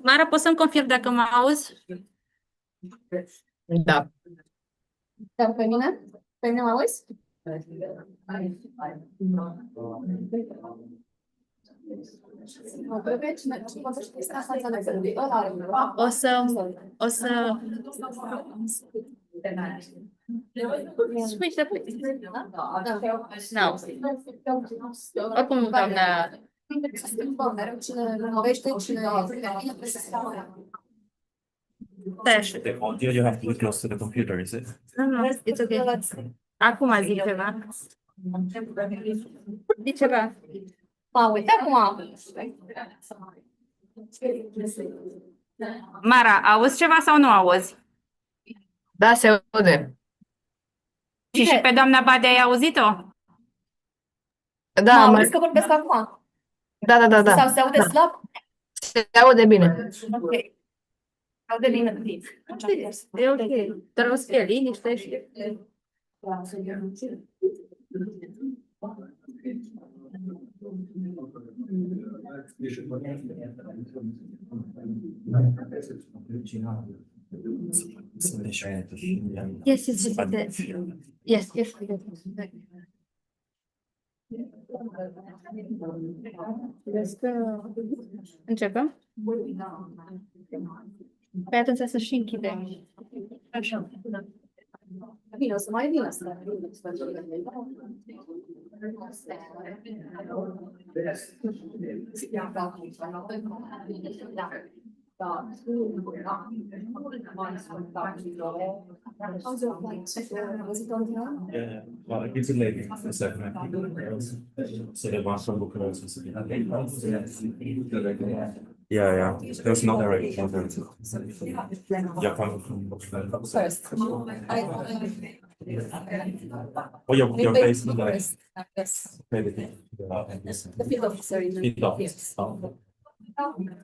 Mara, poți să-mi confirm dacă mă auzi? Da. Da, pe mine? Pe mine mă auzi? O să... Switch the place. No. Oricum, doamna... The audio you have to be close to the computer, is it? No, it's okay. Acum zic ceva. Zic ceva. Uite acum. Mara, auzi ceva sau nu auzi? Da, se aude. Și pe doamna Bade ai auzit-o? Da, Mă auzi că vorbesc acum? da. Sau se aude slab? Se aude bine. Ok. Se aude bine. E ok. Doar o să fie liniște și... Yes. Începem? Păi atunci să și închidem. Așa. Bine, o să mai vină. Yeah. Well, it gives a lady a second. So they want some book also. Yeah. There's no direct contact. You're coming from First. Oh, you're based in the The field officer in the field office. Yes. Oh.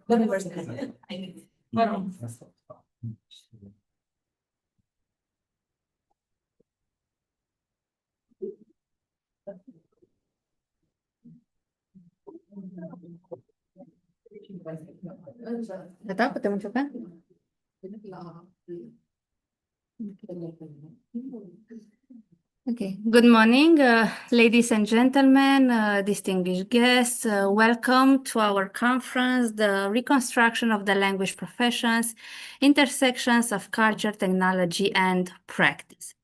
The university. Gata? Putem începe? Okay. Good morning, ladies and gentlemen, distinguished guests. Welcome to our conference, The Reconstruction of the Language Professions, Intersections of Culture, Technology, and Practice.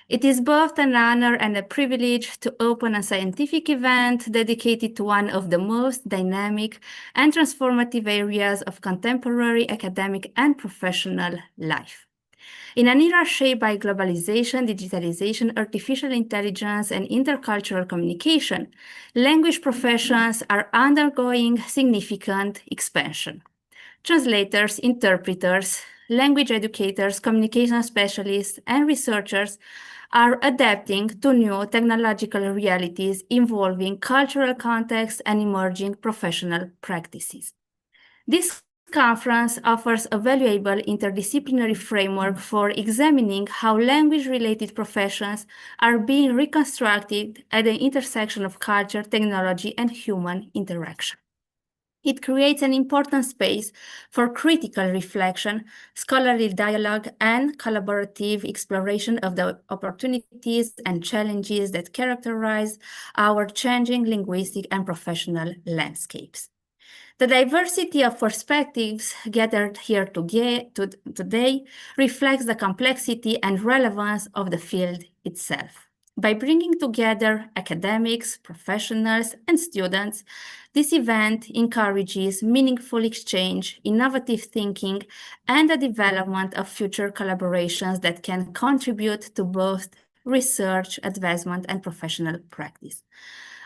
It is both an honor and a privilege to open a scientific event dedicated to one of the most dynamic and transformative areas of contemporary academic and professional life. In an era shaped by globalization, digitalization, artificial intelligence, and intercultural communication, language professions are undergoing significant expansion. Translators, interpreters, language educators, communication specialists, and researchers are adapting to new technological realities involving cultural contexts and emerging professional practices. This conference offers a valuable interdisciplinary framework for examining how language-related professions are being reconstructed at the intersection of culture, technology, and human interaction. It creates an important space for critical reflection, scholarly dialogue, and collaborative exploration of the opportunities and challenges that characterize our changing linguistic and professional landscapes. The diversity of perspectives gathered here today reflects the complexity and relevance of the field itself. By bringing together academics, professionals, and students, this event encourages meaningful exchange, innovative thinking, and the development of future collaborations that can contribute to both research, advancement, and professional practice.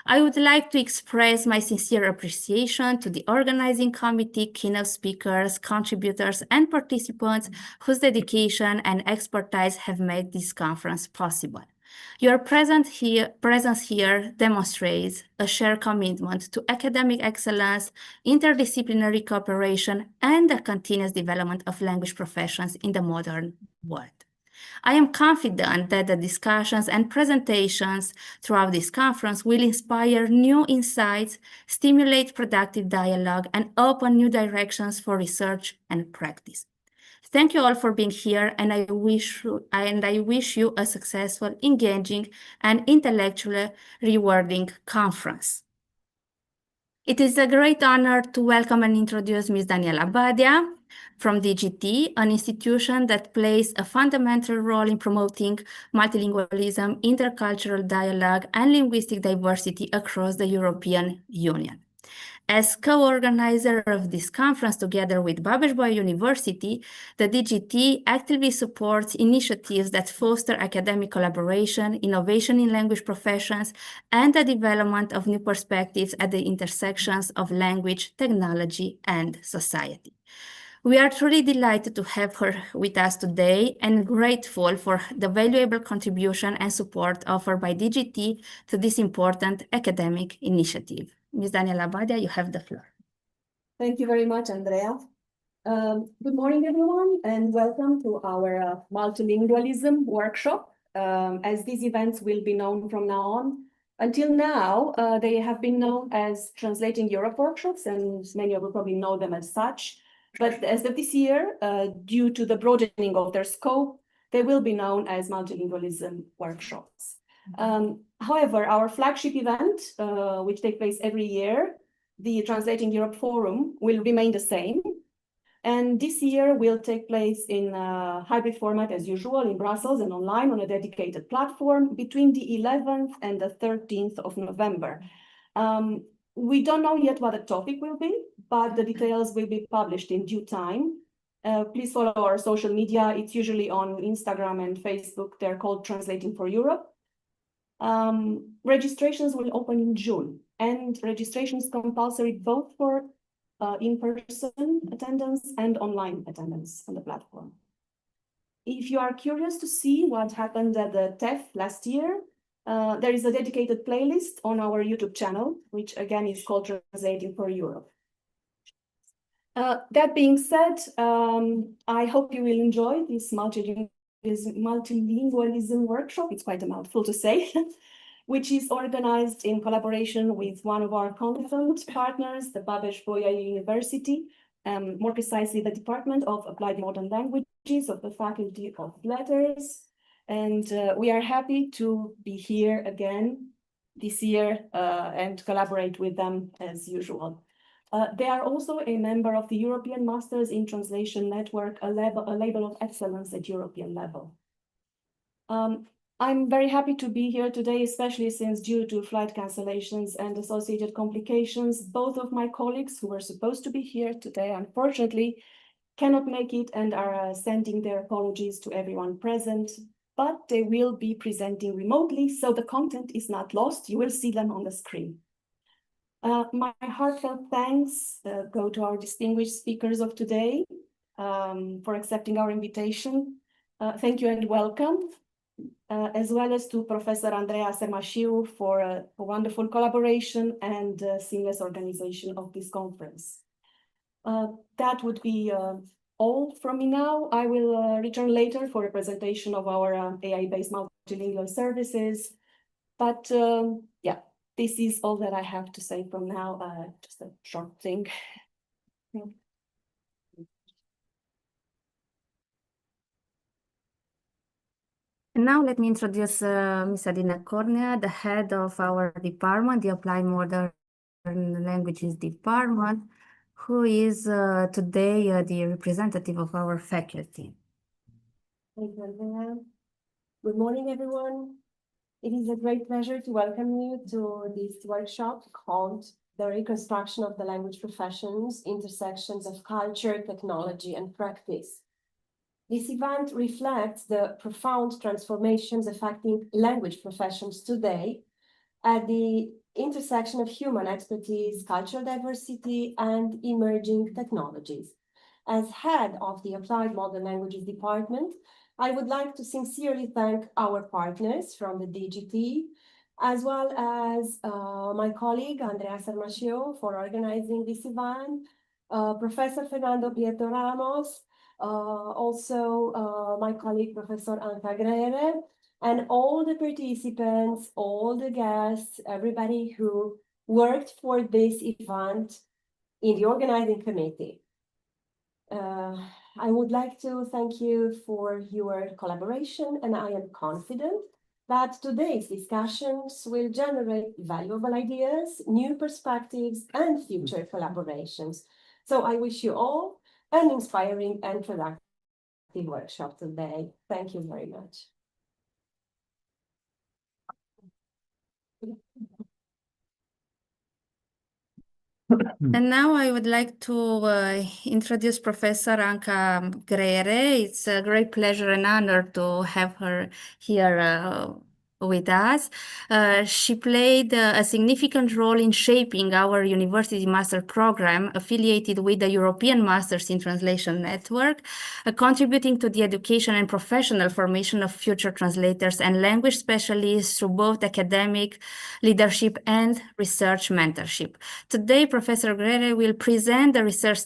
I would like to express my sincere appreciation to the organizing committee, keynote speakers, contributors, and participants whose dedication and expertise have made this conference possible. Your presence here demonstrates a shared commitment to academic excellence, interdisciplinary cooperation, and the continuous development of language professions in the modern world. I am confident that the discussions and presentations throughout this conference will inspire new insights, stimulate productive dialogue, and open new directions for research and practice. Thank you all for being here, and I wish you a successful, engaging, and intellectually rewarding conference. It is a great honor to welcome and introduce Ms. Daniela Badia from DGT, an institution that plays a fundamental role in promoting multilingualism, intercultural dialogue, and linguistic diversity across the European Union. As co-organizer of this conference together with Babeș-Bolyai University, the DGT actively supports initiatives that foster academic collaboration, innovation in language professions, and the development of new perspectives at the intersections of language, technology, and society. We are truly delighted to have her with us today and grateful for the valuable contribution and support offered by DGT to this important academic initiative. Ms. Daniela Badia, you have the floor. Thank you very much, Andrea. Good morning, everyone, and welcome to our multilingualism workshop. As these events will be known from now on, until now, they have been known as Translating Europe workshops, and many of you probably know them as such. But as of this year, due to the broadening of their scope, they will be known as multilingualism workshops. However, our flagship event, which takes place every year, the Translating Europe Forum, will remain the same. And this year will take place in a hybrid format as usual in Brussels and online on a dedicated platform between the 11th and the 13th of November. We don't know yet what the topic will be, but the details will be published in due time. Please follow our social media. It's usually on Instagram and Facebook. They're called Translating for Europe. Registrations will open in June, and registration is compulsory both for in-person attendance and online attendance on the platform. If you are curious to see what happened at the TEF last year, there is a dedicated playlist on our YouTube channel, which again is called Translating for Europe. That being said, I hope you will enjoy this multilingualism workshop. It's quite a mouthful to say, which is organized in collaboration with one of our content partners, the Babeș-Bolyai University, more precisely the Department of Applied Modern Languages of the Faculty of Letters. And we are happy to be here again this year and collaborate with them as usual. They are also a member of the European Masters in Translation Network, a label of excellence at European level. I'm very happy to be here today, especially since due to flight cancellations and associated complications, both of my colleagues who were supposed to be here today, unfortunately, cannot make it and are sending their apologies to everyone present, but they will be presenting remotely, so the content is not lost. You will see them on the screen. My heartfelt thanks go to our distinguished speakers of today for accepting our invitation. Thank you and welcome, as well as to Professor Andreea Sermașiu for a wonderful collaboration and seamless organization of this conference. That would be all from me now. I will return later for a presentation of our AI-based multilingual services. But yeah, this is all that I have to say from now, just a short thing. And now let me introduce Ms. Adina Cornea, the head of our department, the Applied Modern Languages Department, who is today the representative of our faculty. Thank you, Andrea. Good morning, everyone. It is a great pleasure to welcome you to this workshop called The Reconstruction of the Language Professions, Intersections of Culture, Technology, and Practice. This event reflects the profound transformations affecting language professions today at the intersection of human expertise, cultural diversity, and emerging technologies. As head of the Applied Modern Languages Department, I would like to sincerely thank our partners from the DGT, as well as my colleague, Andreea Sermașiu, for organizing this event, Professor Fernando Prieto Ramos, also my colleague, Professor Anka Grere, and all the participants, all the guests, everybody who worked for this event in the organizing committee. I would like to thank you for your collaboration, and I am confident that today's discussions will generate valuable ideas, new perspectives, and future collaborations. So I wish you all an inspiring and productive workshop today. Thank you very much. And now I would like to introduce Professor Anka Grere. It's a great pleasure and honor to have her here with us. She played a significant role in shaping our university master program affiliated with the European Masters in Translation Network, contributing to the education and professional formation of future translators and language specialists through both academic leadership and research mentorship. Today, Professor Grere will present the research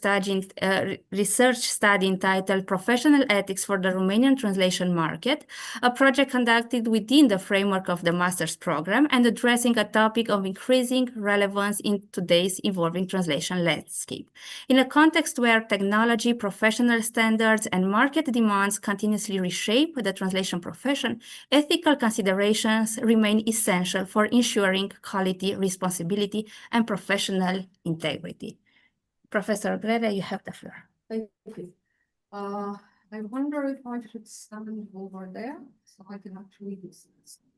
study entitled Professional Ethics for the Romanian Translation Market, a project conducted within the framework of the master's program and addressing a topic of increasing relevance in today's evolving translation landscape. In a context where technology, professional standards, and market demands continuously reshape the translation profession, ethical considerations remain essential for ensuring quality, responsibility, and professional integrity. Professor Grere, you have the floor. Thank you. I wonder if I should stand over there so I can actually do this.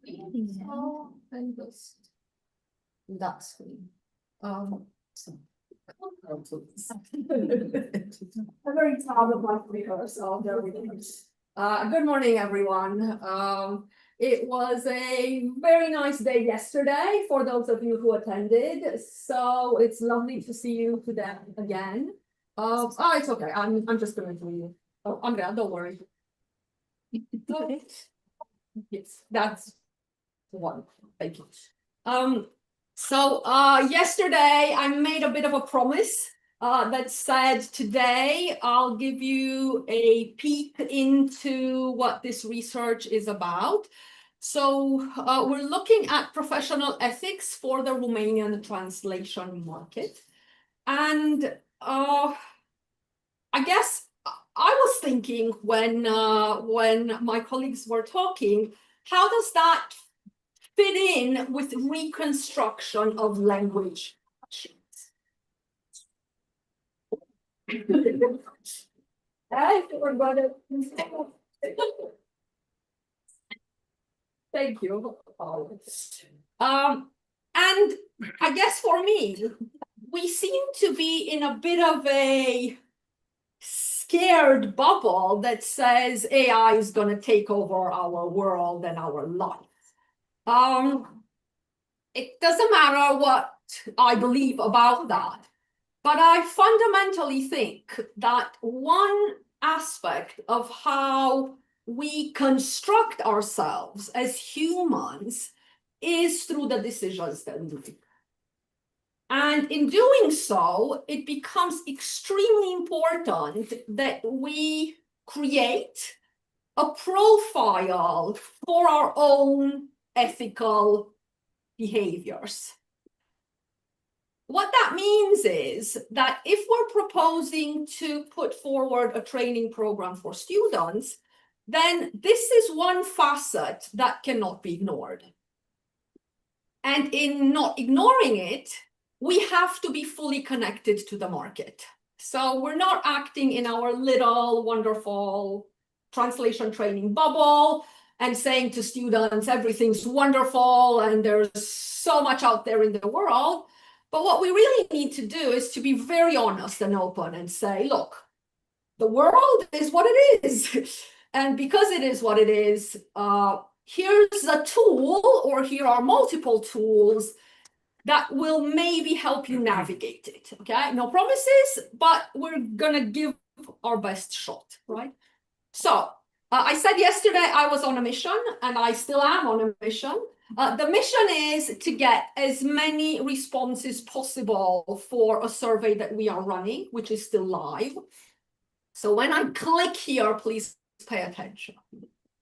So, and this. That screen. So. I'm very proud of my career, so there we go. Good morning, everyone. It was a very nice day yesterday for those of you who attended, so it's lovely to see you today again. It's okay. I'm just going to leave. Oh, Andrea, don't worry. Yes, that's one. Thank you. Yesterday I made a bit of a promise that said today I'll give you a peek into what this research is about. So we're looking at professional ethics for the Romanian translation market. And I guess I was thinking when my colleagues were talking, how does that fit in with reconstruction of language? Thank you. And I guess for me, we seem to be in a bit of a scared bubble that says AI is going to take over our world and our life. It doesn't matter what I believe about that, but I fundamentally think that one aspect of how we construct ourselves as humans is through the decisions that we make. And in doing so, it becomes extremely important that we create a profile for our own ethical behaviors. What that means is that if we're proposing to put forward a training program for students, then this is one facet that cannot be ignored. And in not ignoring it, we have to be fully connected to the market. So we're not acting in our little wonderful translation training bubble and saying to students, everything's wonderful and there's so much out there in the world. But what we really need to do is to be very honest and open and say, look, the world is what it is. And because it is what it is, here's a tool, or here are multiple tools that will maybe help you navigate it, okay? No promises, but we're gonna give our best shot, right? So I said yesterday I was on a mission, and I still am on a mission. The mission is to get as many responses possible for a survey that we are running, which is still live. So when I click here, please pay attention,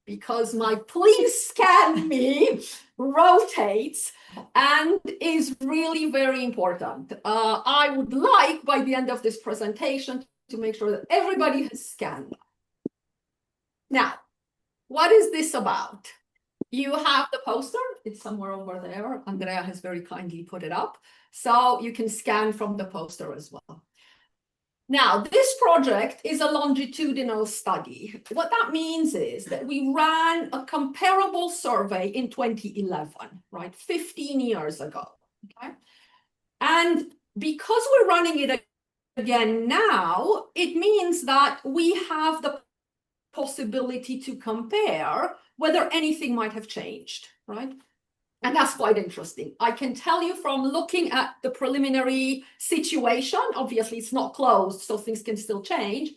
because my please scan me rotates and is really very important. I would like by the end of this presentation to make sure that everybody has scanned. Now, what is this about? You have the poster, it's somewhere over there. Andrea has very kindly put it up. So you can scan from the poster as well. Now, this project is a longitudinal study. What that means is that we ran a comparable survey in 2011, right? 15 years ago, okay? And because we're running it again now, it means that we have the possibility to compare whether anything might have changed, right? And that's quite interesting. I can tell you from looking at the preliminary situation, obviously it's not closed, so things can still change.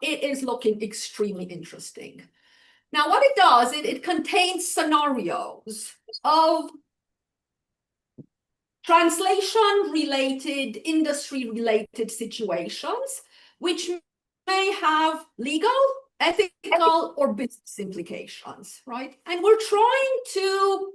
It is looking extremely interesting. Now, what it does, it contains scenarios of translation-related, industry-related situations, which may have legal, ethical, or business implications, right? And we're trying to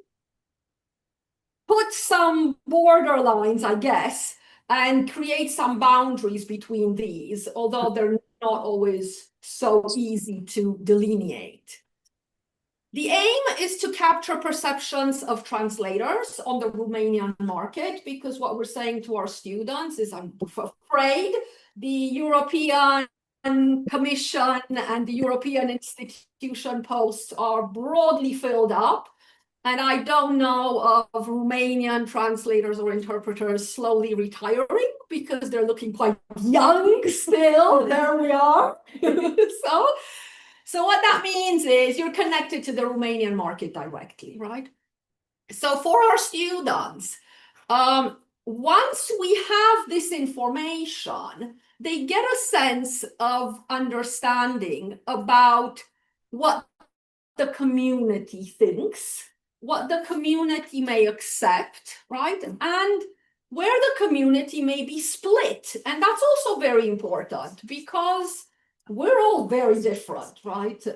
put some borderlines, I guess, and create some boundaries between these, although they're not always so easy to delineate. The aim is to capture perceptions of translators on the Romanian market, because what we're saying to our students is, I'm afraid the European Commission and the European institution posts are broadly filled up. And I don't know of Romanian translators or interpreters slowly retiring, because they're looking quite young still. There we are. So what that means is you're connected to the Romanian market directly, right? So for our students, once we have this information, they get a sense of understanding about what the community thinks, what the community may accept, right? And where the community may be split. And that's also very important, because we're all very different, right?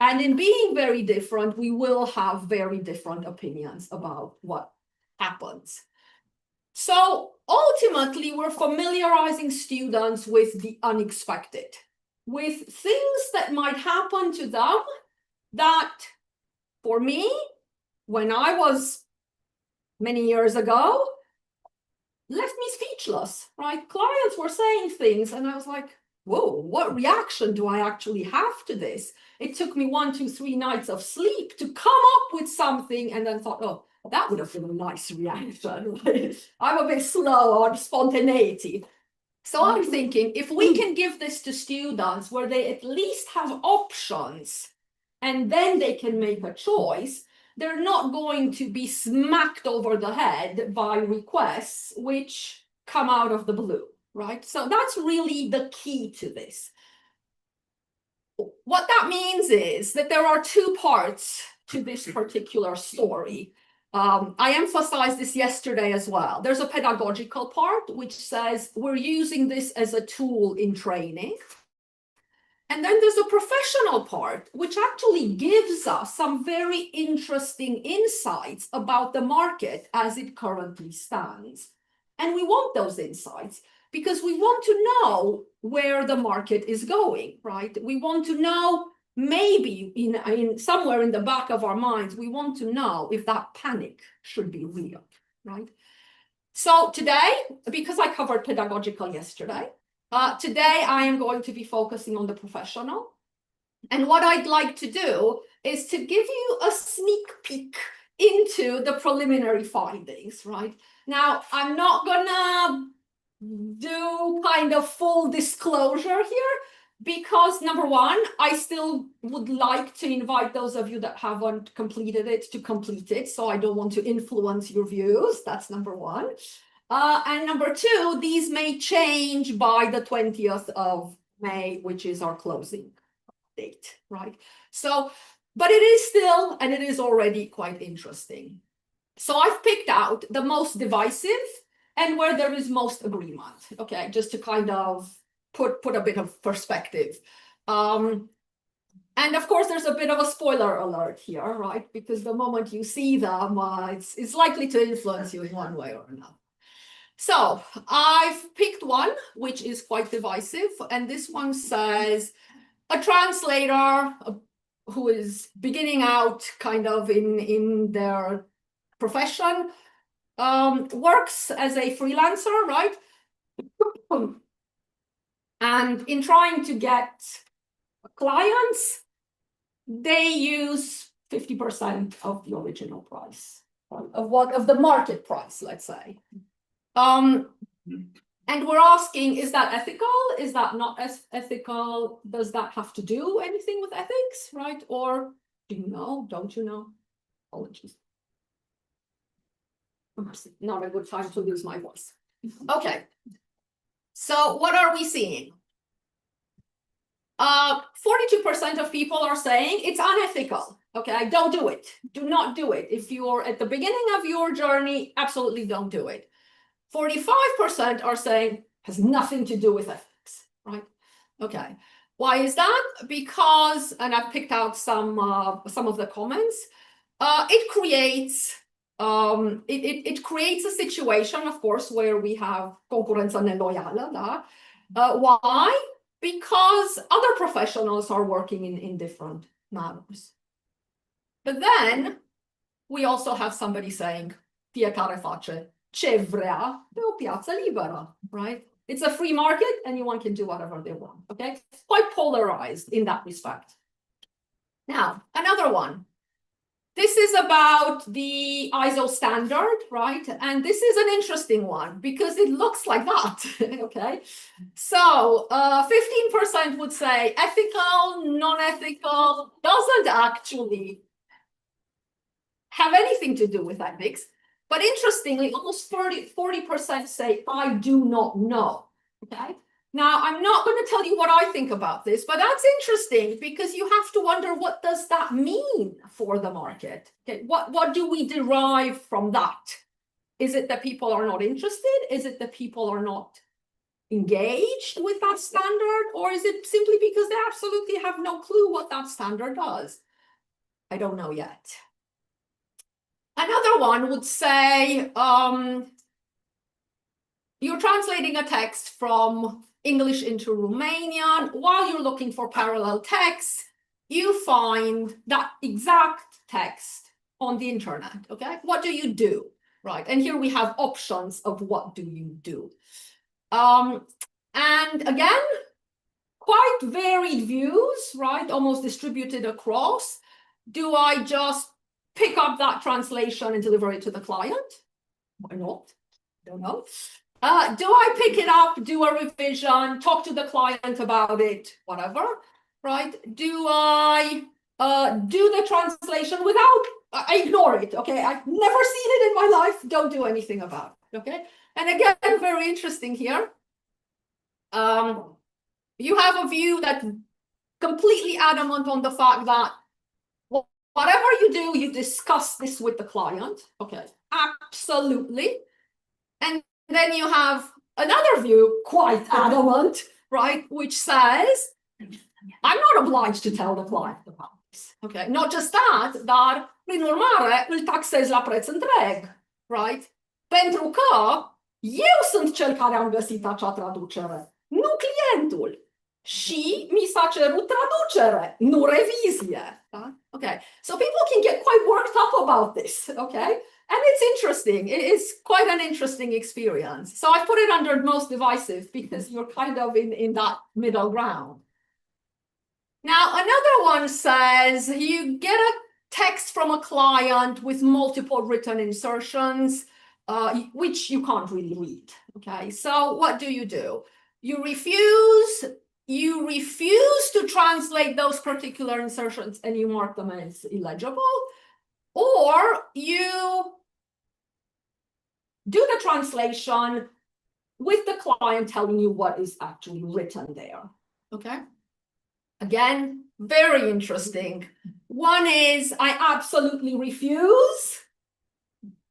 And in being very different, we will have very different opinions about what happens. So ultimately, we're familiarizing students with the unexpected, with things that might happen to them that, for me, when I was many years ago, left me speechless, right? Clients were saying things and I was like, whoa, what reaction do I actually have to this? It took me 1, 2, 3 nights of sleep to come up with something, and then thought, oh, that would have been a nice reaction. I'm a bit slow on spontaneity. So I'm thinking, if we can give this to students where they at least have options and then they can make a choice, they're not going to be smacked over the head by requests which come out of the blue, right? So that's really the key to this. What that means is that there are 2 parts to this particular story. I emphasized this yesterday as well. There's a pedagogical part which says we're using this as a tool in training. And then there's a professional part, which actually gives us some very interesting insights about the market as it currently stands. And we want those insights because we want to know where the market is going, right? We want to know, maybe in somewhere in the back of our minds, we want to know if that panic should be real, right? So today, because I covered pedagogical yesterday, today I am going to be focusing on the professional. And what I'd like to do is to give you a sneak peek into the preliminary findings, right? Now, I'm not gonna do kind of full disclosure here, because number one, I still would like to invite those of you that haven't completed it to complete it. So I don't want to influence your views. That's number one. And number two, these may change by the 20th of May, which is our closing date, right? So, but it is still, and it is already quite interesting. So I've picked out the most divisive and where there is most agreement, okay, just to kind of put a bit of perspective. And of course, there's a bit of a spoiler alert here, right? Because the moment you see them, it's likely to influence you in one way or another. So I've picked one, which is quite divisive. And this one says, a translator who is beginning out kind of in their profession, works as a freelancer, right? And in trying to get clients, they use 50% of the original price, of the market price, let's say. And we're asking, is that ethical? Is that not as ethical? Does that have to do anything with ethics, right? Or do you know? Don't you know? Apologies. Not a good time to lose my voice. Okay. So what are we seeing? 42% of people are saying it's unethical. Okay, don't do it. Do not do it. If you're at the beginning of your journey, absolutely don't do it. 45% are saying has nothing to do with ethics, right? Okay. Why is that? Because, and I've picked out some of the comments. It creates a situation, of course, where we have concurența neloială, da? Why? Because other professionals are working in different manners. But then we also have somebody saying, fiecare face ce vrea pe o piață liberă, right? It's a free market and anyone can do whatever they want, okay? It's quite polarized in that respect. Now, another one. This is about the ISO standard, right? And this is an interesting one because it looks like that, okay? So 15% would say ethical, non-ethical, doesn't actually have anything to do with ethics. But interestingly, almost 40% say, I do not know, okay? Now, I'm not going to tell you what I think about this, but that's interesting because you have to wonder, what does that mean for the market? Okay, what do we derive from that? Is it that people are not interested? Is it that people are not engaged with that standard? Or is it simply because they absolutely have no clue what that standard does? I don't know yet. Another one would say, you're translating a text from English into Romanian. While you're looking for parallel text, you find that exact text on the internet, okay? What do you do, right? And here we have options of what do you do. And again, quite varied views, right? Almost distributed across. Do I just pick up that translation and deliver it to the client? Why not? Don't know. Do I pick it up, do a revision, talk to the client about it, whatever, right? Do I do the translation without, I ignore it, okay? I've never seen it in my life, don't do anything about it, okay? And again, very interesting here. You have a view that's completely adamant on the fact that whatever you do, you discuss this with the client, okay? Absolutely. And then you have another view, quite adamant, right, which says, I'm not obliged to tell the client about this, okay? Not just that, dar, prin urmare, îl taxez la preț întreg, right? Pentru că eu sunt cel care am găsit acea traducere, nu clientul. Și mi s-a cerut traducere, nu revizie. Okay, so people can get quite worked up about this, okay? And it's interesting. It is quite an interesting experience. So I put it under most divisive because you're kind of in that middle ground. Now, another one says you get a text from a client with multiple written insertions, which you can't really read, okay? So what do? You refuse to translate those particular insertions and you mark them as illegible, or you do the translation with the client telling you what is actually written there, okay? Again, very interesting. One is I absolutely refuse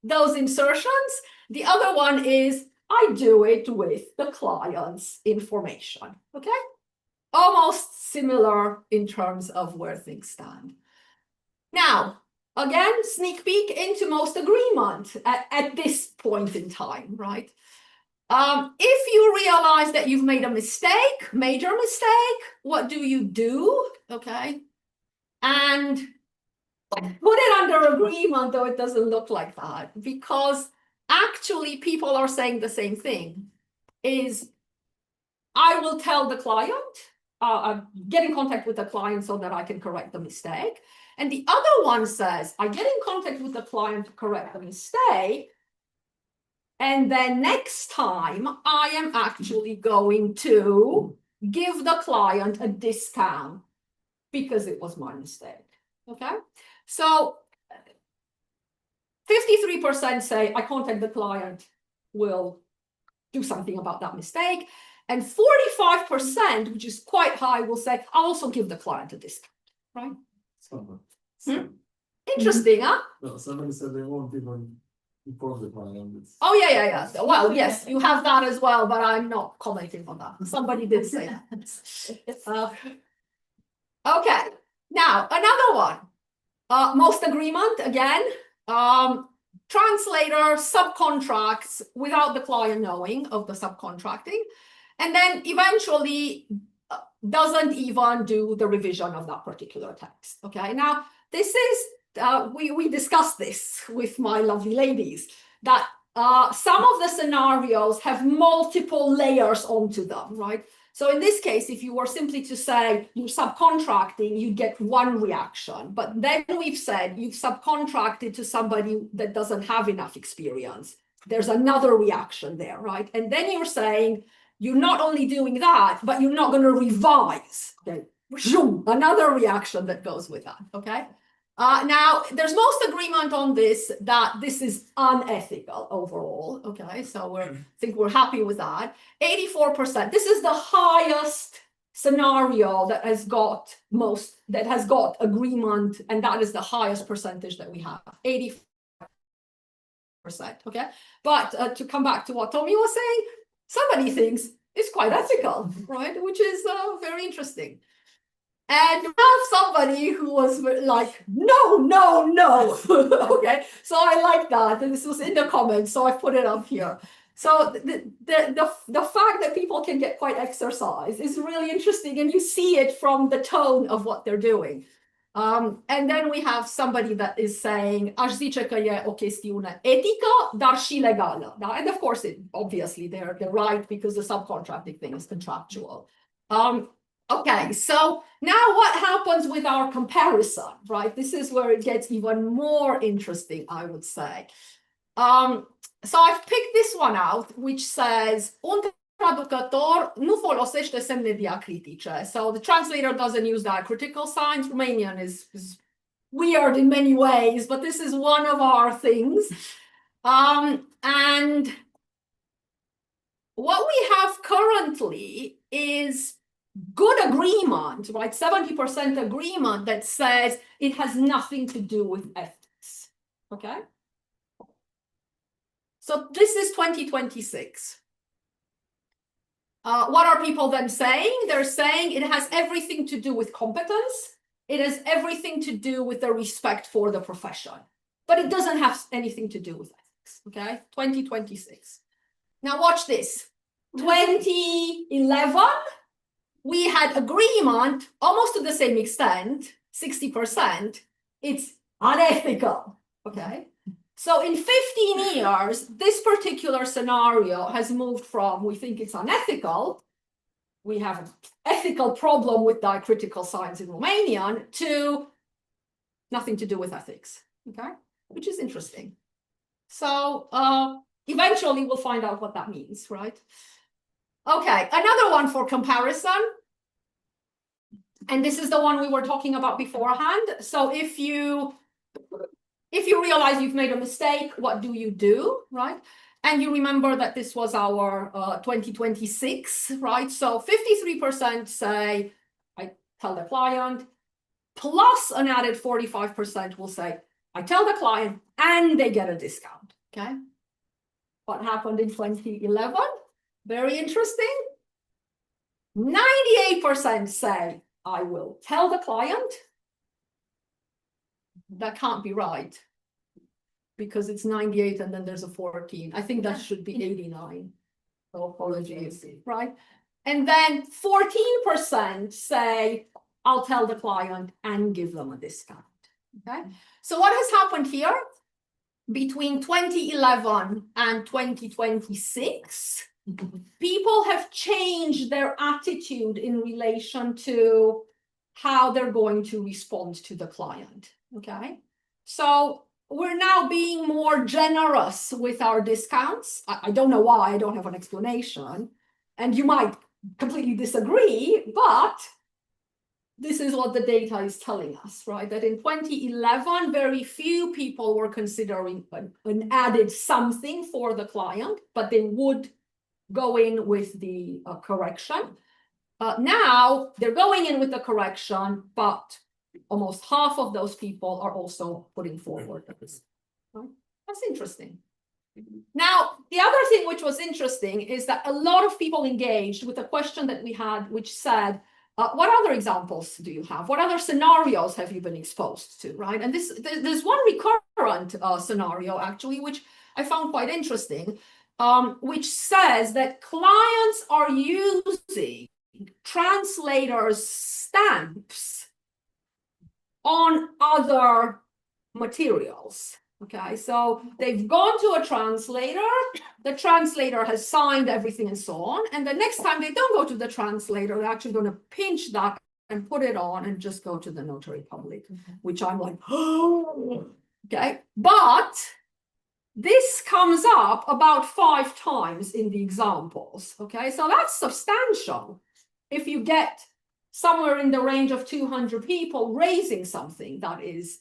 those insertions. The other one is I do it with the client's information, okay? Almost similar in terms of where things stand. Now, again, sneak peek into most agreement at this point in time, right? If you realize that you've made a mistake, major mistake, what do? Okay. And put it under agreement, though it doesn't look like that, because actually people are saying the same thing, is I will tell the client, get in contact with the client so that I can correct the mistake. And the other one says, I get in contact with the client to correct the mistake, and then next time I am actually going to give the client a discount because it was my mistake, okay? So 53% say I contact the client, will do something about that mistake. And 45%, which is quite high, will say, I'll also give the client a discount, right? Interesting, huh? No, somebody said they won't even inform the client. Oh, yeah. Well, yes, you have that as well, but I'm not commenting on that. Somebody did say that. Okay, now another one. Most agreement, again. Translator subcontracts without the client knowing of the subcontracting, and then eventually doesn't even do the revision of that particular text. Okay, now this is, we discussed this with my lovely ladies, that some of the scenarios have multiple layers onto them, right? So in this case, if you were simply to say you're subcontracting, you get one reaction. But then we've said you've subcontracted to somebody that doesn't have enough experience. There's another reaction there, right? And then you're saying you're not only doing that, but you're not going to revise. Okay, another reaction that goes with that, okay? Now, there's most agreement on this, that this is unethical overall, okay? So I think we're happy with that. 84%, this is the highest scenario that has got agreement, and that is the highest percentage that we have, 85%, okay? But to come back to what Tommy was saying, somebody thinks it's quite ethical, right? Which is very interesting. And you have somebody who was like, no. Okay, so I like that. And this was in the comments, so I put it up here. So the fact that people can get quite exercised is really interesting, and you see it from the tone of what they're doing. And then we have somebody that is saying, aș zice că e o chestiune etică, dar și legală. And of course, obviously, they're right, because the subcontracting thing is contractual. Okay, so now what happens with our comparison, right? This is where it gets even more interesting, I would say. So I've picked this one out, which says, un traducător nu folosește semne diacritice. So the translator doesn't use diacritical signs. Romanian is weird in many ways, but this is one of our things. And what we have currently is good agreement, right? 70% agreement that says it has nothing to do with ethics, okay? So this is 2026. What are people then saying? They're saying it has everything to do with competence. It has everything to do with the respect for the profession, but it doesn't have anything to do with ethics, okay? 2026. Now watch this. 2011, we had agreement almost to the same extent, 60%, it's unethical, okay? So in 15 years, this particular scenario has moved from, we think it's unethical, we have an ethical problem with diacritical signs in Romanian, to nothing to do with ethics, okay? Which is interesting. So eventually we'll find out what that means, right? Okay, another one for comparison. And this is the one we were talking about beforehand. So if you realize you've made a mistake, what do, right? And you remember that this was our 2026, right? So 53% say, I tell the client, plus an added 45% will say, I tell the client and they get a discount, okay? what happened in 2011? Very interesting. 98% say, I will tell the client. That can't be right, because it's 98 and then there's a 14. I think that should be 89. So apologies, right? And then 14% say, I'll tell the client and give them a discount. Okay. So what has happened here between 2011 and 2026? People have changed their attitude in relation to how they're going to respond to the client. Okay. So we're now being more generous with our discounts. I don't know why, I don't have an explanation. And you might completely disagree, but this is what the data is telling us, right? That in 2011, very few people were considering an added something for the client, but they would go in with the correction. Now they're going in with the correction, but almost half of those people are also putting forward this. Right? That's interesting. Now, the other thing which was interesting is that a lot of people engaged with a question that we had, which said, what other examples do you have? What other scenarios have you been exposed to, right? And there's one recurrent scenario, actually, which I found quite interesting, which says that clients are using translators' stamps on other materials. Okay, so they've gone to a translator, the translator has signed everything and so on, and the next time they don't go to the translator, they're actually going to pinch that and put it on and just go to the notary public, which I'm like, oh, okay. But this comes up about 5 times in the examples, okay? So that's substantial. If you get somewhere in the range of 200 people raising something that is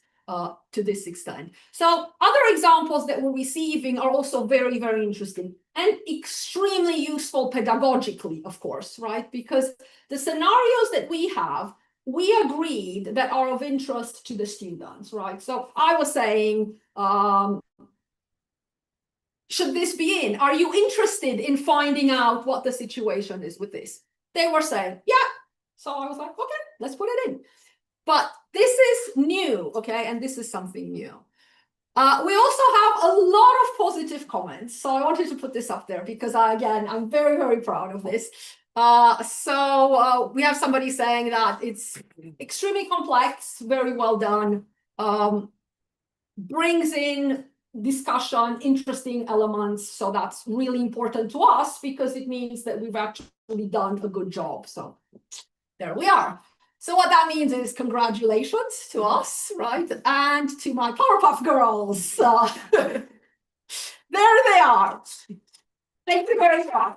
to this extent. So other examples that we're receiving are also very, very interesting and extremely useful pedagogically, of course, right? Because the scenarios that we have, we agreed that are of interest to the students, right? So I was saying, should this be in? Are you interested in finding out what the situation is with this? They were saying, yeah. So I was like, okay, let's put it in. But this is new, okay? And this is something new. We also have a lot of positive comments. So I wanted to put this up there because, again, I'm very, very proud of this. So we have somebody saying that it's extremely complex, very well done, brings in discussion, interesting elements. So that's really important to us because it means that we've actually done a good job. So there we are. So what that means is congratulations to us, right? And to my Powerpuff Girls. There they are. Thank you very much.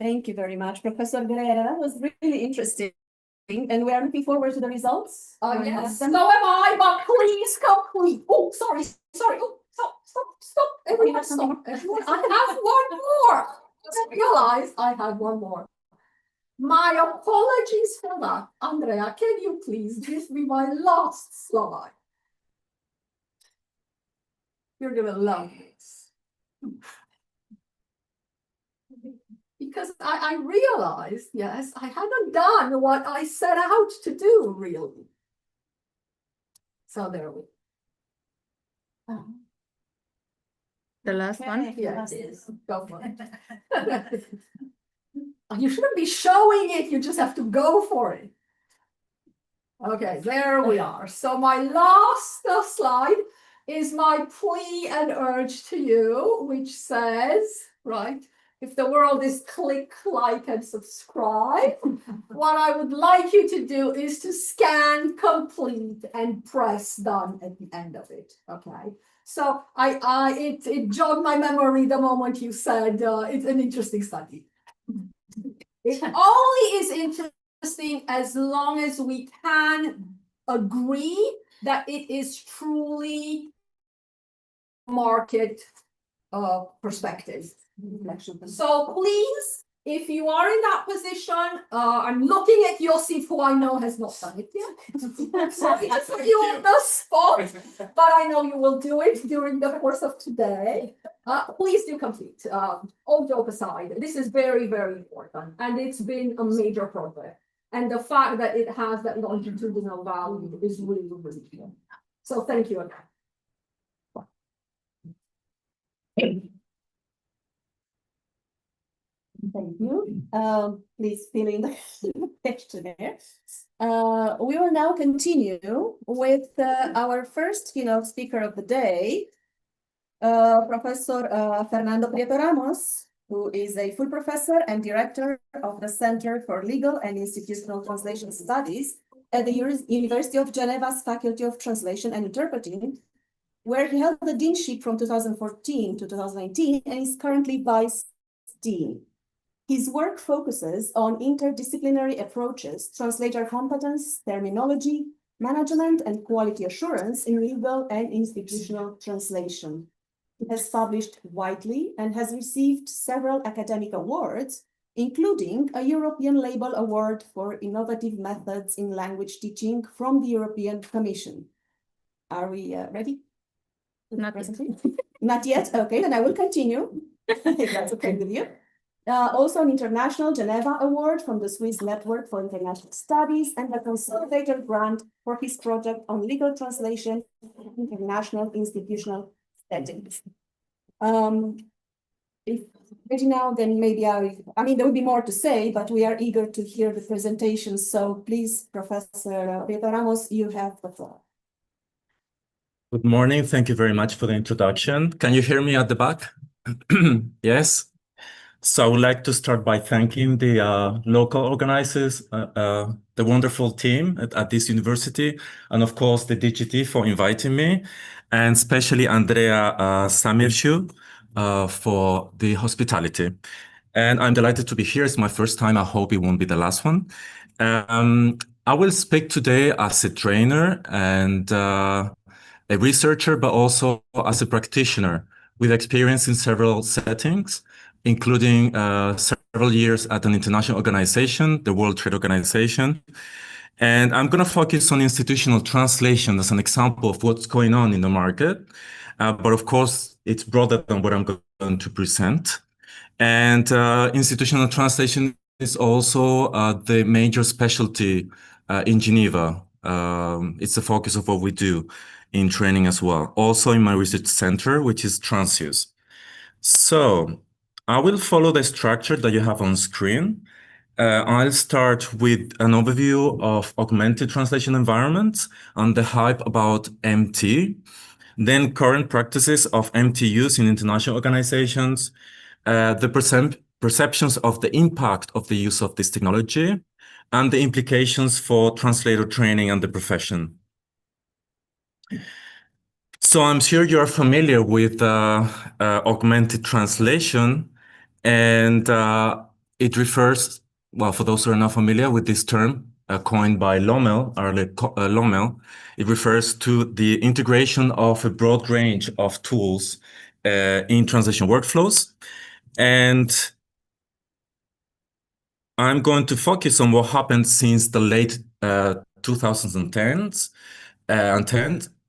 Thank you very much, Professor Guerrera. That was really interesting. And we are looking forward to the results. Yes, so am I, but please complete. Oh, sorry. Oh, stop. Everyone stop. I have one more. Just realized I have one more. My apologies for that. Andrea, can you please give me my last slide? You're gonna love this. Because I realized, yes, I hadn't done what I set out to do, really. So there we go. The last one? Yeah, it is. Go for it. You shouldn't be showing it, you just have to go for it. Okay, there we are. So my last slide is my plea and urge to you, which says, right, if the world is click, like, and subscribe, what I would like you to do is to scan, complete, and press done at the end of it, okay? So it jogged my memory the moment you said it's an interesting study. It only is interesting as long as we can agree that it is truly market perspective. So please, if you are in that position, I'm looking at Yosif, who I know has not done it yet. Sorry to put you on the spot, but I know you will do it during the course of today. Please do complete. All joke aside, this is very, very important, and it's been a major project. And the fact that it has that longitudinal value is really, really important. So thank you again. Thank you. Please fill in the questionnaire. We will now continue with our first keynote speaker of the day, Professor Fernando Prieto Ramos, who is a full professor and director of the Center for Legal and Institutional Translation Studies at the University of Geneva's Faculty of Translation and Interpreting, where he held the deanship from 2014 to 2019 and is currently vice dean. His work focuses on interdisciplinary approaches, translator competence, terminology, management, and quality assurance in legal and institutional translation. He has published widely and has received several academic awards, including a European Label Award for Innovative Methods in Language Teaching from the European Commission. Are we ready? Not yet. Not yet? Okay, then I will continue, if that's okay with you. Also an International Geneva Award from the Swiss Network for International Studies and a Consolidated Grant for his project on legal translation in international institutional settings. If ready now, then maybe I mean, there would be more to say, but we are eager to hear the presentation. So please, Professor Prieto Ramos, you have the floor. Good morning. Thank you very much for the introduction. Can you hear me at the back? Yes. So I would like to start by thanking the local organizers, the wonderful team at this university, and of course the DGT for inviting me, and especially Andrea Samirshu for the hospitality. And I'm delighted to be here. It's my first time. I hope it won't be the last one. I will speak today as a trainer and a researcher, but also as a practitioner with experience in several settings, including several years at an international organization, the World Trade Organization. And I'm going to focus on institutional translation as an example of what's going on in the market. But of course, it's broader than what I'm going to present. And institutional translation is also the major specialty in Geneva. It's the focus of what we do in training as well. Also in my research center, which is Transuse. So I will follow the structure that you have on screen. I'll start with an overview of augmented translation environments and the hype about MT, then current practices of MT use in international organizations, the perceptions of the impact of the use of this technology, and the implications for translator training and the profession. So I'm sure you're familiar with augmented translation, and it refers, well, for those who are not familiar with this term, coined by Lommel, it refers to the integration of a broad range of tools in translation workflows. And I'm going to focus on what happened since the late 2010s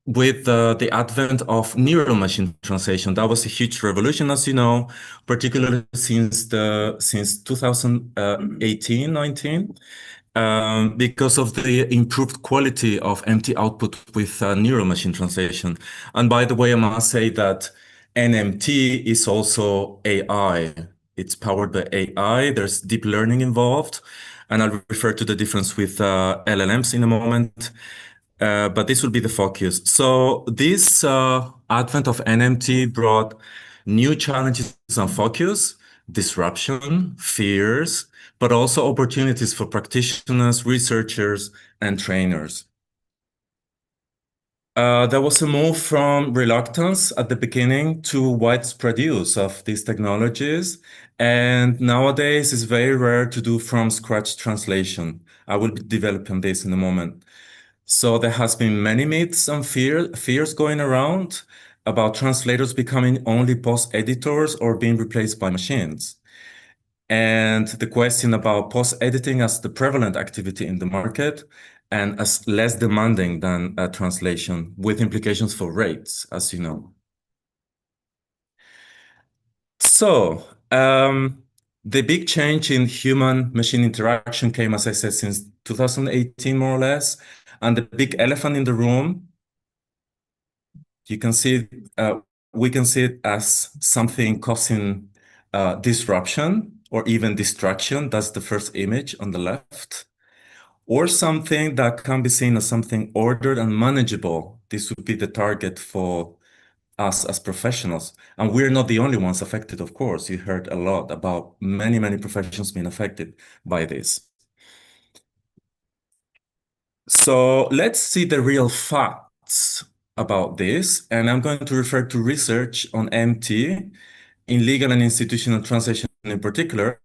with the advent of neural machine translation. That was a huge revolution, as you know, particularly since 2018, 19, because of the improved quality of MT output with neural machine translation. And by the way, I must say that NMT is also AI. It's powered by AI. There's deep learning involved. And I'll refer to the difference with LLMs in a moment. But this will be the focus. So this advent of NMT brought new challenges and focus, disruption, fears, but also opportunities for practitioners, researchers, and trainers. There was a move from reluctance at the beginning to widespread use of these technologies. And nowadays, it's very rare to do from scratch translation. I will be developing this in a moment. So there has been many myths and fears going around about translators becoming only post editors or being replaced by machines. and the question about post-editing as the prevalent activity in the market and as less demanding than translation, with implications for rates, as you know. So, the big change in human-machine interaction came, as I said, since 2018, more or less. And the big elephant in the room, you can see, we can see it as something causing disruption or even distraction. That's the first image on the left. Or something that can be seen as something ordered and manageable. This would be the target for us as professionals. And we're not the only ones affected, of course. You heard a lot about many professions being affected by this. So let's see the real facts about this. And I'm going to refer to research on MT in legal and institutional translation in particular.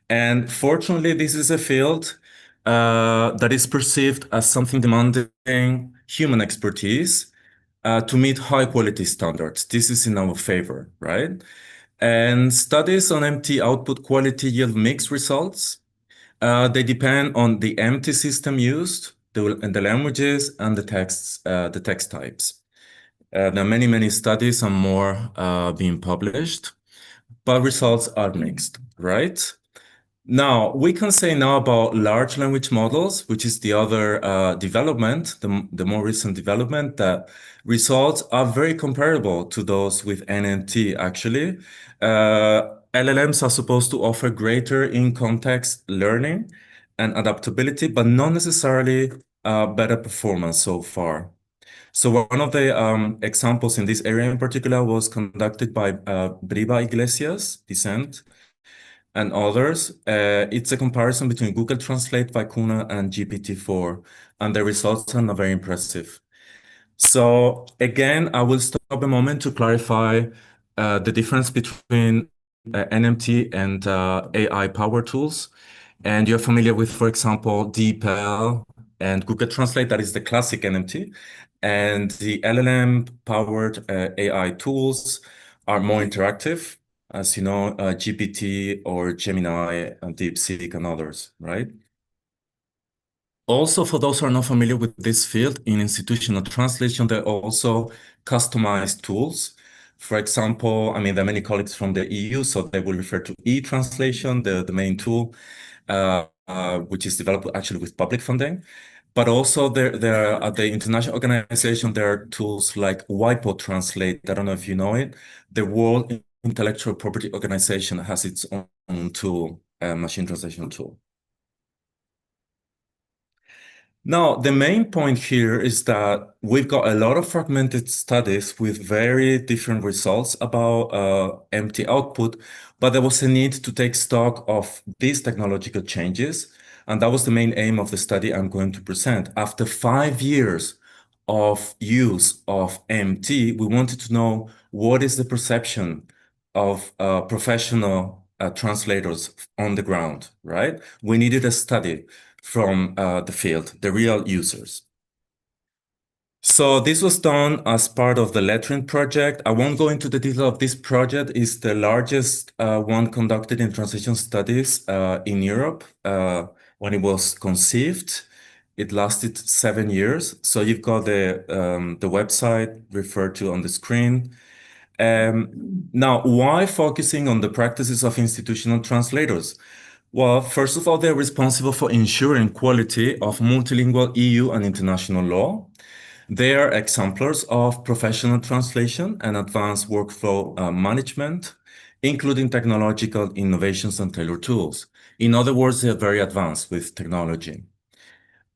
And fortunately, this is a field that is perceived as something demanding human expertise to meet high quality standards. This is in our favor, right? And studies on MT output quality yield mixed results. They depend on the MT system used, the languages, and the text types. There are many studies and more being published, but results are mixed, right? Now, we can say now about large language models, which is the other development, the more recent development, that results are very comparable to those with NNT, actually. LLMs are supposed to offer greater in-context learning and adaptability, but not necessarily better performance so far. So one of the examples in this area in particular was conducted by Briba Iglesias, Dissent, and others. It's a comparison between Google Translate, Vicuna, and GPT-4, and the results are not very impressive. So again, I will stop a moment to clarify the difference between NMT and AI power tools. And you're familiar with, for example, DeepL and Google Translate, that is the classic NMT. And the LLM-powered AI tools are more interactive, as you know, GPT or Gemini and DeepSeek and others, right? Also, for those who are not familiar with this field, in institutional translation, there are also customized tools. For example, I mean, there are many colleagues from the EU, so they will refer to e-translation, the main tool, which is developed actually with public funding. But also there at the international organization, there are tools like WIPO Translate. I don't know if you know it. The World Intellectual Property Organization has its own tool, machine translation tool. Now, the main point here is that we've got a lot of fragmented studies with very different results about MT output, but there was a need to take stock of these technological changes. And that was the main aim of the study I'm going to present. After 5 years of use of MT, we wanted to know what is the perception of professional translators on the ground, right? We needed a study from the field, the real users. So this was done as part of the lettering project. I won't go into the detail of this project. It's the largest one conducted in translation studies in Europe when it was conceived. It lasted 7 years. So you've got the website referred to on the screen. Now, why focusing on the practices of institutional translators? Well, first of all, they're responsible for ensuring quality of multilingual EU and international law. They are exemplars of professional translation and advanced workflow management, including technological innovations and tailored tools. In other words, they're very advanced with technology.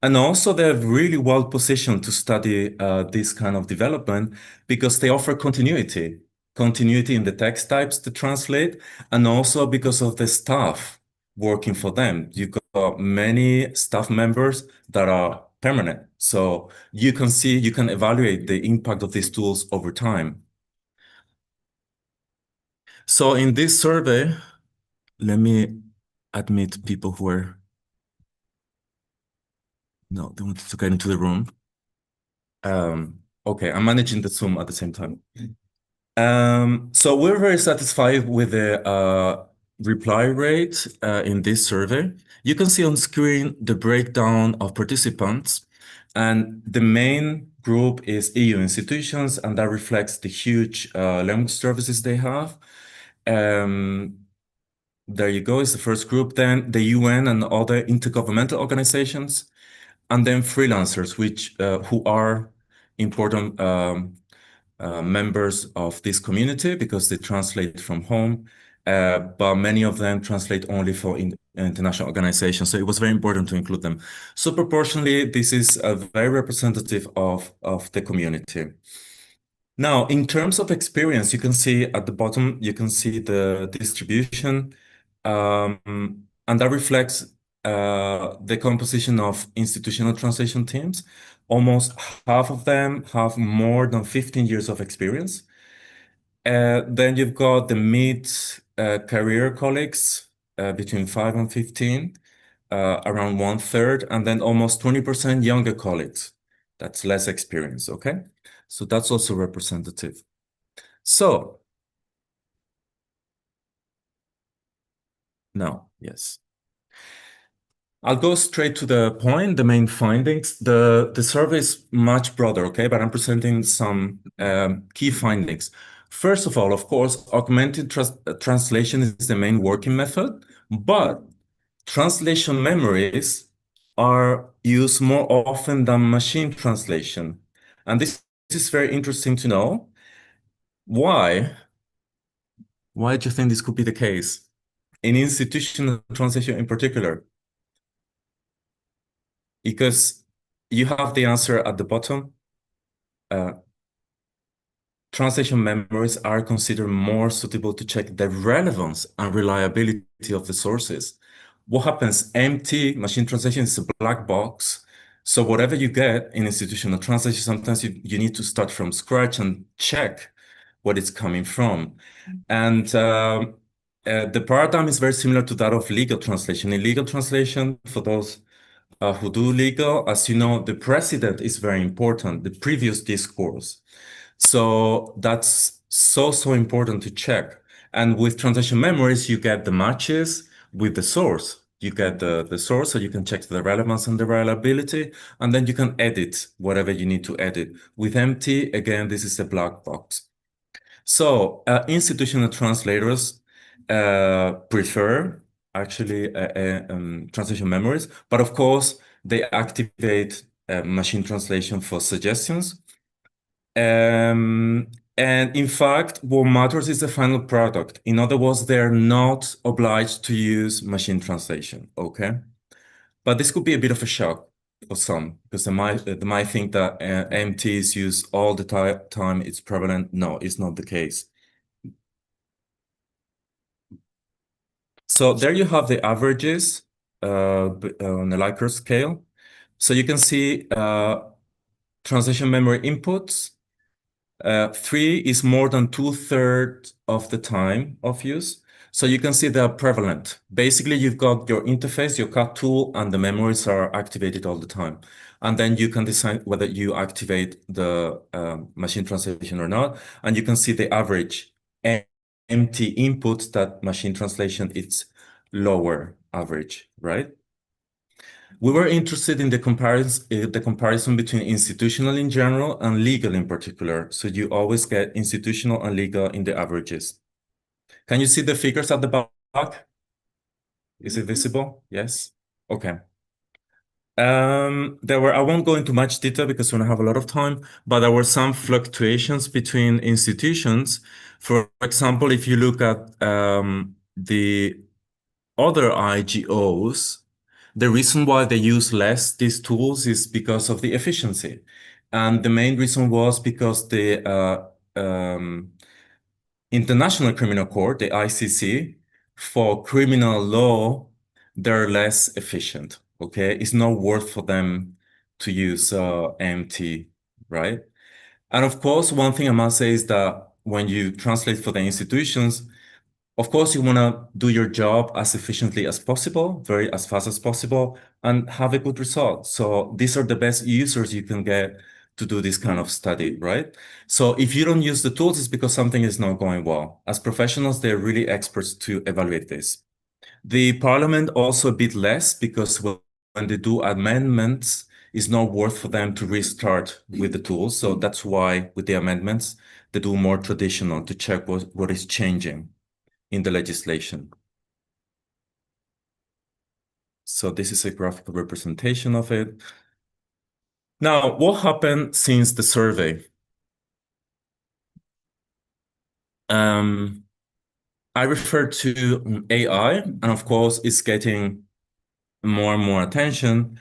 And also, they're really well positioned to study this kind of development because they offer continuity in the text types to translate, and also because of the staff working for them. You've got many staff members that are permanent. So you can evaluate the impact of these tools over time. So in this survey, let me admit people who are, no, they wanted to get into the room. Okay, I'm managing the Zoom at the same time. So we're very satisfied with the reply rate in this survey. You can see on screen the breakdown of participants, and the main group is EU institutions, and that reflects the huge language services they have. There you go, is the first group, then the UN and other intergovernmental organizations, and then freelancers, which who are important members of this community because they translate from home, but many of them translate only for international organizations. So it was very important to include them. So proportionally, this is very representative of the community. Now, in terms of experience, you can see at the bottom, you can see the distribution, and that reflects the composition of institutional translation teams. Almost half of them have more than 15 years of experience. Then you've got the mid-career colleagues between 5 and 15, around 1/3, and then almost 20% younger colleagues. That's less experience, okay? So that's also representative. So now, yes. I'll go straight to the point, the main findings. The survey is much broader, okay? But I'm presenting some key findings. First of all, of course, augmented translation is the main working method, but translation memories are used more often than machine translation. And this is very interesting to know. Why? Why do you think this could be the case? In institutional translation in particular? Because you have the answer at the bottom. Translation memories are considered more suitable to check the relevance and reliability of the sources. What happens? Empty machine translation is a black box. So whatever you get in institutional translation, sometimes you need to start from scratch and check what it's coming from. And the paradigm is very similar to that of legal translation. In legal translation, for those who do legal, as you know, the precedent is very important, the previous discourse. So that's so important to check. And with translation memories, you get the matches with the source. You get the source, so you can check the relevance and the reliability, and then you can edit whatever you need to edit. With empty, again, this is a black box. So institutional translators prefer actually translation memories, but of course they activate machine translation for suggestions. And in fact, what matters is the final product. In other words, they're not obliged to use machine translation, okay? But this could be a bit of a shock for some, because they might think that MT is used all the time, it's prevalent. No, it's not the case. So there you have the averages on the Likert scale. So you can see translation memory inputs. 3 is more than 2/3 of the time of use. So you can see they're prevalent. Basically, you've got your interface, your CAT tool, and the memories are activated all the time. And then you can decide whether you activate the machine translation or not. And you can see the average empty input that machine translation, it's lower average, right? We were interested in the comparison between institutional in general and legal in particular. So you always get institutional and legal in the averages. Can you see the figures at the back? Is it visible? Yes. Okay. I won't go into much detail because we don't have a lot of time, but there were some fluctuations between institutions. For example, if you look at the other IGOs, the reason why they use less these tools is because of the efficiency. And the main reason was because the International Criminal Court, the ICC, for criminal law, they're less efficient, okay? It's not worth for them to use MT, right? And of course, one thing I must say is that when you translate for the institutions, of course, you want to do your job as efficiently as possible, as fast as possible, and have a good result. So these are the best users you can get to do this kind of study, right? So if you don't use the tools, it's because something is not going well. As professionals, they're really experts to evaluate this. The parliament also a bit less because when they do amendments, it's not worth for them to restart with the tools. So that's why with the amendments, they do more traditional to check what is changing in the legislation. So this is a graphical representation of it. Now, what happened since the survey? I refer to AI, and of course, it's getting more and more attention.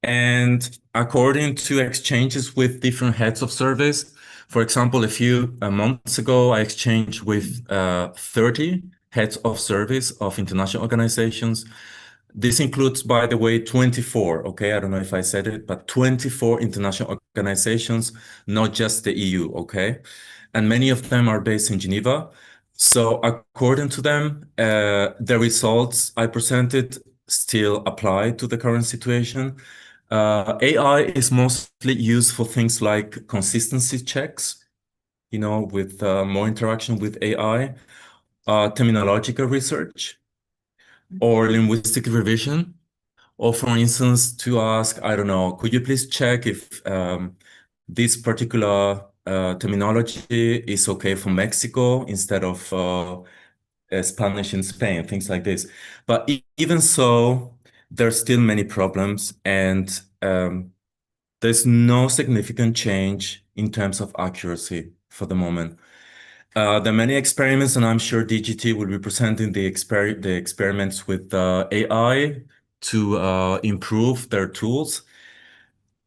And according to exchanges with different heads of service, for example, a few months ago, I exchanged with 30 heads of service of international organizations. This includes, by the way, 24, okay? I don't know if I said it, but 24 international organizations, not just the EU, okay? And many of them are based in Geneva. So according to them, the results I presented still apply to the current situation. AI is mostly used for things like consistency checks, with more interaction with AI, terminological research, or linguistic revision, or for instance, to ask, I don't know, could you please check if this particular terminology is okay for Mexico instead of Spanish in Spain, things like this. But even so, there's still many problems, and there's no significant change in terms of accuracy for the moment. There are many experiments, and I'm sure DGT will be presenting the experiments with AI to improve their tools.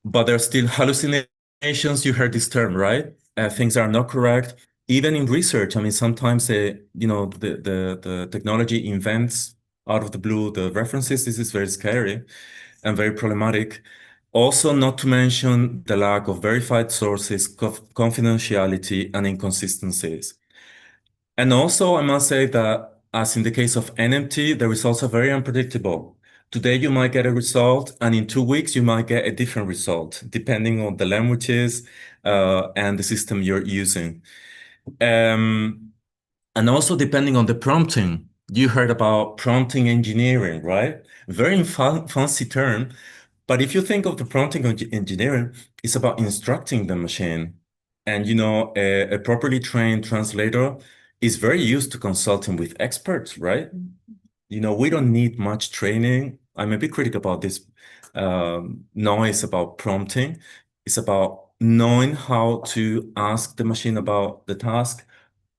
But there are still hallucinations. You heard this term, right? Things are not correct. Even in research, I mean, sometimes the technology invents out of the blue the references. This is very scary and very problematic. Also, not to mention the lack of verified sources, confidentiality, and inconsistencies. And also, I must say that, as in the case of NMT, the results are very unpredictable. Today, you might get a result, and in 2 weeks, you might get a different result, depending on the languages and the system you're using. And also depending on the prompting. You heard about prompting engineering, right? Very fancy term. But if you think of the prompting engineering, it's about instructing the machine. And a properly trained translator is very used to consulting with experts, right? We don't need much training. I'm a bit critical about this noise about prompting. It's about knowing how to ask the machine about the task,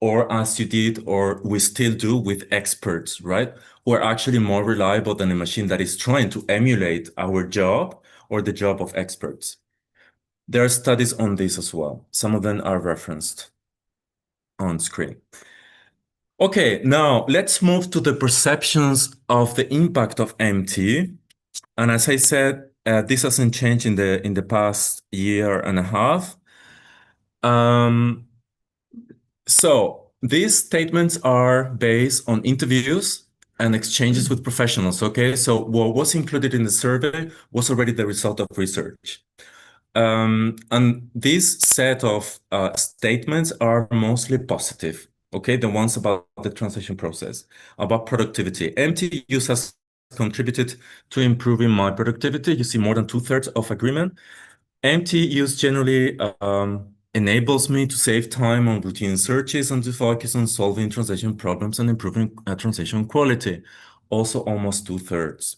or as you did, or we still do with experts, right? Who are actually more reliable than a machine that is trying to emulate our job or the job of experts. There are studies on this as well. Some of them are referenced on screen. Okay, now let's move to the perceptions of the impact of MT. And as I said, this hasn't changed in the past year and a half. So these statements are based on interviews and exchanges with professionals, okay? So what was included in the survey was already the result of research. And this set of statements are mostly positive, okay? The ones about the translation process, about productivity. MT use has contributed to improving my productivity. You see more than 2/3 of agreement. MT use generally enables me to save time on routine searches and to focus on solving translation problems and improving translation quality. Also almost 2/3.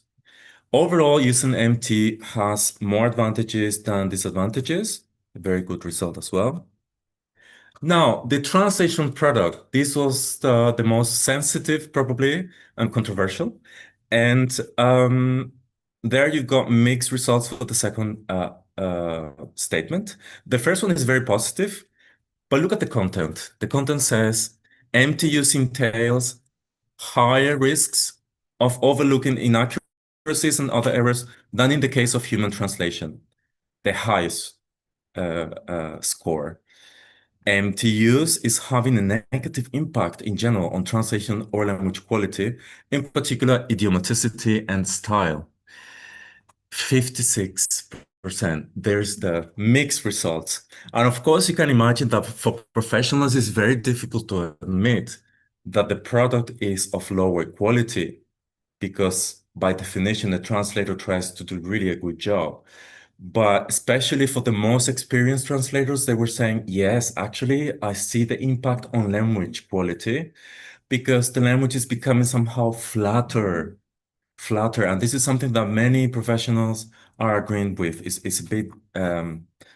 Overall, using MT has more advantages than disadvantages. A very good result as well. Now, the translation product, this was the most sensitive probably and controversial. And there you got mixed results for the second statement. The first one is very positive, but look at the content. The content says MT use entails higher risks of overlooking inaccuracies and other errors than in the case of human translation, the highest score. MT use is having a negative impact in general on translation or language quality, in particular idiomaticity and style. 56%. 100%. There's the mixed results. And of course, you can imagine that for professionals, it's very difficult to admit that the product is of lower quality because by definition, the translator tries to do really a good job. But especially for the most experienced translators, they were saying, yes, actually, I see the impact on language quality because the language is becoming somehow flatter. And this is something that many professionals are agreeing with. It's a bit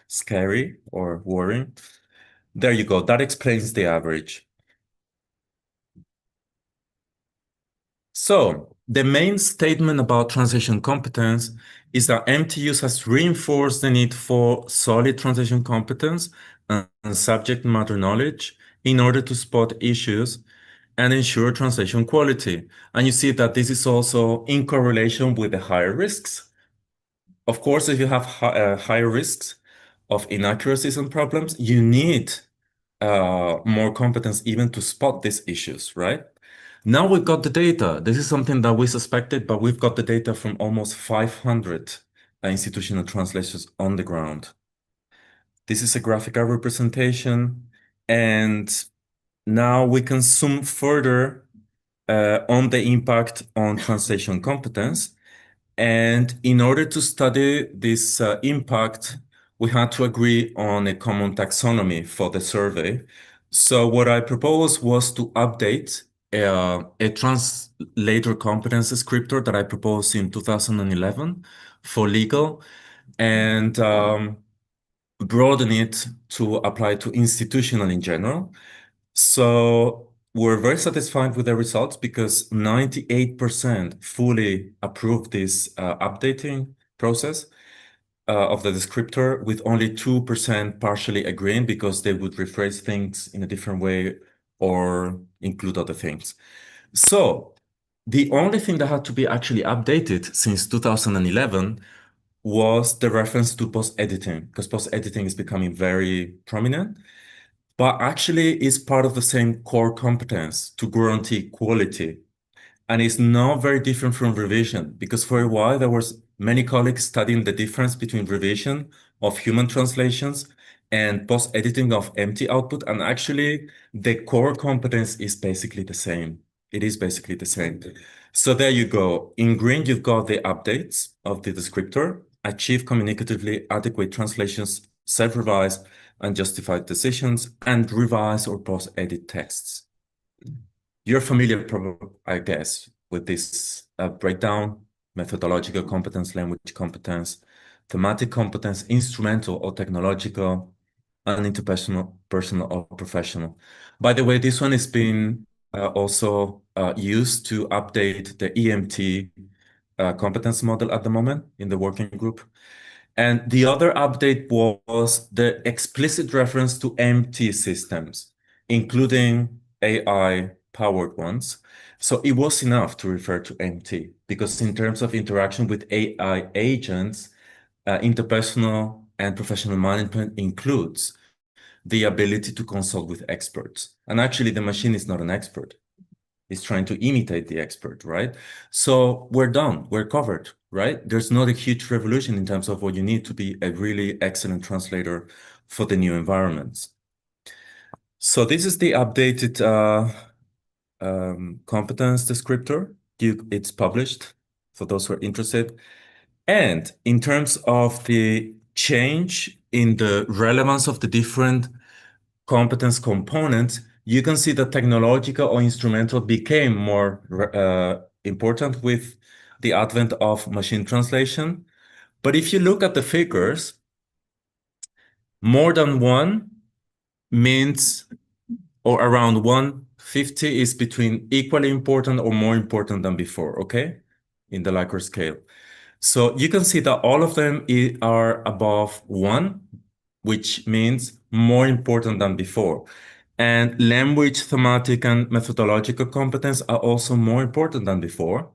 scary or worrying. There you go. That explains the average. So the main statement about translation competence is that MTUs has reinforced the need for solid translation competence and subject matter knowledge in order to spot issues and ensure translation quality. And you see that this is also in correlation with the higher risks. Of course, if you have higher risks of inaccuracies and problems, you need more competence even to spot these issues, right? Now we've got the data. This is something that we suspected, but we've got the data from almost 500 institutional translators on the ground. This is a graphical representation, and now we can zoom further on the impact on translation competence. And in order to study this impact, we had to agree on a common taxonomy for the survey. So what I proposed was to update a translator competence descriptor that I proposed in 2011 for legal and broaden it to apply to institutional in general. So we're very satisfied with the results because 98% fully approved this updating process of the descriptor, with only 2% partially agreeing because they would rephrase things in a different way or include other things. So the only thing that had to be actually updated since 2011 was the reference to post-editing, because post-editing is becoming very prominent, but actually is part of the same core competence to guarantee quality. And it's not very different from revision, because for a while there was many colleagues studying the difference between revision of human translations and post-editing of empty output. And actually the core competence is basically the same. It is basically the same. So there you go. In green, you've got the updates of the descriptor, achieve communicatively adequate translations, self-revise and justified decisions, and revise or post-edit texts. You're familiar, probably, I guess, with this breakdown: methodological competence, language competence, thematic competence, instrumental or technological, and interpersonal, personal or professional. By the way, this one is being also used to update the EMT competence model at the moment in the working group. And the other update was the explicit reference to MT systems, including AI-powered ones. So it was enough to refer to MT, because in terms of interaction with AI agents, interpersonal and professional management includes the ability to consult with experts. And actually, the machine is not an expert. It's trying to imitate the expert, right? So we're done, we're covered, right? There's not a huge revolution in terms of what you need to be a really excellent translator for the new environments. So this is the updated competence descriptor. It's published for those who are interested. And in terms of the change in the relevance of the different competence components, you can see that technological or instrumental became more important with the advent of machine translation. But if you look at the figures, more than one means, or around 150 is between equally important or more important than before, okay? In the Likert scale. So you can see that all of them are above 1, which means more important than before. And language, thematic, and methodological competence are also more important than before,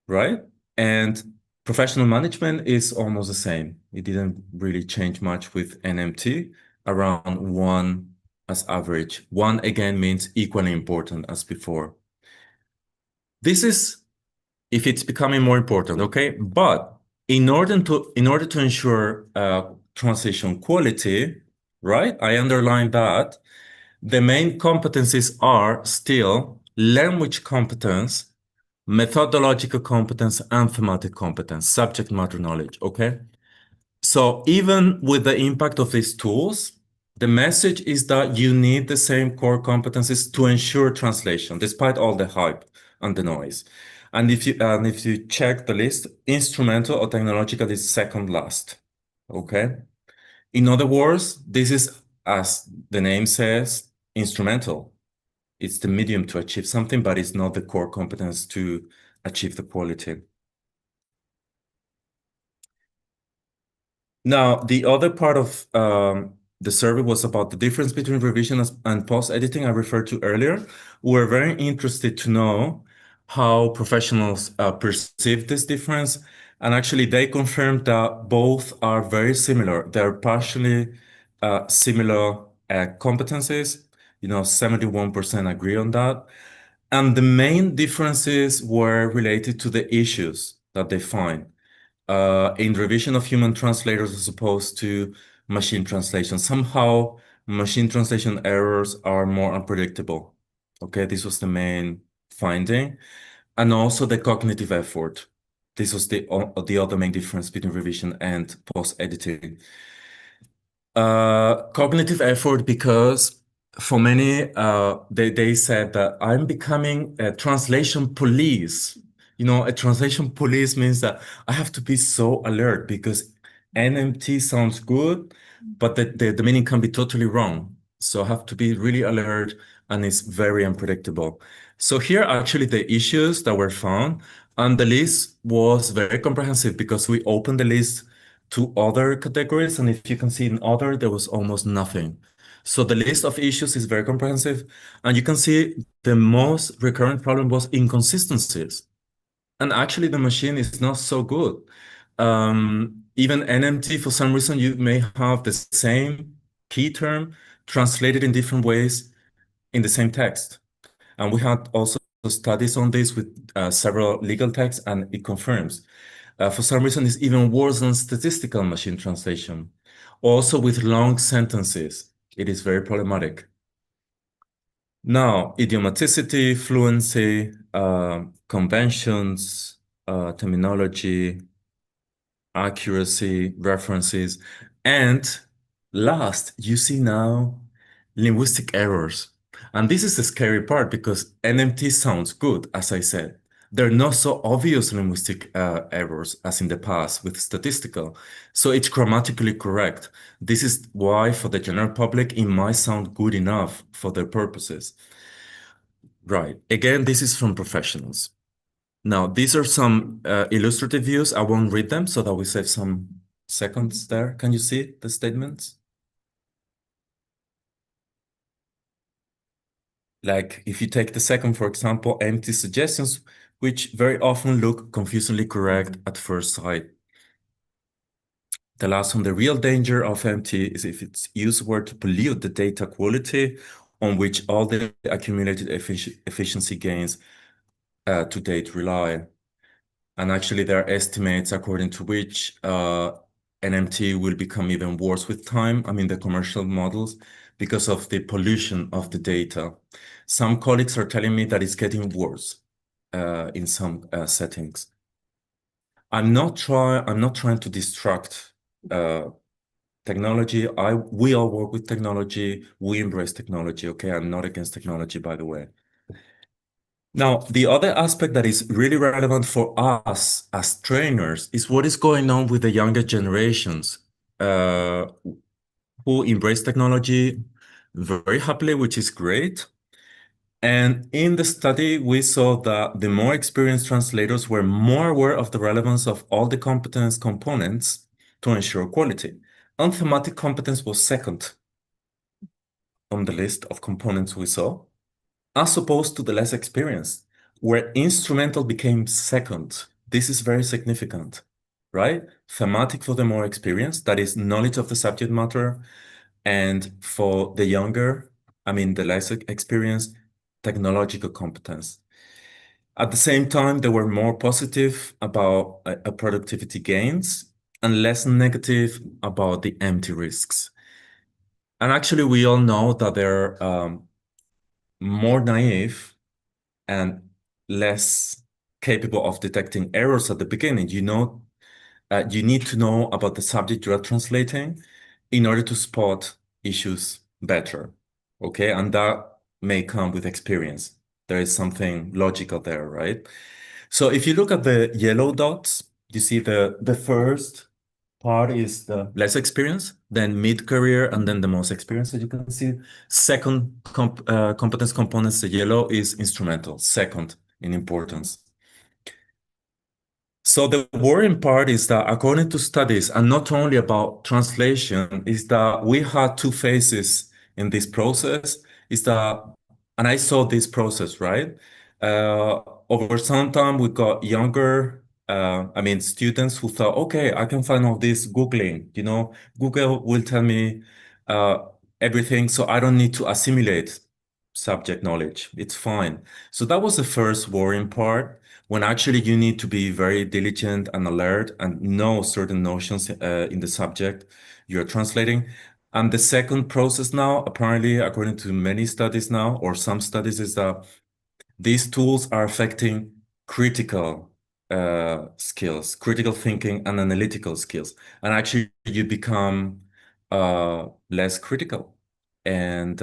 right? And professional management is almost the same. It didn't really change much with NMT, around 1 as average. 1 again means equally important as before. This is if it's becoming more important, okay? But in order to ensure translation quality, right? I underline that the main competencies are still language competence, methodological competence, and thematic competence, subject matter knowledge, okay? So even with the impact of these tools, the message is that you need the same core competencies to ensure translation, despite all the hype and the noise. And if you check the list, instrumental or technological is second last, okay? In other words, this is, as the name says, instrumental. It's the medium to achieve something, but it's not the core competence to achieve the quality. Now, the other part of the survey was about the difference between revision and post-editing I referred to earlier. We're very interested to know how professionals perceive this difference. And actually, they confirmed that both are very similar. They're partially similar competencies. 71% agree on that. And the main differences were related to the issues that they find in revision of human translators as opposed to machine translation. Somehow, machine translation errors are more unpredictable. Okay, this was the main finding. And also the cognitive effort. This was the other main difference between revision and post-editing. Cognitive effort, because for many, they said that I'm becoming a translation police. A translation police means that I have to be so alert because NMT sounds good, but the meaning can be totally wrong. So I have to be really alert, and it's very unpredictable. So here are actually the issues that were found, and the list was very comprehensive because we opened the list to other categories, and if you can see in other, there was almost nothing. So the list of issues is very comprehensive, and you can see the most recurrent problem was inconsistencies. And actually, the machine is not so good. Even NMT, for some reason, you may have the same key term translated in different ways in the same text. And we had also studies on this with several legal texts, and it confirms. For some reason, it's even worse than statistical machine translation. Also with long sentences, it is very problematic. Now, idiomaticity, fluency, conventions, terminology, accuracy, references, and last, you see now linguistic errors. And this is the scary part because NMT sounds good, as I said. There are not so obvious linguistic errors as in the past with statistical. So it's grammatically correct. This is why for the general public, it might sound good enough for their purposes. Right. Again, this is from professionals. Now, these are some illustrative views. I won't read them so that we save some seconds there. Can you see the statements? Like if you take the second, for example, empty suggestions, which very often look confusingly correct at first sight. The last one, the real danger of empty is if it's used word to pollute the data quality on which all the accumulated efficiency gains to date rely. And actually, there are estimates according to which NMT will become even worse with time. I mean, the commercial models, because of the pollution of the data. Some colleagues are telling me that it's getting worse in some settings. I'm not trying to distract technology. We all work with technology. We embrace technology. Okay, I'm not against technology, by the way. Now, the other aspect that is really relevant for us as trainers is what is going on with the younger generations who embrace technology very happily, which is great. And in the study, we saw that the more experienced translators were more aware of the relevance of all the competence components to ensure quality. And thematic competence was second on the list of components we saw, as opposed to the less experienced, where instrumental became second. This is very significant, right? Thematic for the more experienced, that is knowledge of the subject matter, and for the younger, I mean the less experienced, technological competence. At the same time, they were more positive about productivity gains and less negative about the empty risks. And actually, we all know that they're more naive and less capable of detecting errors at the beginning. You need to know about the subject you are translating in order to spot issues better. Okay, and that may come with experience. There is something logical there, right? So if you look at the yellow dots, you see the first part is the less experience, then mid-career, and then the most experience. As you can see, second competence components, the yellow is instrumental, second in importance. So the worrying part is that according to studies, and not only about translation, is that we had two phases in this process, is that, and I saw this process, right? Over some time, we got younger, students who thought, okay, I can find all this Googling, Google will tell me uh, everything, so I don't need to assimilate subject knowledge. It's fine. So that was the first worrying part, when actually you need to be very diligent and alert and know certain notions in the subject you're translating. And the second process now, apparently, according to many studies now, or some studies, is that these tools are affecting critical skills, critical thinking and analytical skills. And actually, you become less critical. And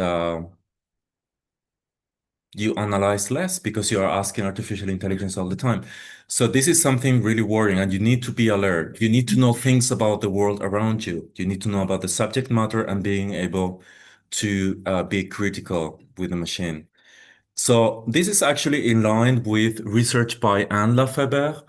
you analyze less because you are asking artificial intelligence all the time. So this is something really worrying, and you need to be alert. You need to know things about the world around you. You need to know about the subject matter and being able to be critical with the machine. So this is actually in line with research by Anne Lafeber.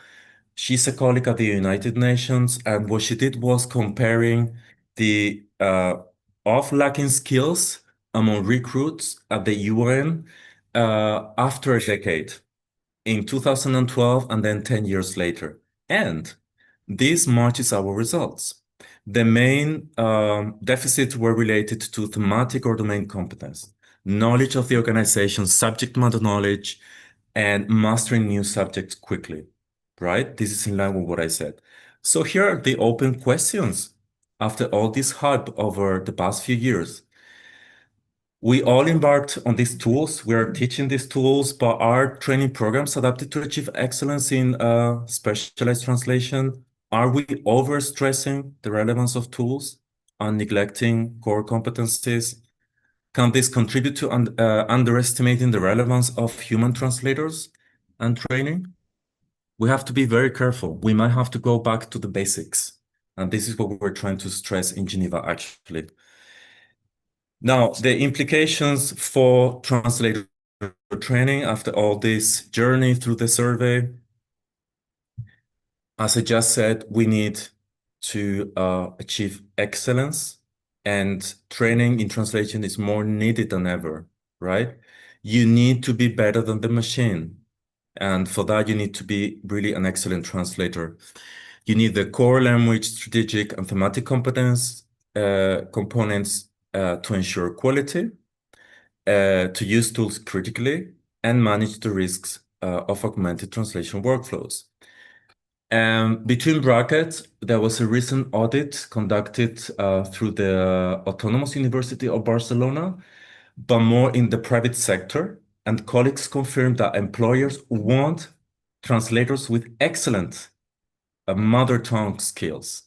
She's a colleague at the United Nations, and what she did was comparing the of lacking skills among recruits at the UN after a decade, in 2012 and then 10 years later. And this matches our results. The main deficits were related to thematic or domain competence, knowledge of the organization, subject matter knowledge, and mastering new subjects quickly, right? This is in line with what I said. So here are the open questions. After all this hype over the past few years, we all embarked on these tools. We are teaching these tools, but are training programs adapted to achieve excellence in specialized translation? Are we overstressing the relevance of tools and neglecting core competencies? Can this contribute to underestimating the relevance of human translators and training? We have to be very careful. We might have to go back to the basics. And this is what we're trying to stress in Geneva, actually. Now, the implications for translator training after all this journey through the survey. As I just said, we need to achieve excellence, and training in translation is more needed than ever, right? You need to be better than the machine. And for that, you need to be really an excellent translator. You need the core language, strategic, and thematic competence components to ensure quality, to use tools critically, and manage the risks of augmented translation workflows. Between brackets, there was a recent audit conducted through the Autonomous University of Barcelona, but more in the private sector. And colleagues confirmed that employers want translators with excellent mother tongue skills.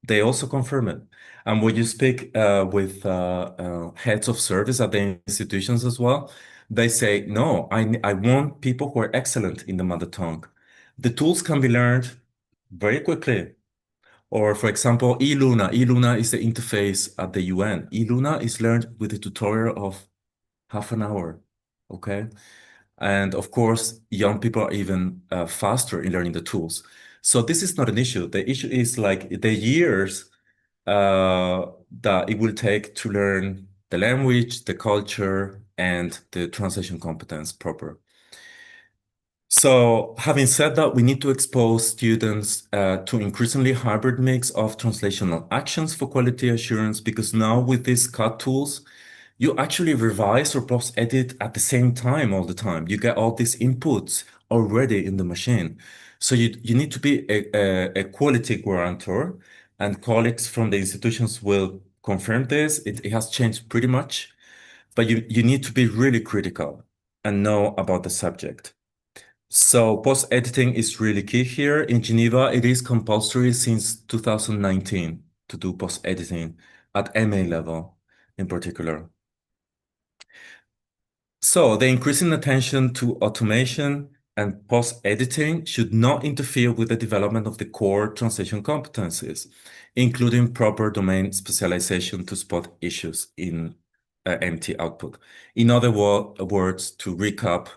They also confirm it. And when you speak with heads of service at the institutions as well, they say, no, I want people who are excellent in the mother tongue. The tools can be learned very quickly. Or for example, eLuna. eLuna is the interface at the UN. eLuna is learned with a tutorial of half an hour, okay? And of course, young people are even faster in learning the tools. So this is not an issue. The issue is like the years that it will take to learn the language, the culture, and the translation competence proper. So having said that, we need to expose students to increasingly hybrid mix of translational actions for quality assurance, because now with these CAT tools, you actually revise or post edit at the same time all the time. You get all these inputs already in the machine. So you need to be a quality guarantor, and colleagues from the institutions will confirm this. It has changed pretty much, but you need to be really critical and know about the subject. So post-editing is really key here. In Geneva, it is compulsory since 2019 to do post-editing at MA level in particular. So the increasing attention to automation and post-editing should not interfere with the development of the core translation competencies, including proper domain specialization to spot issues in MT output. In other words, to recap,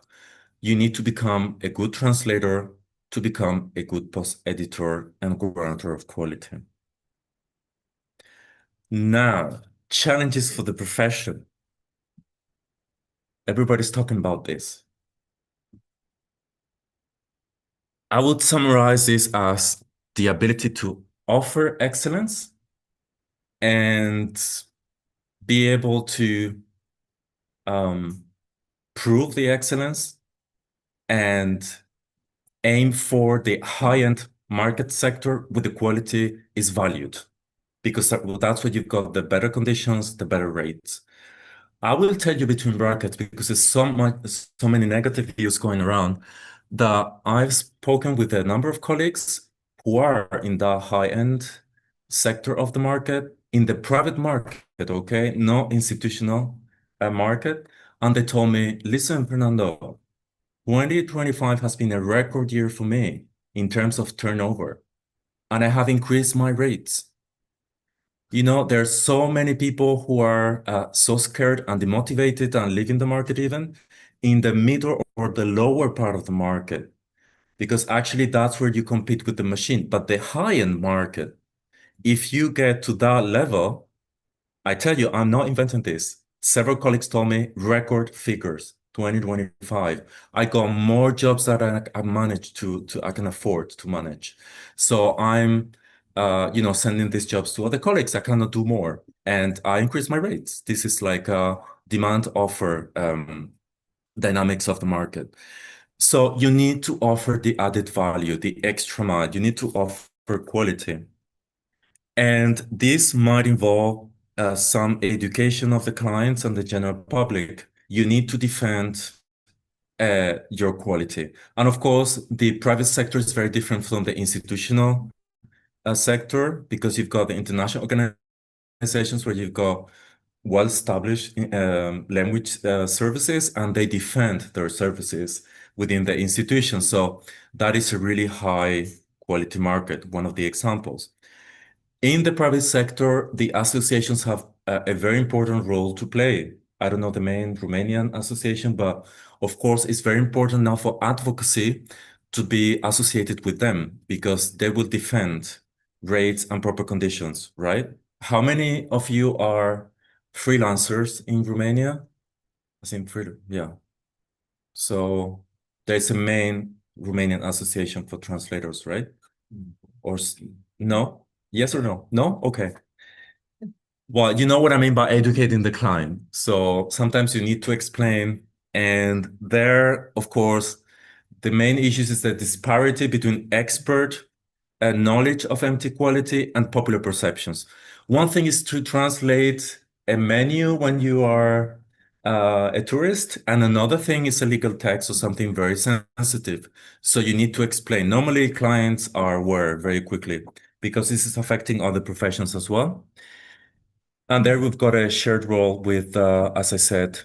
you need to become a good translator to become a good post-editor and guarantor of quality. Now, challenges for the profession. Everybody's talking about this. I would summarize this as the ability to offer excellence and be able to prove the excellence and aim for the high-end market sector with the quality is valued, because that's where you've got the better conditions, the better rates. I will tell you between brackets, because there's so many negative views going around, that I've spoken with a number of colleagues who are in the high-end sector of the market, in the private market, okay, not institutional market. And they told me, listen, Fernando, 2025 has been a record year for me in terms of turnover, and I have increased my rates. You know, there's so many people who are so scared and demotivated and leaving the market even in the middle or the lower part of the market, because actually that's where you compete with the machine. But the high-end market, if you get to that level, I tell you, I'm not inventing this. Several colleagues told me record figures, 2025. I got more jobs that I managed I can afford to manage. So I'm sending these jobs to other colleagues. I cannot do more. And I increase my rates. This is like a demand offer dynamics of the market. So you need to offer the added value, the extra mile. You need to offer quality. And this might involve some education of the clients and the general public. You need to defend your quality. And of course, the private sector is very different from the institutional sector, because you've got the international organizations where you've got well-established language services, and they defend their services within the institution. So that is a really high quality market, one of the examples. In the private sector, the associations have a very important role to play. I don't know the main Romanian association, but of course, it's very important now for advocacy to be associated with them, because they will defend rates and proper conditions, right? How many of you are freelancers in Romania? I think yeah. So there's a main Romanian association for translators, right? Or no? Yes or no? No? Okay. Well, you know what I mean by educating the client. So sometimes you need to explain. And there, of course, the main issues is the disparity between expert knowledge of MT quality and popular perceptions. One thing is to translate a menu when you are a tourist, and another thing is a legal text or something very sensitive. So you need to explain. Normally, clients are aware very quickly, because this is affecting other professions as well. And there we've got a shared role with, as I said,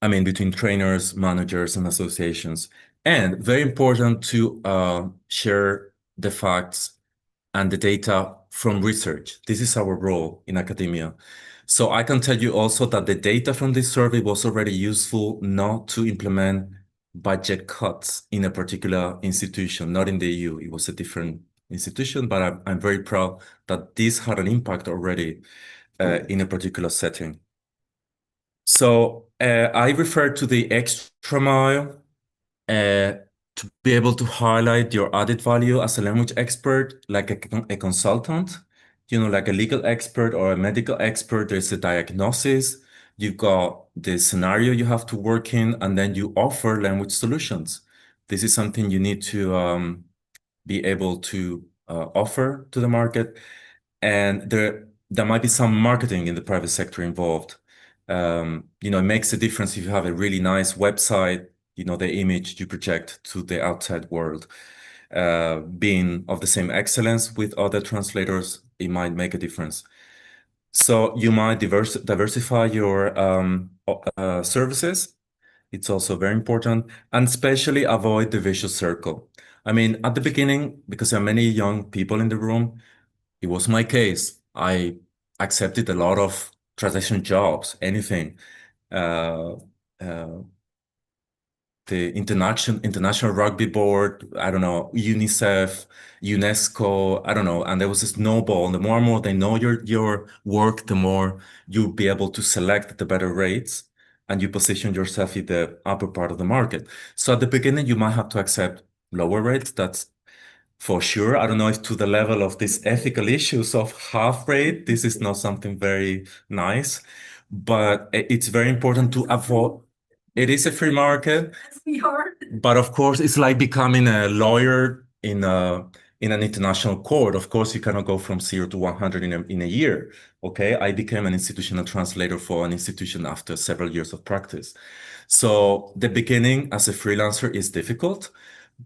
between trainers, managers, and associations. And very important to share the facts and the data from research. This is our role in academia. So I can tell you also that the data from this survey was already useful not to implement budget cuts in a particular institution, not in the EU. It was a different institution, but I'm very proud that this had an impact already in a particular setting. So I refer to the extra mile to be able to highlight your added value as a language expert, like a consultant, like a legal expert or a medical expert. There's a diagnosis. You've got the scenario you have to work in, and then you offer language solutions. This is something you need to be able to offer to the market. And there might be some marketing in the private sector involved. It makes a difference if you have a really nice website, the image you project to the outside world. Being of the same excellence with other translators, it might make a difference. So you might diversify your services. It's also very important, and especially avoid the vicious circle. I mean, at the beginning, because there are many young people in the room, it was my case. I accepted a lot of translation jobs, anything. Uh, uh, the International Rugby Board, I don't know, UNICEF, UNESCO, I don't know. And there was a snowball. And the more and more they know your work, the more you'll be able to select the better rates, and you position yourself in the upper part of the market. So at the beginning, you might have to accept lower rates. That's for sure. I don't know if to the level of these ethical issues of half rate, this is not something very nice, but it's very important to avoid. It is a free market, but of course, it's like becoming a lawyer in an international court. Of course, you cannot go from 0 to 100 in a year. Okay, I became an institutional translator for an institution after several years of practice. So the beginning as a freelancer is difficult,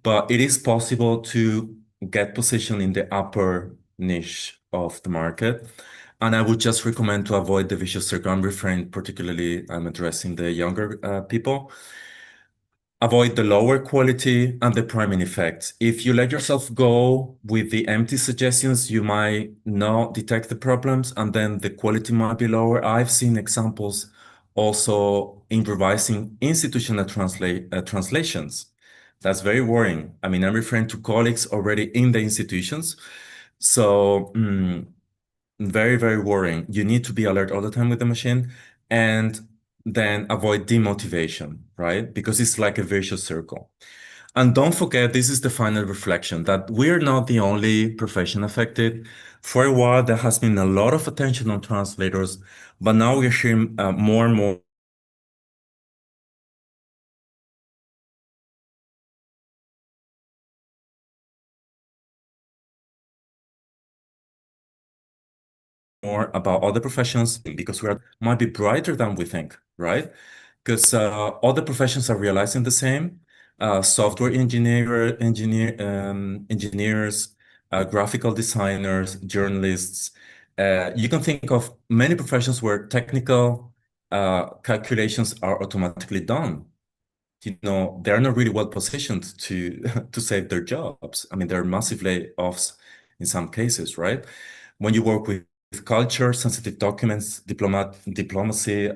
but it is possible to get position in the upper niche of the market. And I would just recommend to avoid the vicious circle. I'm referring particularly, I'm addressing the younger people. Avoid the lower quality and the priming effects. If you let yourself go with the empty suggestions, you might not detect the problems, and then the quality might be lower. I've seen examples also improvising institutional translations. That's very worrying. I mean, I'm referring to colleagues already in the institutions. So, very, very worrying. You need to be alert all the time with the machine, and then avoid demotivation, right? Because it's like a vicious circle. And don't forget, this is the final reflection, that we're not the only profession affected. For a while, there has been a lot of attention on translators, but now we're hearing more and more about other professions, because we might be brighter than we think, right? Because other professions are realizing the same. Software engineers, graphical designers, journalists. You can think of many professions where technical calculations are automatically done. They're not really well positioned to to save their jobs. I mean, there are massive layoffs in some cases, right? When you work with culture, sensitive documents, diplomacy,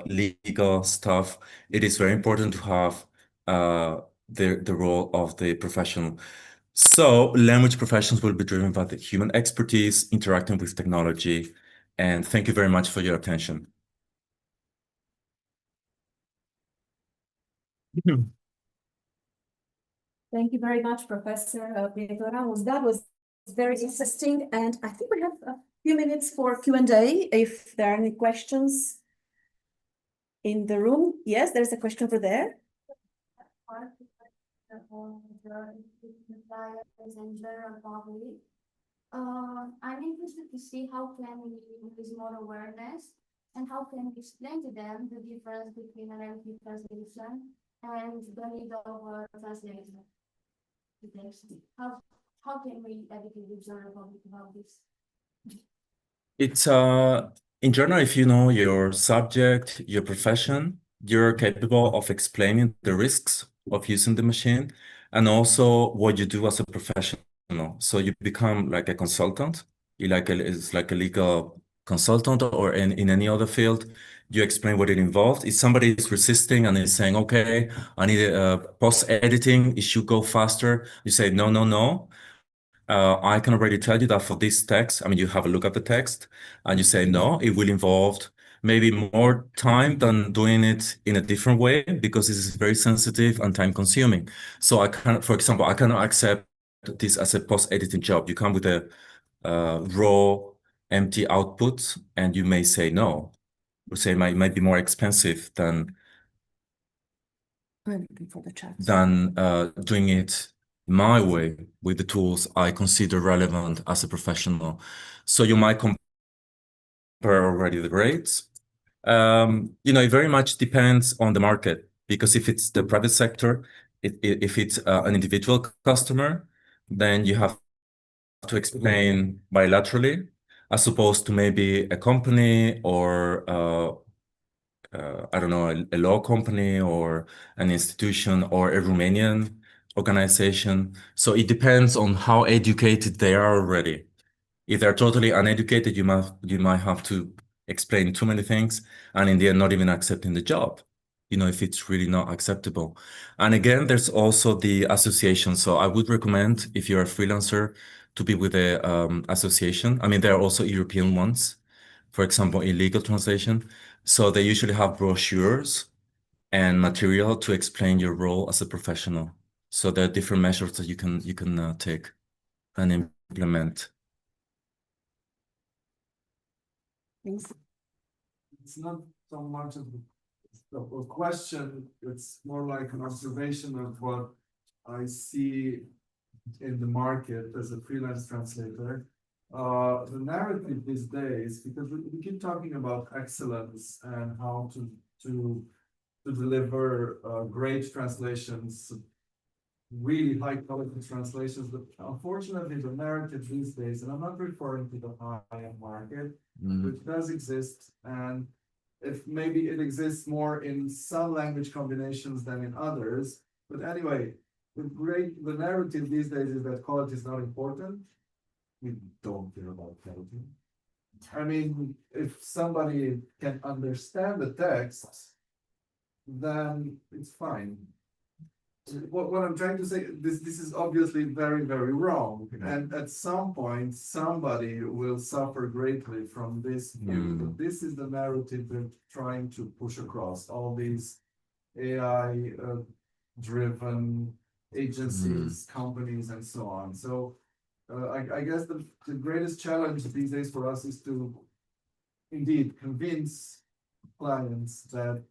legal stuff, it is very important to have the role of the professional. So language professions will be driven by the human expertise, interacting with technology. And thank you very much for your attention. Thank you very much, Professor Pietro Ramos. That was very interesting, and I think we have a few minutes for Q&A if there are any questions in the room. Yes, there's a question over there. I'm interested to see how can we increase more awareness and how can we explain to them the difference between an empty translation and the need of a translation. How can we educate the general public about this? It's in general, if you know your subject, your profession, you're capable of explaining the risks of using the machine and also what you do as a professional. So you become like a consultant. It's like a legal consultant, or in any other field. You explain what it involves. If somebody is resisting and is saying, okay, I need post editing, it should go faster. You say, no, no, no. I can already tell you that for this text, I mean, you have a look at the text and you say, no, it will involve maybe more time than doing it in a different way because this is very sensitive and time consuming. So for example, I cannot accept this as a post-editing job. You come with a raw, empty output and you may say no. would say might be more expensive than For the chat. doing it my way with the tools I consider relevant as a professional. So you might compare already the rates. It very much depends on the market, because if it's the private sector, if it's an individual customer, then you have to explain bilaterally, as opposed to maybe a company or I don't know, a law company or an institution or a Romanian organization. So it depends on how educated they are already. If they're totally uneducated, you might have to explain too many things, and in the end, not even accepting the job, if it's really not acceptable. And again, there's also the association. So I would recommend, if you're a freelancer, to be with a association. I mean, there are also European ones, for example, in legal translation. So they usually have brochures and material to explain your role as a professional. So there are different measures that you can take and implement. It's not so much of a question, it's more like an observation of what I see in the market as a freelance translator. The narrative these days, because we keep talking about excellence and how to deliver great translations, really high quality translations, but unfortunately the narrative these days, and I'm not referring to the high-end market, which does exist, and if maybe it exists more in some language combinations than in others. But anyway, the narrative these days is that quality is not important. We don't care about quality. I mean, if somebody can understand the text, then it's fine. What I'm trying to say, this is obviously very, very wrong. And at some point, somebody will suffer greatly from this view. But this is the narrative they're trying to push across, all these AI driven agencies, companies, and so on. So I guess the greatest challenge these days for us is to indeed convince clients that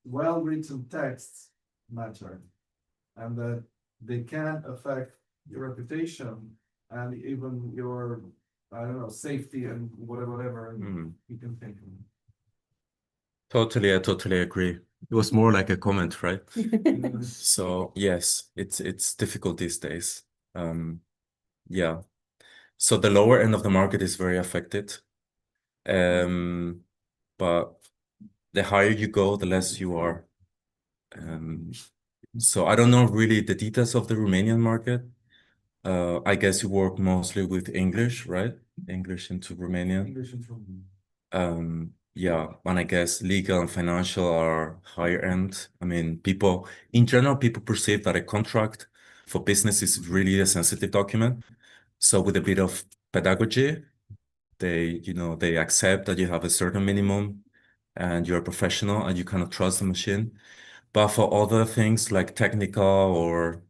well-written texts matter, and that they can affect your reputation and even your, I don't know, safety and whatever you can think of. Totally, I totally agree. It was more like a comment, right? So yes, it's difficult these days. Yeah. So the lower end of the market is very affected. But the higher you go, the less you are. So I don't know really the details of the Romanian market. I guess you work mostly with English, right? English into Romanian. English and Romanian. Yeah, and I guess legal and financial are higher end. I mean, in general, people perceive that a contract for business is really a sensitive document. So with a bit of pedagogy, they accept that you have a certain minimum and you're a professional and you kind of trust the machine. But for other things like technical or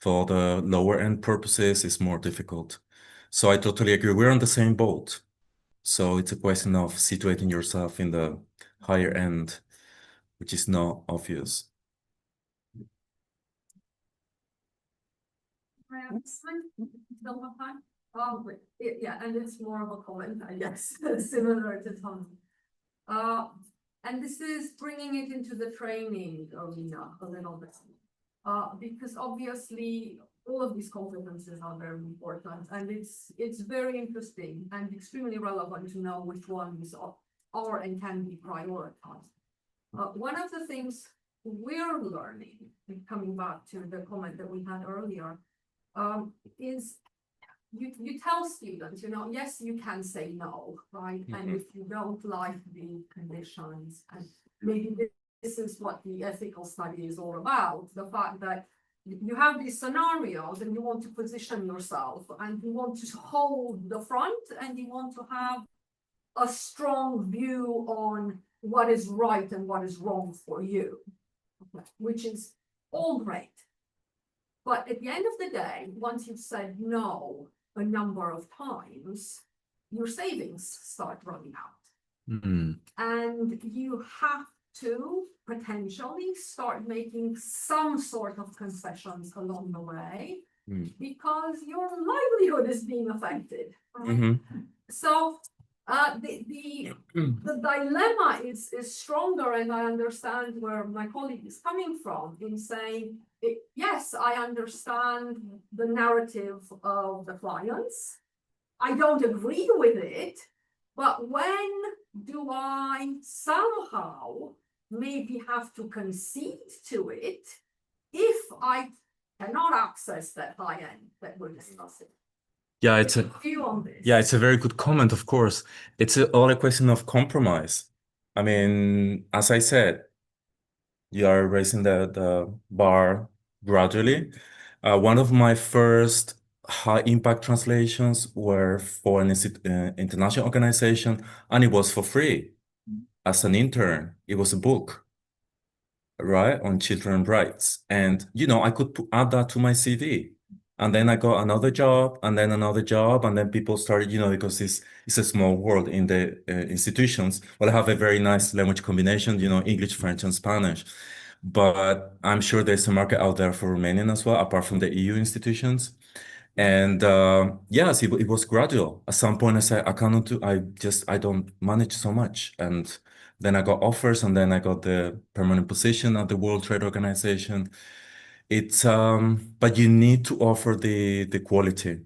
for the lower end purposes, it's more difficult. So I totally agree. We're on the same boat. So it's a question of situating yourself in the higher end, which is not obvious. Yeah, and it's more of a comment, I guess, similar to Tom. And this is bringing it into the training arena a little bit. Because obviously all of these competences are very important, and it's very interesting and extremely relevant to know which ones are and can be prioritized. One of the things we're learning, coming back to the comment that we had earlier, is you tell students, yes, you can say no, right? And if you don't like the conditions, and maybe this is what the ethical study is all about, the fact that you have these scenarios and you want to position yourself and you want to hold the front and you want to have a strong view on what is right and what is wrong for you, which is all great. But at the end of the day, once you've said no a number of times, your savings start running out. Mm. And you have to potentially start making some sort of concessions along the way because your livelihood is being affected, right? Mm-hmm. So the dilemma is stronger, and I understand where my colleague is coming from in saying, yes, I understand the narrative of the clients. I don't agree with it, but when do I somehow maybe have to concede to it if I cannot access that high end that we're discussing? Yeah, it's a View on this. yeah, it's a very good comment, of course. It's all a question of compromise. I mean, as I said, you are raising the bar gradually. One of my first high impact translations were for an international organization, and it was for free as an intern. It was a book, right, on children's rights. And, I could add that to my CV. And then I got another job, and then another job, and then people started, because it's a small world in the institutions. Well, I have a very nice language combination, English, French, and Spanish. But I'm sure there's a market out there for Romanian as well, apart from the EU institutions. And yes, it was gradual. At some point, I said, I cannot do, I don't manage so much. And then I got offers, and then I got the permanent position at the World Trade Organization. But you need to offer the quality.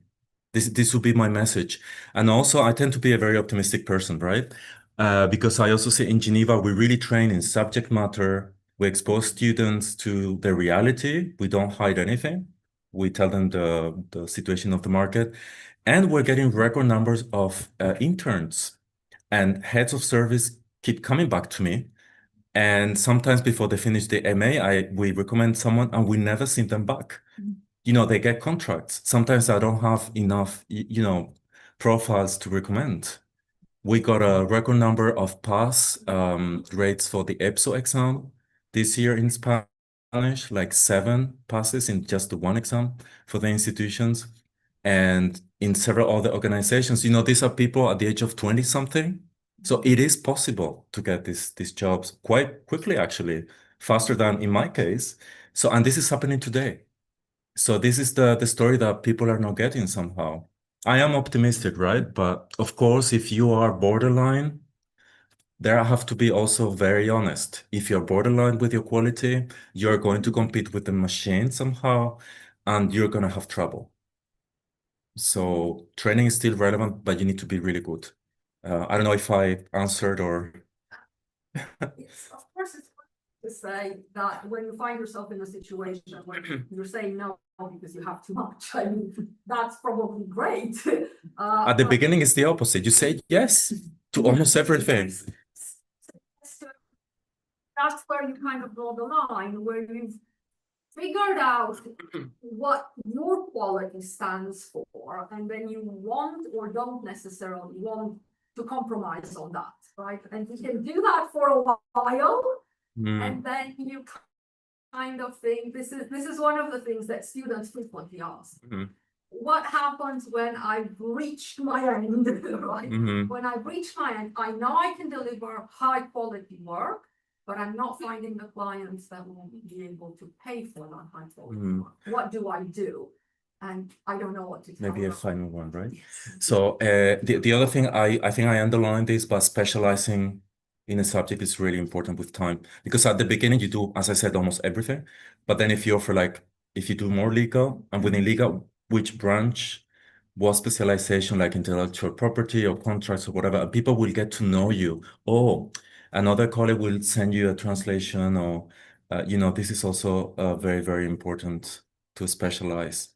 This would be my message. And also, I tend to be a very optimistic person, right? Because I also say in Geneva, we really train in subject matter. We expose students to the reality. We don't hide anything. We tell them the situation of the market. And we're getting record numbers of interns, and heads of service keep coming back to me. And sometimes before they finish the MA, we recommend someone and we never see them back. They get contracts. Sometimes I don't have enough, profiles to recommend. We got a record number of pass rates for the EPSO exam this year in Spanish, like 7 passes in just the one exam for the institutions. And in several other organizations, these are people at the age of 20 something. So it is possible to get these jobs quite quickly, actually, faster than in my case. So, and this is happening today. So this is the story that people are not getting somehow. I am optimistic, right? But of course, if you are borderline, there I have to be also very honest. If you're borderline with your quality, you're going to compete with the machine somehow, and you're going to have trouble. So training is still relevant, but you need to be really good. I don't know if I answered or. Of course, it's to say that when you find yourself in a situation where you're saying no because you have too much, I mean, that's probably great. At the beginning, it's the opposite. You say yes to almost everything. That's where you kind of draw the line, where you've figured out what your quality stands for, and then you want or don't necessarily want to compromise on that, right? And you can do that for a while, and then you kind of think, this is one of the things that students frequently ask. What happens when I've reached my end, right? When I've reached my end, I know I can deliver high quality work, but I'm not finding the clients that will be able to pay for that high quality work. What do I do? And I don't know what to tell Maybe a them. final one, right? So the other thing I think I underlined this, but specializing in a subject is really important with time. Because at the beginning you do, as I said, almost everything. But then if you offer if you do more legal, and within legal, which branch, what specialization, like intellectual property or contracts or whatever, people will get to know you. Oh, another colleague will send you a translation, or this is also very, very important to specialize.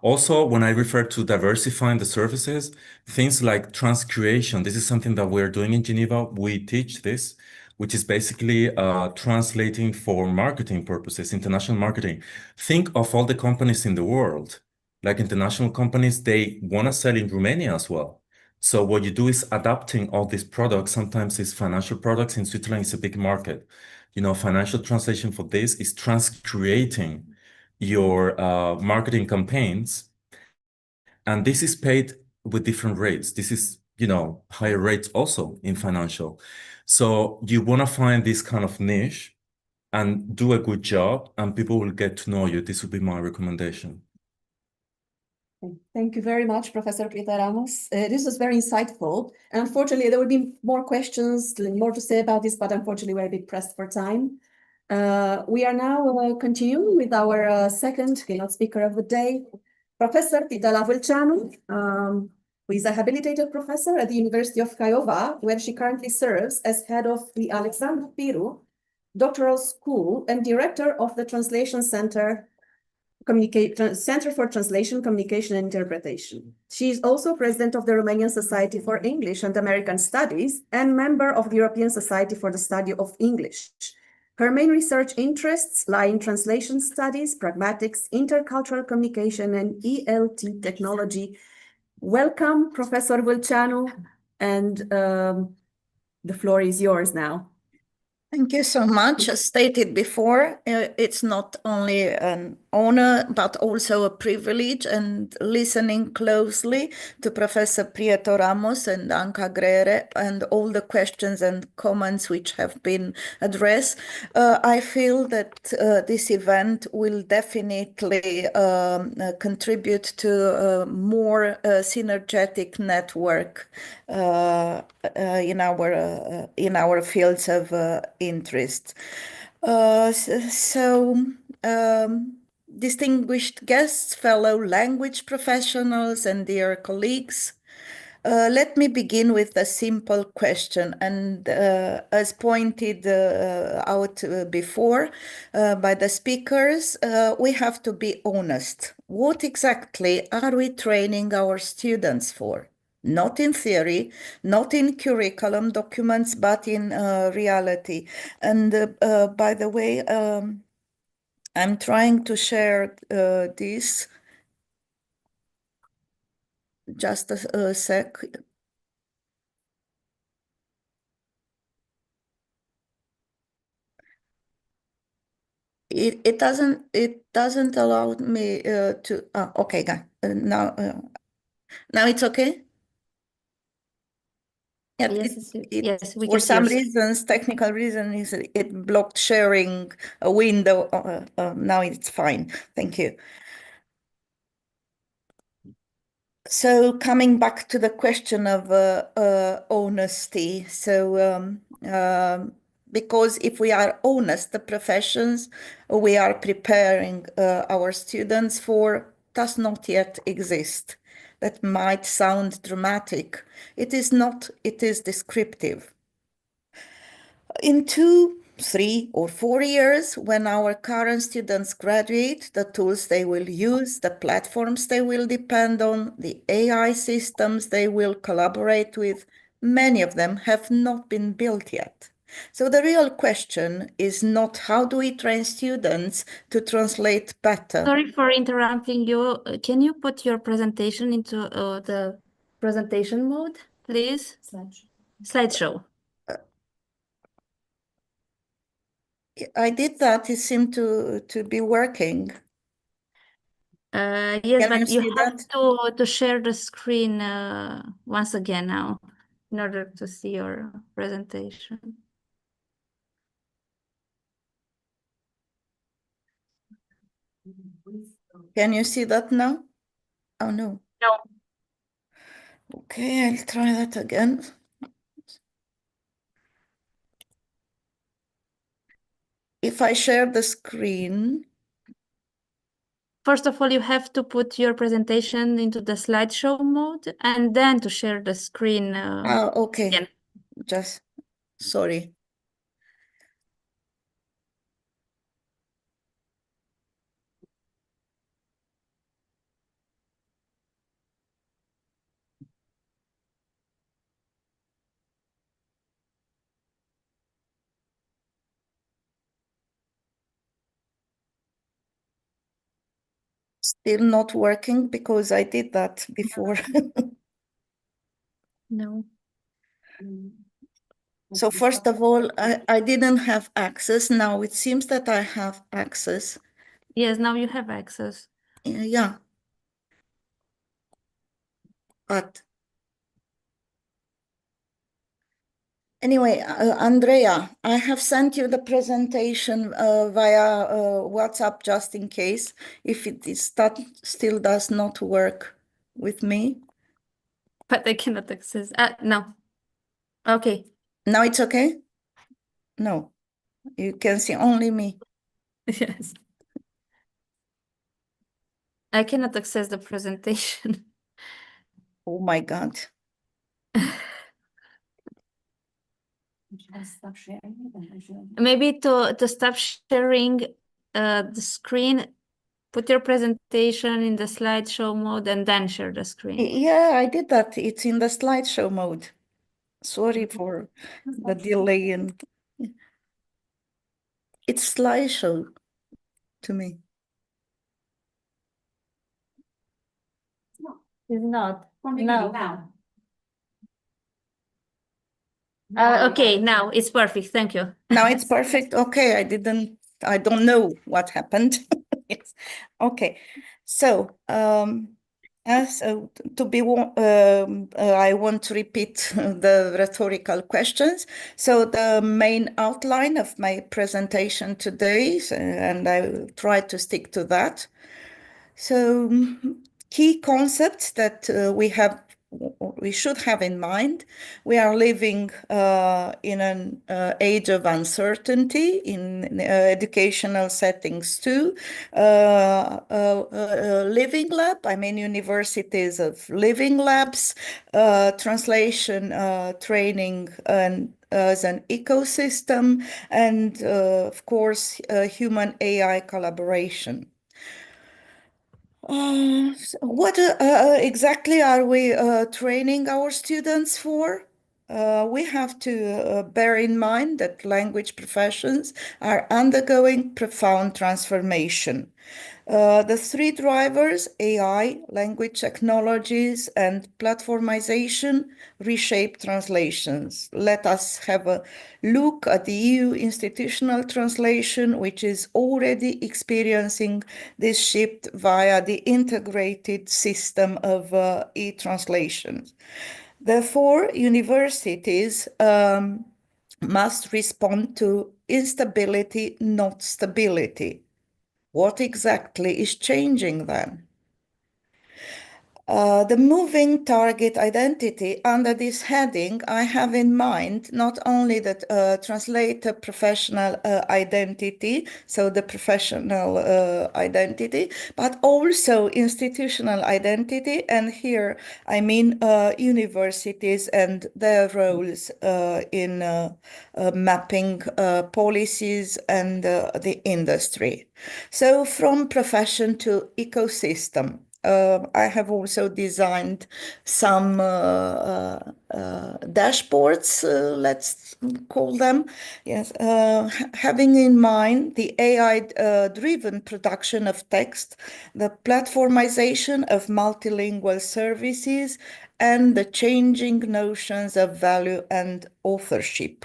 Also, when I refer to diversifying the services, things like transcreation, this is something that we're doing in Geneva. We teach this, which is basically translating for marketing purposes, international marketing. Think of all the companies in the world, like international companies, they want to sell in Romania as well. So what you do is adapting all these products. Sometimes it's financial products. In Switzerland, it's a big market. Financial translation for this is transcreating your marketing campaigns, and this is paid with different rates. This is higher rates also in financial. So you want to find this kind of niche and do a good job, and people will get to know you. This would be my recommendation. Thank you very much, Professor Prita Ramos. This was very insightful. And unfortunately, there will be more questions, more to say about this, but unfortunately, we're a bit pressed for time. We are now continuing with our second keynote speaker of the day, Professor Titela Vulceanu, who is a habilitated professor at the University of Craiova, where she currently serves as head of the Alexandru Piru Doctoral School and director of the Translation Center for Translation, Communication, and Interpretation. She is also president of the Romanian Society for English and American Studies and member of the European Society for the Study of English. Her main research interests lie in translation studies, pragmatics, intercultural communication, and ELT technology. Welcome, Professor Vulceanu, and the floor is yours now. Thank you so much. As stated before, it's not only an honor, but also a privilege, and listening closely to Professor Prieto Ramos and Anca Grere and all the questions and comments which have been addressed. I feel that this event will definitely contribute to a more synergetic network in our fields of interest. Distinguished guests, fellow language professionals, and dear colleagues, let me begin with a simple question. And as pointed out before by the speakers, we have to be honest. What exactly are we training our students for? Not in theory, not in curriculum documents, but in reality. And by the way, I'm trying to share this. Just a sec. It doesn't allow me to. Okay, now it's okay. Yeah, yes, we for can some hear. reasons, technical reasons, it blocked sharing a window. Now it's fine. Thank you. So coming back to the question of honesty, because if we are honest, the professions we are preparing our students for does not yet exist. That might sound dramatic. It is not, it is descriptive. In 2, 3, or 4 years, when our current students graduate, the tools they will use, the platforms they will depend on, the AI systems they will collaborate with, many of them have not been built yet. So the real question is not how do we train students to translate better. Sorry for interrupting you. Can you put your presentation into the presentation mode, please? Slideshow. I did that. It seemed to be working. Yes, Can but you you see have that? to share the screen once again now in order to see your presentation. Can you see that now? Oh, no. No. Okay, I'll try that again. If I share the screen. First of all, you have to put your presentation into the slideshow mode and then to share the screen. Okay. Again. Just, sorry. Still not working because I did that before. No. So first of all, I didn't have access. Now it seems that I have access. Yes, now you have access. Yeah. But Anyway, Andrea, I have sent you the presentation via WhatsApp just in case if that still does not work with me. But I cannot access. No. Okay. Now it's okay? No, you can see only me. Yes. I cannot access the presentation. Oh my God. Maybe to stop sharing the screen, put your presentation in the slideshow mode and then share the screen. Yeah, I did that. It's in the slideshow mode. Sorry for the delay and it's slideshow to me. It's not. No. Okay, now it's perfect. Thank you. Now it's perfect. Okay, I don't know what happened. Yes. Okay. So, I want to repeat the rhetorical questions. So the main outline of my presentation today, and I will try to stick to that. So key concepts that we should have in mind. We are living in an age of uncertainty in educational settings too. Living lab, I mean universities of living labs, translation training and as an ecosystem, and of course, human AI collaboration. What exactly are we training our students for? We have to bear in mind that language professions are undergoing profound transformation. The three drivers, AI, language technologies, and platformization, reshape translations. Let us have a look at the EU institutional translation, which is already experiencing this shift via the integrated system of e-translations. Therefore, universities must respond to instability, not stability. What exactly is changing then? The moving target identity under this heading, I have in mind not only the translator professional identity, so the professional identity, but also institutional identity. And here I mean universities and their roles in mapping policies and the industry. So from profession to ecosystem. I have also designed some dashboards, let's call them, yes, having in mind the AI-driven production of text, the platformization of multilingual services, and the changing notions of value and authorship.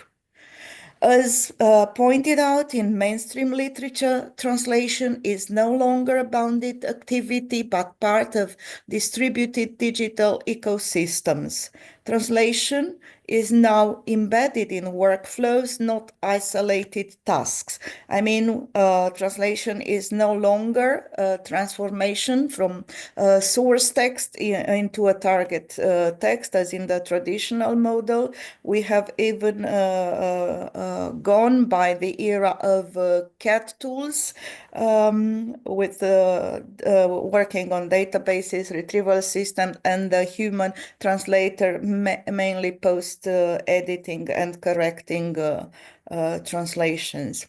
As pointed out in mainstream literature, translation is no longer a bounded activity, but part of distributed digital ecosystems. Translation is now embedded in workflows, not isolated tasks. I mean, translation is no longer a transformation from source text into a target text, as in the traditional model. We have even gone by the era of CAT tools with working on databases, retrieval systems, and the human translator mainly post editing and correcting translations.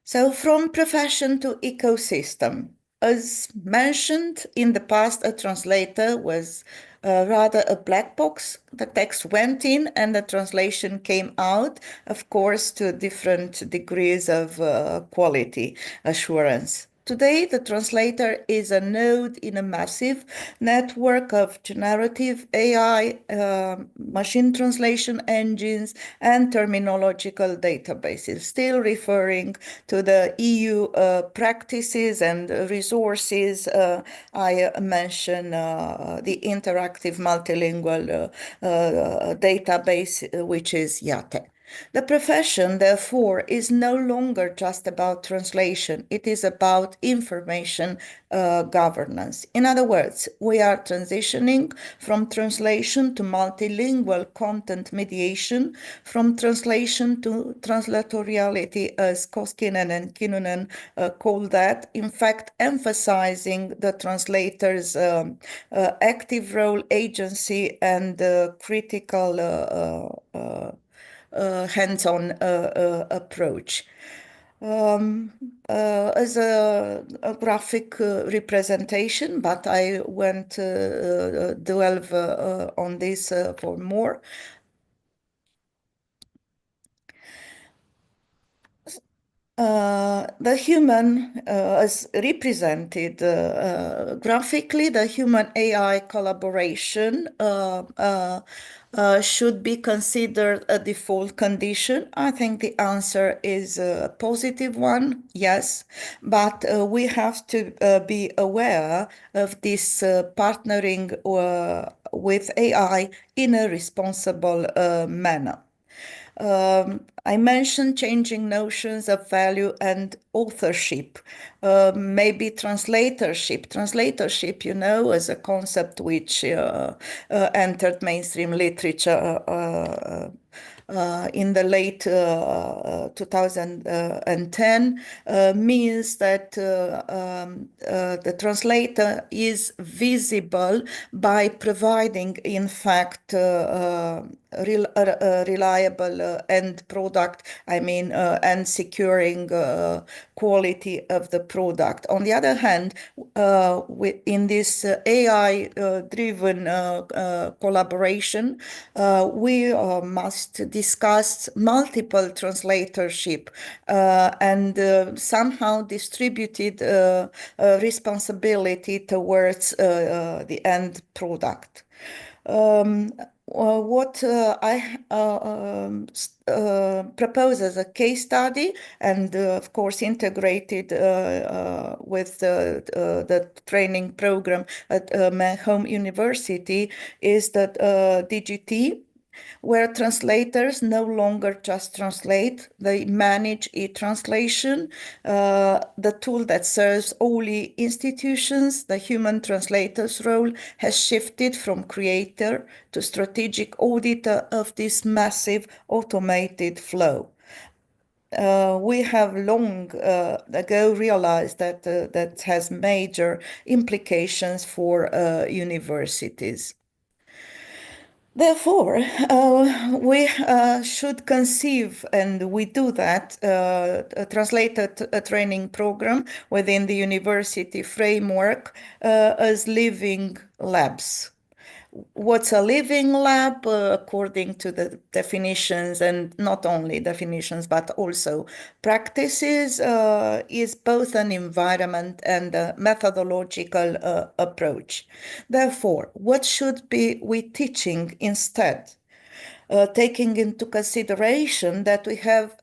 So from profession to ecosystem. As mentioned in the past, a translator was rather a black box. The text went in and the translation came out, of course, to different degrees of quality assurance. Today, the translator is a node in a massive network of generative AI, machine translation engines, and terminological databases, still referring to the EU practices and resources. I mentioned the interactive multilingual database, which is YATE. The profession, therefore, is no longer just about translation. It is about information governance. In other words, we are transitioning from translation to multilingual content mediation, from translation to translatoriality, as Koskinen and Kinnunen call that, in fact, emphasizing the translator's active role, agency, and critical hands-on approach. As a graphic representation, but I won't delve on this for more. The human, as represented graphically, the human-AI collaboration should be considered a default condition. I think the answer is a positive one, yes, but we have to be aware of this partnering with AI in a responsible manner. I mentioned changing notions of value and authorship, maybe translatorship. Translatorship, you know, as a concept which entered mainstream literature in the late 2010, means that the translator is visible by providing, in fact, reliable end product, and securing quality of the product. On the other hand, in this AI-driven collaboration, we must discuss multiple translatorship and somehow distributed responsibility towards the end product. What I propose as a case study, and of course integrated with the training program at my home university, is that DGT, where translators no longer just translate, they manage e-translation, the tool that serves only institutions. The human translator's role has shifted from creator to strategic auditor of this massive automated flow. We have long ago realized that that has major implications for universities. Therefore, we should conceive, and we do that, a translated training program within the university framework as living labs. What's a living lab, according to the definitions, and not only definitions, but also practices, is both an environment and a methodological approach. Therefore, what should we teaching instead? Taking into consideration that we have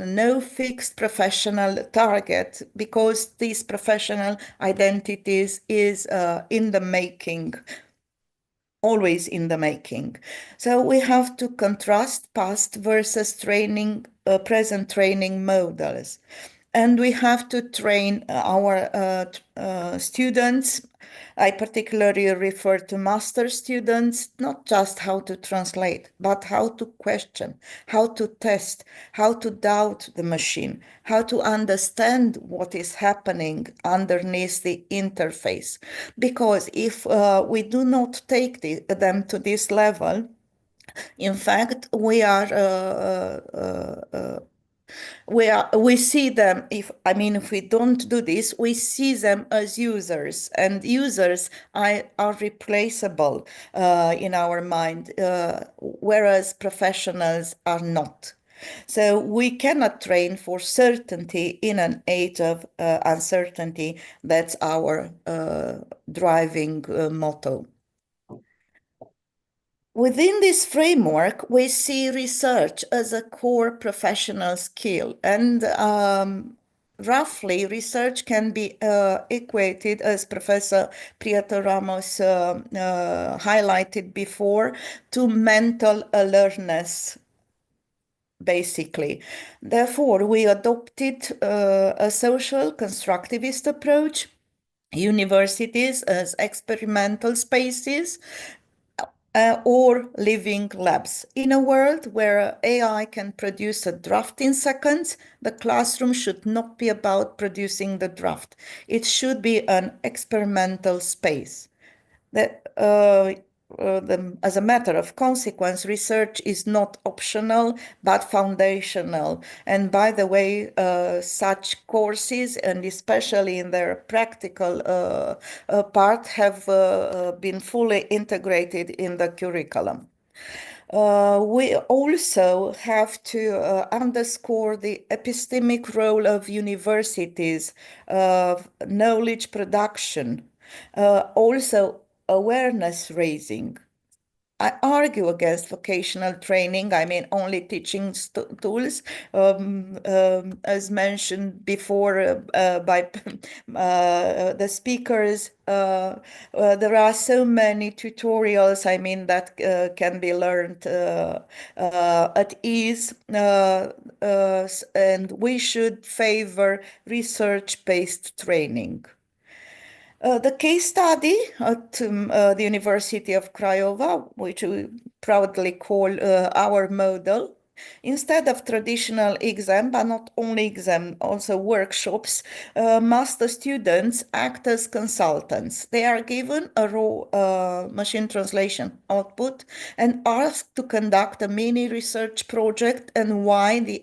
no fixed professional target, because these professional identities is in the making, always in the making. So we have to contrast past versus present training models. And we have to train our students. I particularly refer to master students, not just how to translate, but how to question, how to test, how to doubt the machine, how to understand what is happening underneath the interface. Because if we do not take them to this level, in fact, we see them, if we don't do this, we see them as users, and users are replaceable in our mind, whereas professionals are not. So we cannot train for certainty in an age of uncertainty. That's our driving motto. Within this framework, we see research as a core professional skill, and roughly, research can be equated, as Professor Prieto Ramos highlighted before, to mental alertness, basically. Therefore, we adopted a social constructivist approach, universities as experimental spaces, or living labs. In a world where AI can produce a draft in seconds, the classroom should not be about producing the draft. It should be an experimental space. As a matter of consequence, research is not optional, but foundational. And by the way, such courses, and especially in their practical part, have been fully integrated in the curriculum. We also have to underscore the epistemic role of universities, of knowledge production, also awareness raising. I argue against vocational training. I mean, only teaching tools, as mentioned before by the speakers. There are so many tutorials, I mean, that can be learned at ease, and we should favor research-based training. The case study at the University of Craiova, which we proudly call our model, instead of traditional exam, but not only exam, also workshops, master students act as consultants. They are given a raw machine translation output and asked to conduct a mini research project and why the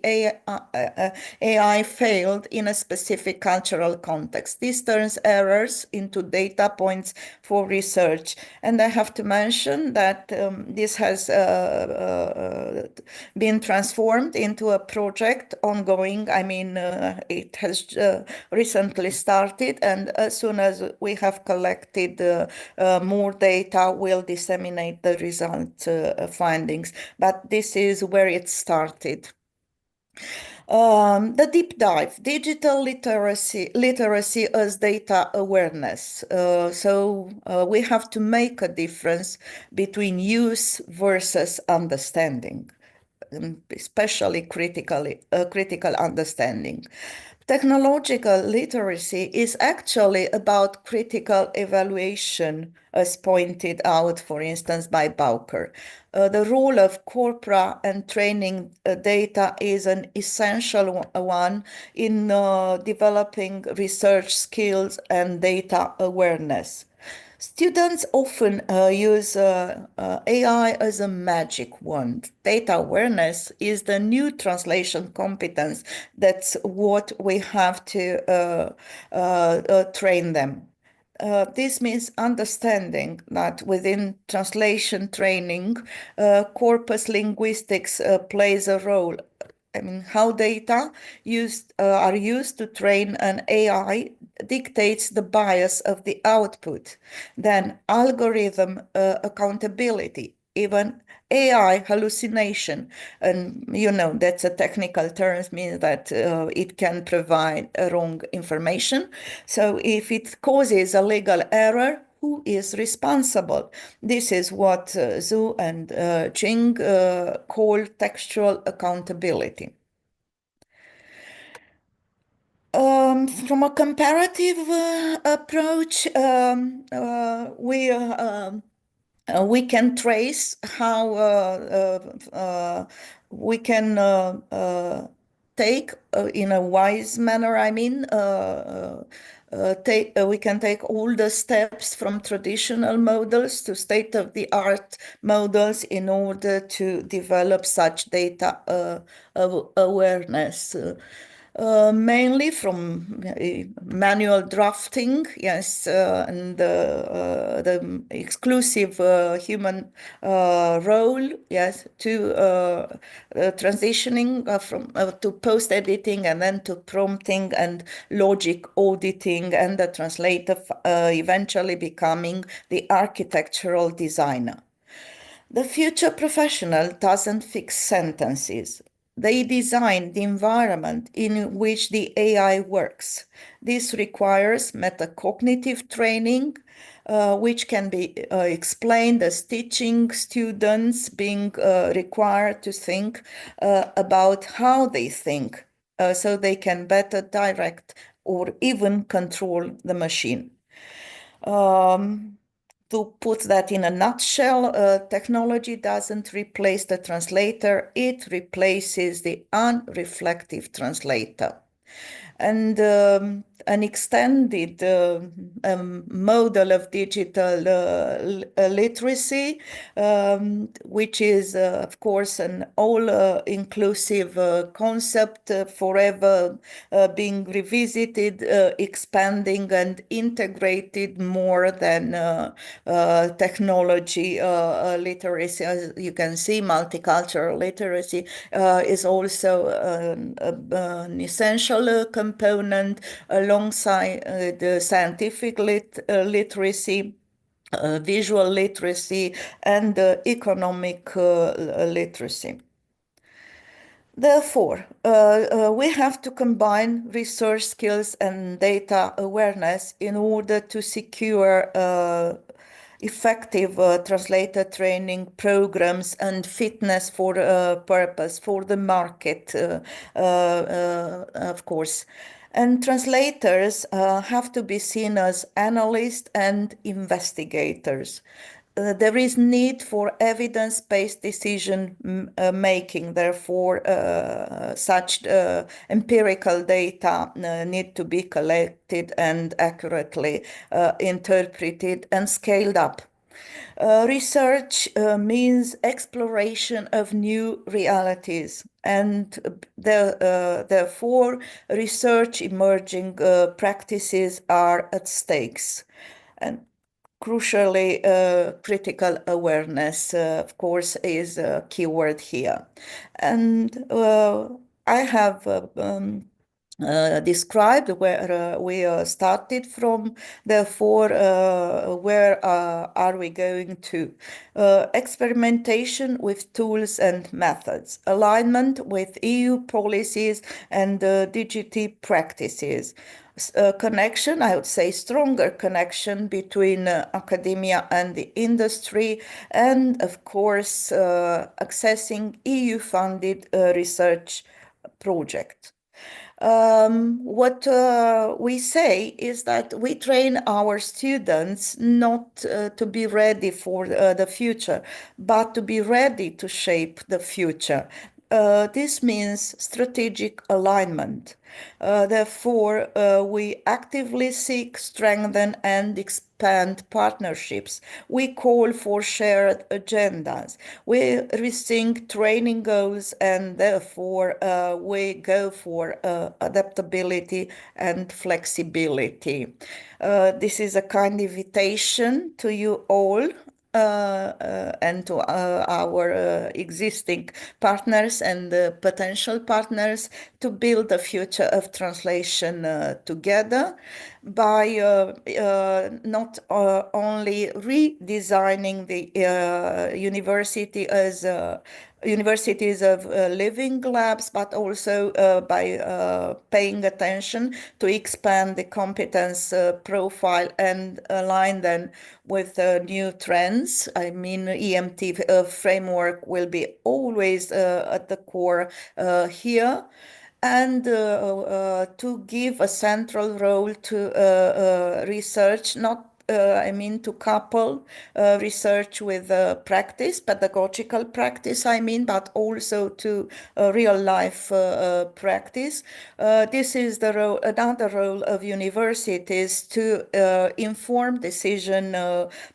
AI failed in a specific cultural context. This turns errors into data points for research. And I have to mention that this has been transformed into a project ongoing. I mean, it has recently started, and as soon as we have collected more data, we'll disseminate the result findings. But this is where it started. The deep dive, digital literacy as data awareness. We have to make a difference between use versus understanding, especially critical understanding. Technological literacy is actually about critical evaluation, as pointed out, for instance, by Bowker. The role of corpora and training data is an essential one in developing research skills and data awareness. Students often use AI as a magic wand. Data awareness is the new translation competence. That's what we have to train them. This means understanding that within translation training, corpus linguistics plays a role. I mean, how data are used to train an AI dictates the bias of the output. Then algorithm accountability, even AI hallucination, and you know that's a technical term, means that it can provide wrong information. So if it causes a legal error, who is responsible? This is what Zhu and Jing call textual accountability. From a comparative approach, we can trace how we can take in a wise manner, I mean, we can take all the steps from traditional models to state-of-the-art models in order to develop such data awareness. mainly from manual drafting, yes, and the exclusive human role, yes, to transitioning from to post editing and then to prompting and logic auditing, and the translator eventually becoming the architectural designer. The future professional doesn't fix sentences. They design the environment in which the AI works. This requires metacognitive training, which can be explained as teaching students being required to think about how they think, so they can better direct or even control the machine. To put that in a nutshell, technology doesn't replace the translator, it replaces the unreflective translator. And an extended model of digital literacy, which is, of course, an all-inclusive concept, forever being revisited, expanding and integrated more than technology literacy. As you can see, multicultural literacy is also an essential component alongside the scientific literacy, visual literacy, and economic literacy. Therefore, we have to combine research skills and data awareness in order to secure effective translator training programs and fitness for purpose for the market, of course. And translators have to be seen as analysts and investigators. There is need for evidence-based decision making. Therefore, such empirical data need to be collected and accurately interpreted and scaled up. Research means exploration of new realities, and therefore research emerging practices are at stakes. And crucially, critical awareness, of course, is a key word here. And I have described where we started from. Therefore, where are we going to? Experimentation with tools and methods, alignment with EU policies and DGT practices. Connection, I would say stronger connection between academia and the industry, and of course accessing EU-funded research project. What we say is that we train our students not to be ready for the future, but to be ready to shape the future. This means strategic alignment. Therefore, we actively seek, strengthen, and expand partnerships. We call for shared agendas. We rethink training goals, and therefore we go for adaptability and flexibility. This is a kind invitation to you all. And to our existing partners and potential partners to build a future of translation together by not only redesigning the university as universities of living labs, but also by paying attention to expand the competence profile and align them with new trends. I mean, EMT framework will be always at the core here. And to give a central role to research, not to couple research with practice, pedagogical practice, but also to real life practice. This is the role, another role of universities to inform decision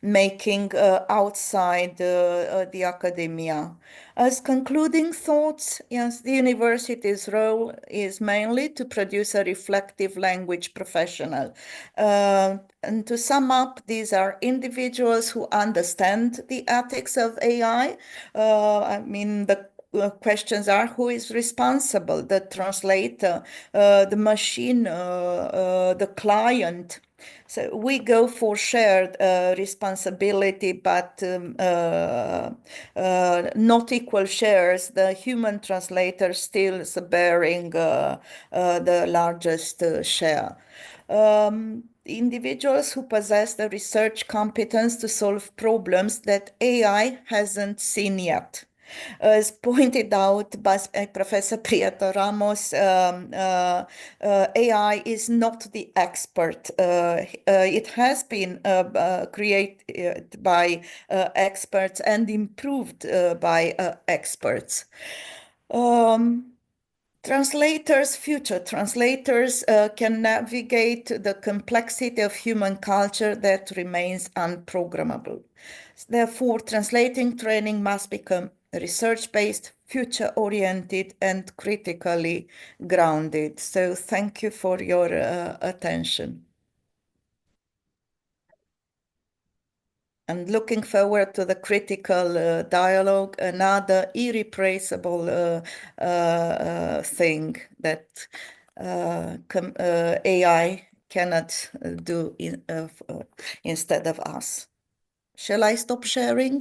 making outside the academia. As concluding thoughts, yes, the university's role is mainly to produce a reflective language professional. And to sum up, these are individuals who understand the ethics of AI. I mean, the questions are: who is responsible? The translator, the machine, the client. So we go for shared responsibility, but not equal shares. The human translator still is bearing the largest share. Individuals who possess the research competence to solve problems that AI hasn't seen yet. As pointed out by Professor Prieto Ramos, AI is not the expert. It has been created by experts and improved by experts. Future translators can navigate the complexity of human culture that remains unprogrammable. Therefore, translating training must become research-based, future-oriented, and critically grounded. So thank you for your attention. And looking forward to the critical dialogue, another irreplaceable thing that AI cannot do instead of us. Shall I stop sharing?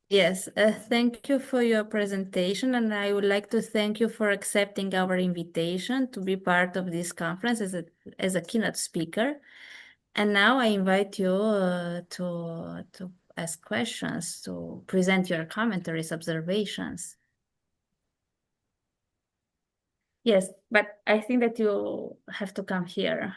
Yes, thank you for your presentation, and I would like to thank you for accepting our invitation to be part of this conference as a keynote speaker. And now I invite you to ask questions, to present your commentaries, observations. Yes, but I think that you have to come here.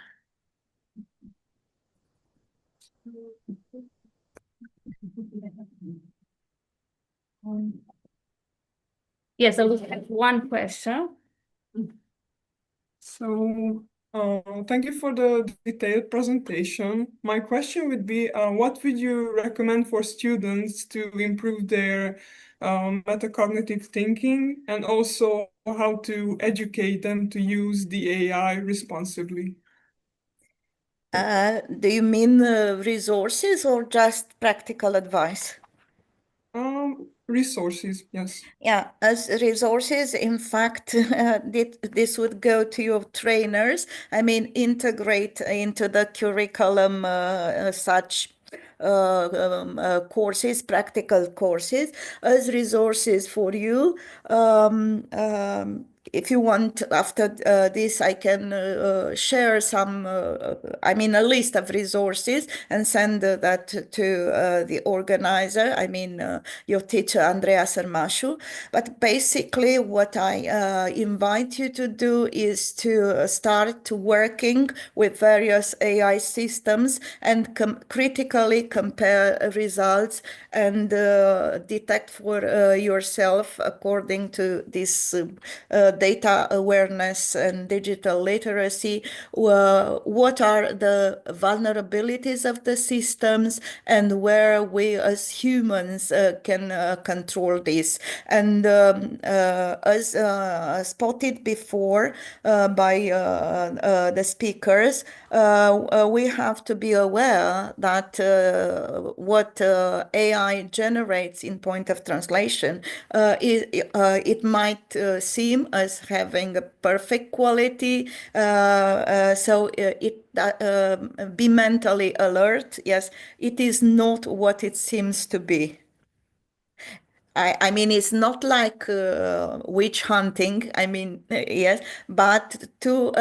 Yes, I will have one question. So, thank you for the detailed presentation. My question would be, what would you recommend for students to improve their metacognitive thinking, and also how to educate them to use the AI responsibly? Do you mean resources or just practical advice? Resources, yes. Yeah, as resources, in fact, this would go to your trainers. I mean, integrate into the curriculum such courses, practical courses, as resources for you. If you want, after this, I can share some, I mean, a list of resources and send that to the organizer, I mean, your teacher, Andrea Sermashu. But basically, what I invite you to do is to start working with various AI systems and critically compare results and detect for yourself, according to this data awareness and digital literacy, what are the vulnerabilities of the systems and where we as humans can control this. And as spotted before by the speakers, we have to be aware that what AI generates in point of translation, it might seem as having a perfect quality, so be mentally alert. Yes, it is not what it seems to be. I mean, it's not like witch hunting. I mean, yes, but to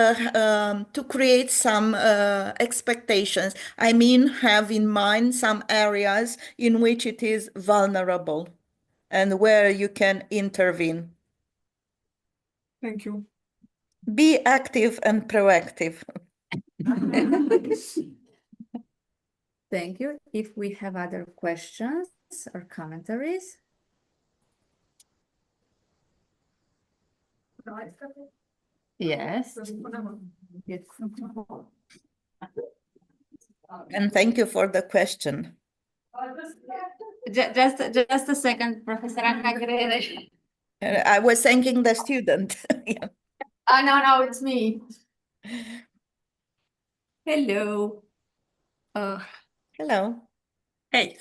create some expectations. I mean, have in mind some areas in which it is vulnerable and where you can intervene. Thank you. Be active and proactive. Thank you. If we have other questions or commentaries. Yes. Yes. And thank you for the question. Just a second, Professor Anna Grede. I was thanking the student. Yeah. No, it's me. Hello. Hello. Hey,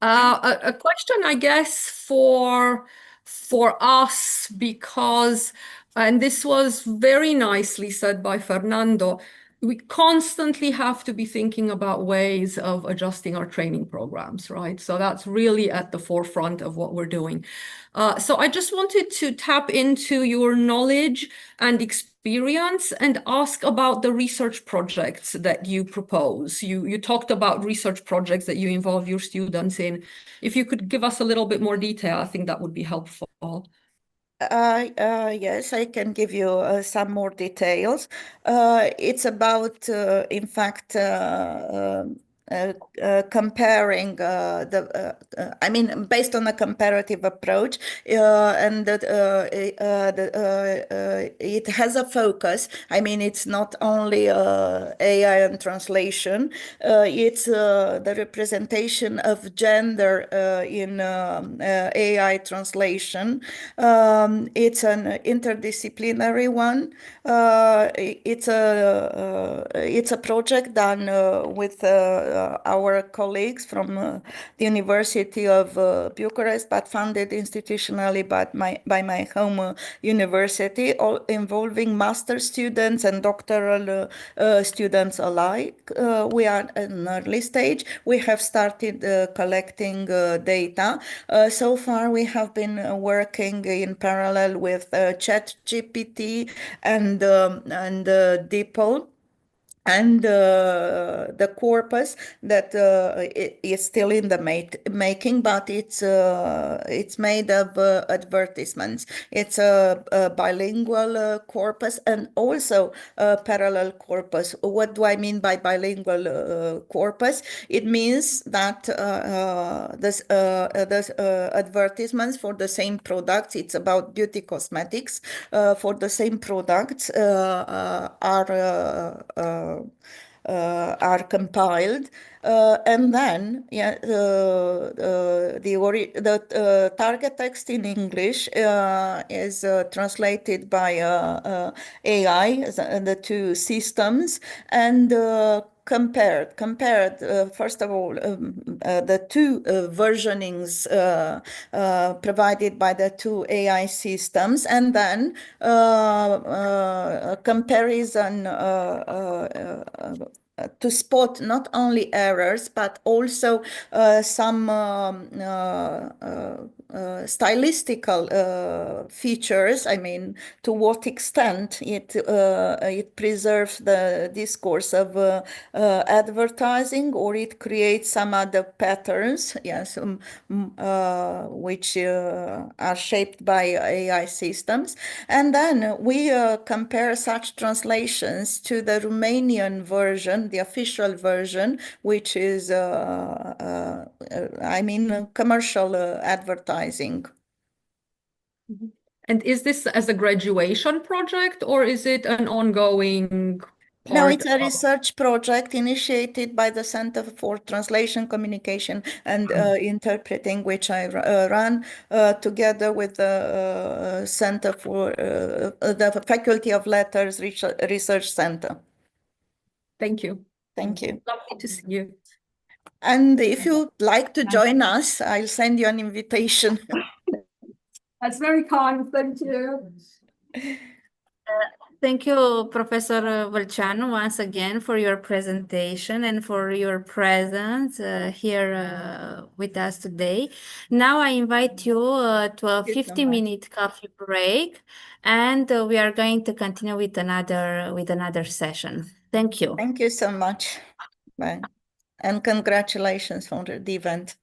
a question, I guess, for us, because, and this was very nicely said by Fernando, we constantly have to be thinking about ways of adjusting our training programs, right? So that's really at the forefront of what we're doing. So I just wanted to tap into your knowledge and experience and ask about the research projects that you propose. You talked about research projects that you involve your students in. If you could give us a little bit more detail, I think that would be helpful. Yes, I can give you some more details. It's about, in fact, comparing I mean, based on a comparative approach, and that it has a focus. I mean, it's not only AI and translation, it's the representation of gender in AI translation. It's an interdisciplinary one. It's a project done with our colleagues from the University of Bucharest, but funded institutionally by my home university, all involving master students and doctoral students alike. We are at an early stage. We have started collecting data. So far, we have been working in parallel with ChatGPT and DeepL. And the corpus that is still in the making, but it's made of advertisements. It's a bilingual corpus and also a parallel corpus. What do I mean by bilingual corpus? It means that this advertisements for the same products, it's about beauty cosmetics, for the same products are compiled, and then the target text in English is translated by AI, the two systems, and compared first of all the two versionings provided by the two AI systems, and then comparison to spot not only errors but also some stylistical features. I mean, to what extent it preserves the discourse of advertising, or it creates some other patterns, yes, which are shaped by AI systems. And then we compare such translations to the Romanian version, the official version, which is, I mean, commercial advertising. And is this as a graduation project, or is it an ongoing part? No, it's a research project initiated by the Center for Translation, Communication, and Interpreting, which I run together with the Center for the Faculty of Letters Research Center. Thank you. Thank you. Lovely to see you. And if you'd like to join us, I'll send you an invitation. That's very kind. Thank you. Thank you, Professor Vâlceanu, once again for your presentation and for your presence here with us today. Now I invite you to a 50-minute coffee break, and we are going to continue with another session. Thank you. Thank you so much. Bye. And congratulations for the event.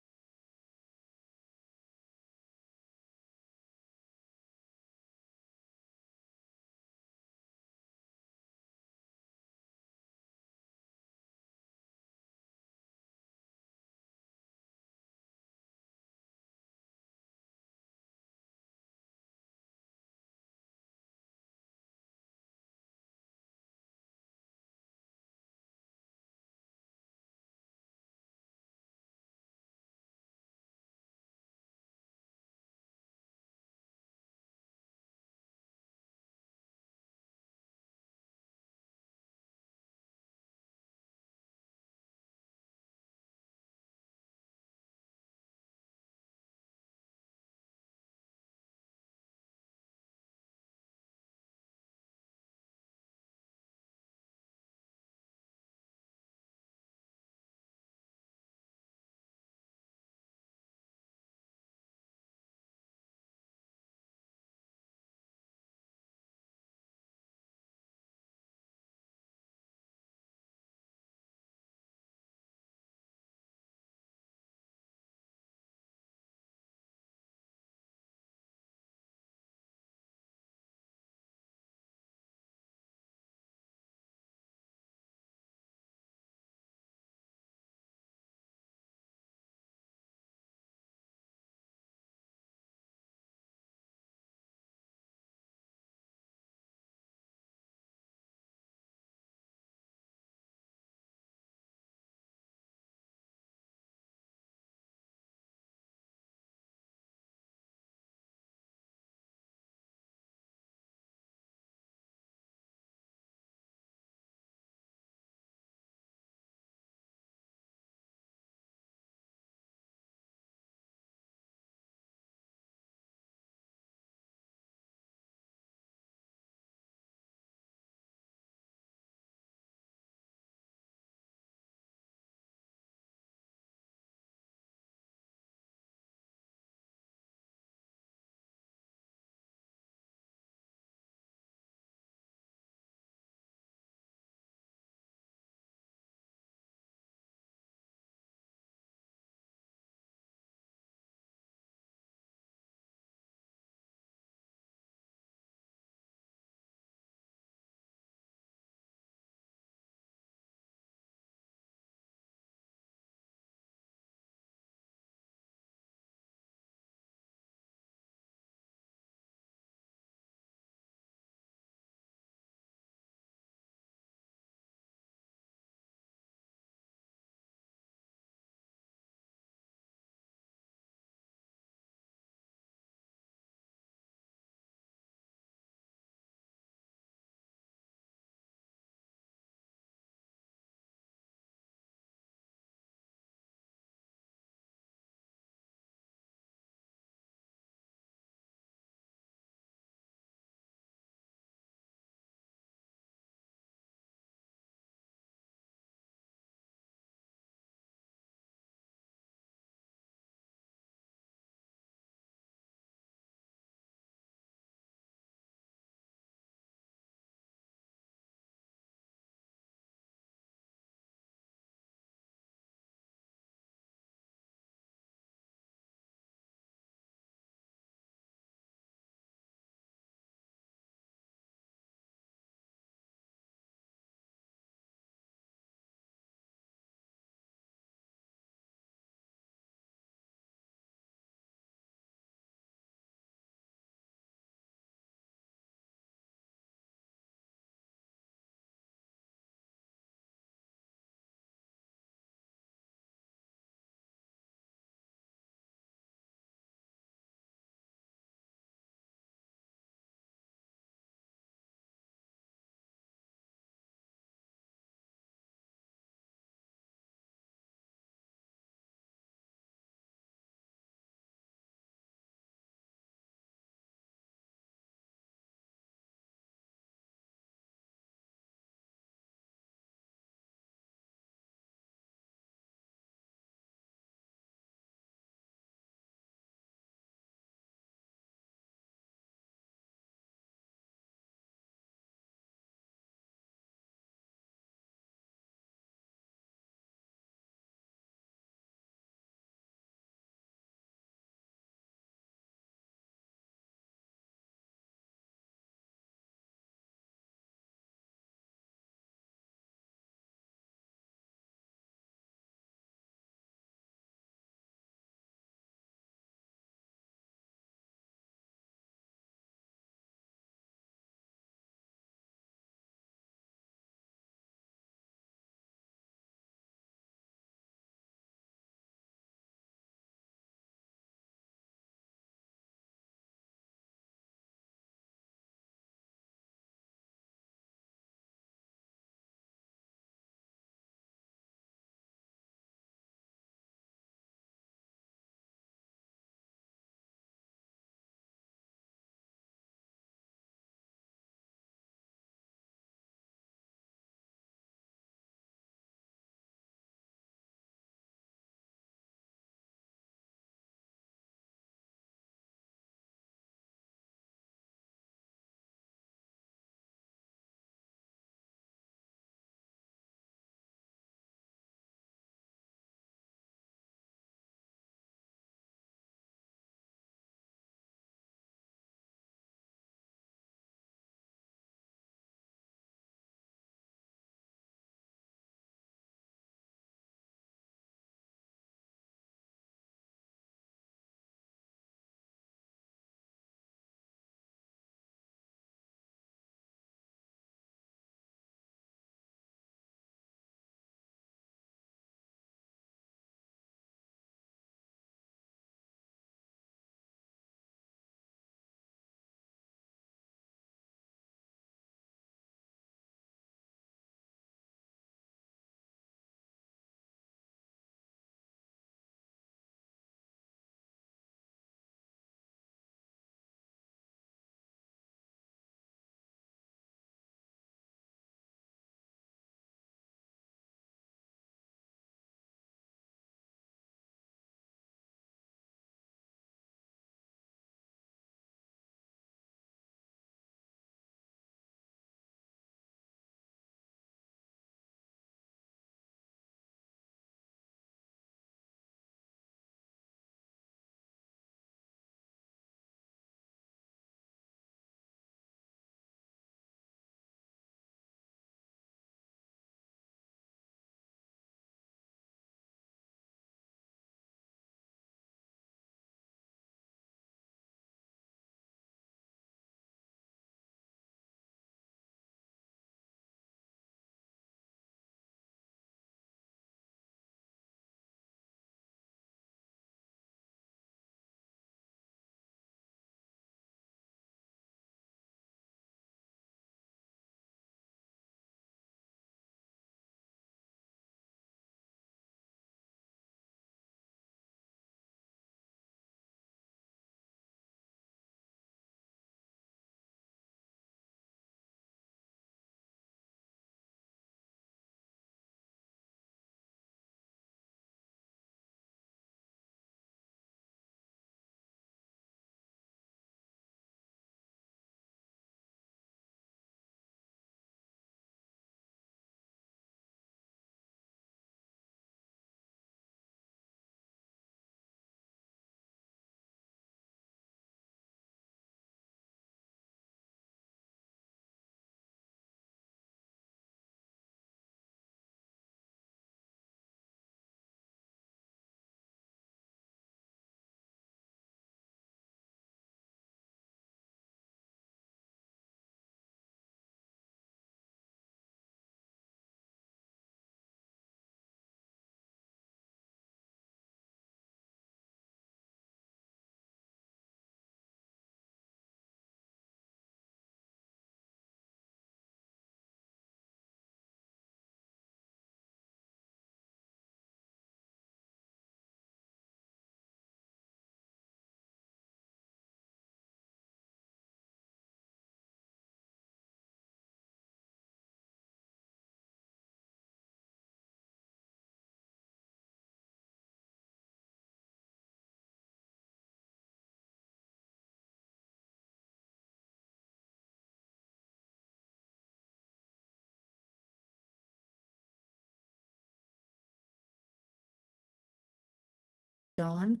John.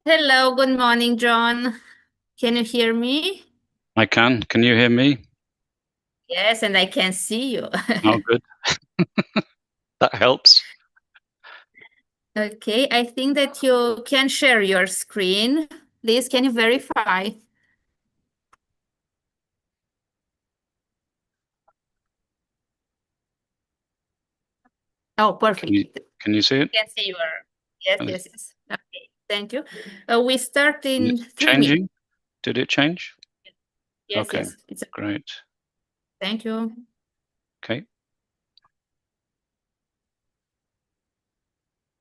Hello, good morning, John. Can you hear me? I can. Can you hear me? Yes, and I can see you. Oh, good. That helps. Okay, I think that you can share your screen. Please, can you verify? Oh, perfect. Can you see it? Can see your. Yes, Is yes, yes. Okay, thank you. We start it in 3 changing? minutes. Did it change? Yes, Okay, yes. It's great. Thank you. Okay.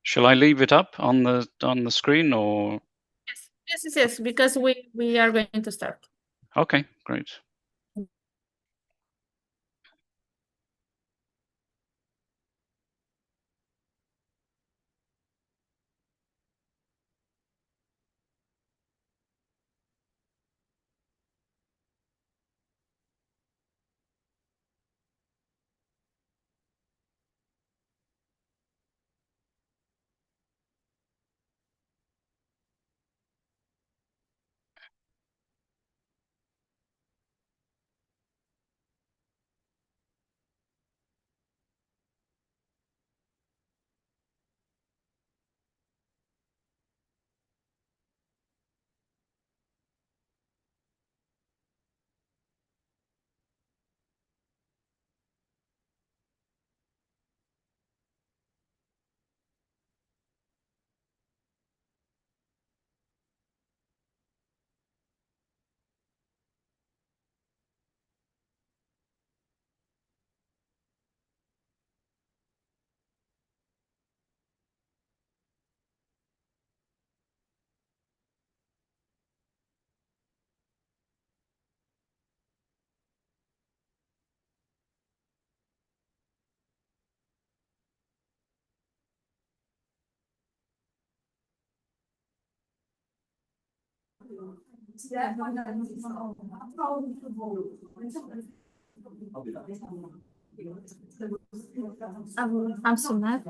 Shall I leave it up on the screen or? Yes, yes, yes, yes, because we are going to start. Okay, great. I'm Sumit.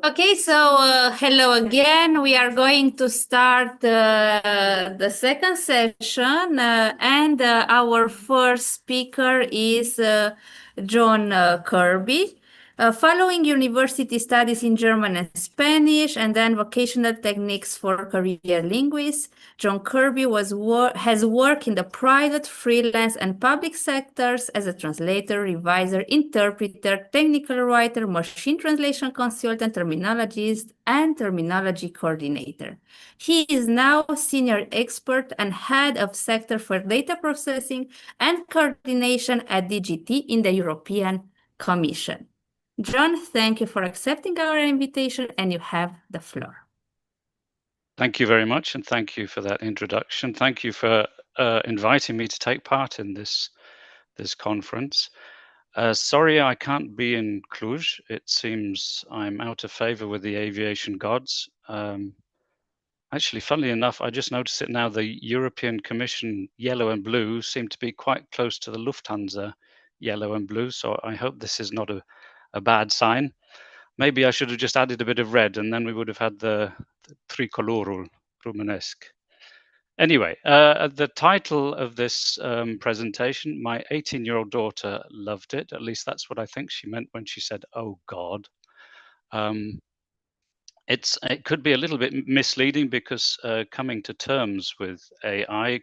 Okay, so hello again. We are going to start the second session, and our first speaker is John Kirby. Following university studies in German and Spanish, and then vocational techniques for career linguists, John Kirby has worked in the private, freelance, and public sectors as a translator, reviser, interpreter, technical writer, machine translation consultant, terminologist, and terminology coordinator. He is now senior expert and head of sector for data processing and coordination at DGT in the European Commission. John, thank you for accepting our invitation, and you have the floor. Thank you very much, and thank you for that introduction. Thank you for inviting me to take part in this conference. Sorry, I can't be in Cluj. It seems I'm out of favor with the aviation gods. Actually, funnily enough, I just noticed it now. The European Commission yellow and blue seem to be quite close to the Lufthansa yellow and blue. So I hope this is not a bad sign. Maybe I should have just added a bit of red, and then we would have had the tricolorul Romanesque. Anyway, the title of this presentation, my 18-year-old daughter loved it. At least that's what I think she meant when she said, "Oh God." It could be a little bit misleading because coming to terms with AI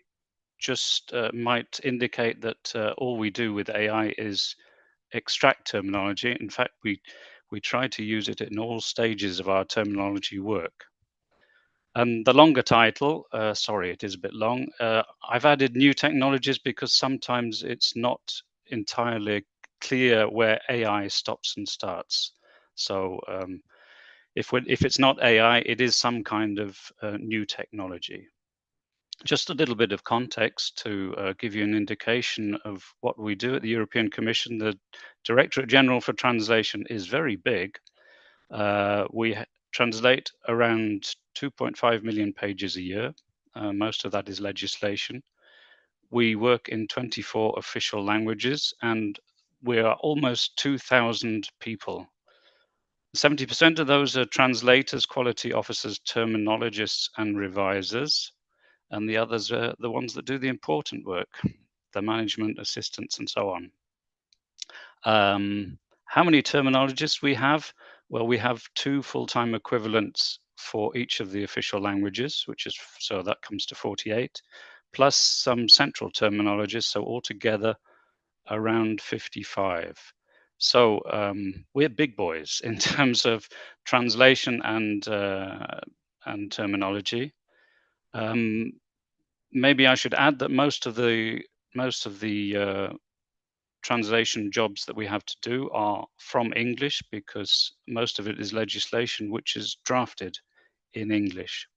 just might indicate that all we do with AI is extract terminology. In fact, we try to use it in all stages of our terminology work. And the longer title, sorry, it is a bit long. I've added new technologies because sometimes it's not entirely clear where AI stops and starts. So if it's not AI, it is some kind of new technology. Just a little bit of context to give you an indication of what we do at the European Commission. The Directorate General for Translation is very big. We translate around 2.5 million pages a year. Most of that is legislation. We work in 24 official languages, and we are almost 2,000 people. 70% of those are translators, quality officers, terminologists, and revisers. And the others are the ones that do the important work, the management assistants and so on. How many terminologists we have? Well, we have 2 full-time equivalents for each of the official languages, which is, so that comes to 48, plus some central terminologists, so altogether around 55. So we're big boys in terms of translation and terminology. Maybe I should add that most of the translation jobs that we have to do are from English, because most of it is legislation which is drafted in English.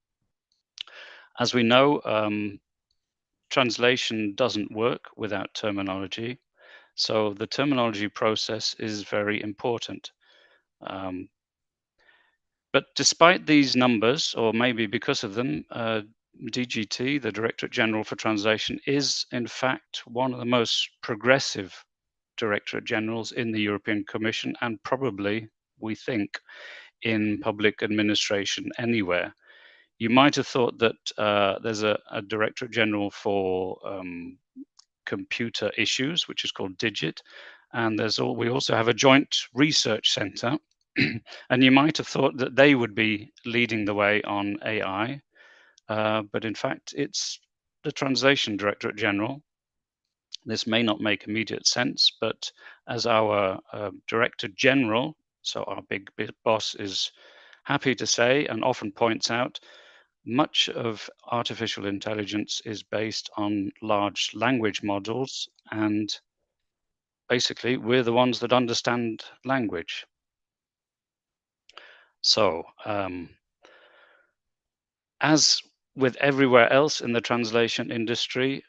As we know, translation doesn't work without terminology, so the terminology process is very important. But despite these numbers, or maybe because of them, DGT, the Directorate General for Translation, is in fact one of the most progressive Directorate Generals in the European Commission, and probably, we think, in public administration anywhere. You might have thought that there's a Directorate General for computer issues, which is called DIGIT, and we also have a joint research center, and you might have thought that they would be leading the way on AI, but in fact, it's the Translation Directorate General. This may not make immediate sense, but as our Director General, so our big boss, is happy to say and often points out, much of artificial intelligence is based on large language models, and basically we're the ones that understand language. So as with everywhere else in the translation industry,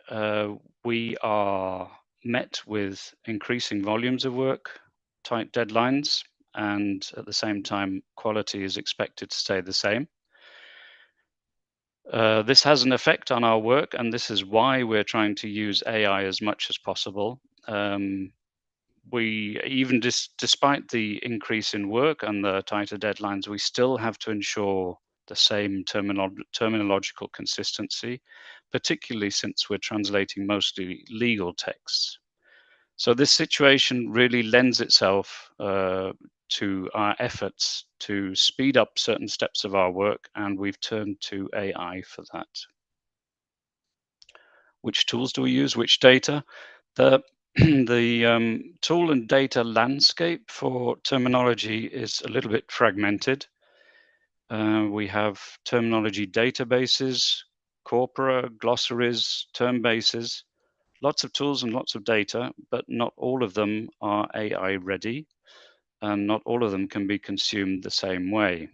we are met with increasing volumes of work, tight deadlines, and at the same time, quality is expected to stay the same. This has an effect on our work, and this is why we're trying to use AI as much as possible. We even despite the increase in work and the tighter deadlines, we still have to ensure the same terminological consistency, particularly since we're translating mostly legal texts. So this situation really lends itself to our efforts to speed up certain steps of our work, and we've turned to AI for that. Which tools do we use? Which data? The tool and data landscape for terminology is a little bit fragmented. We have terminology databases, corpora, glossaries, term bases, lots of tools and lots of data, but not all of them are AI ready, and not all of them can be consumed the same way.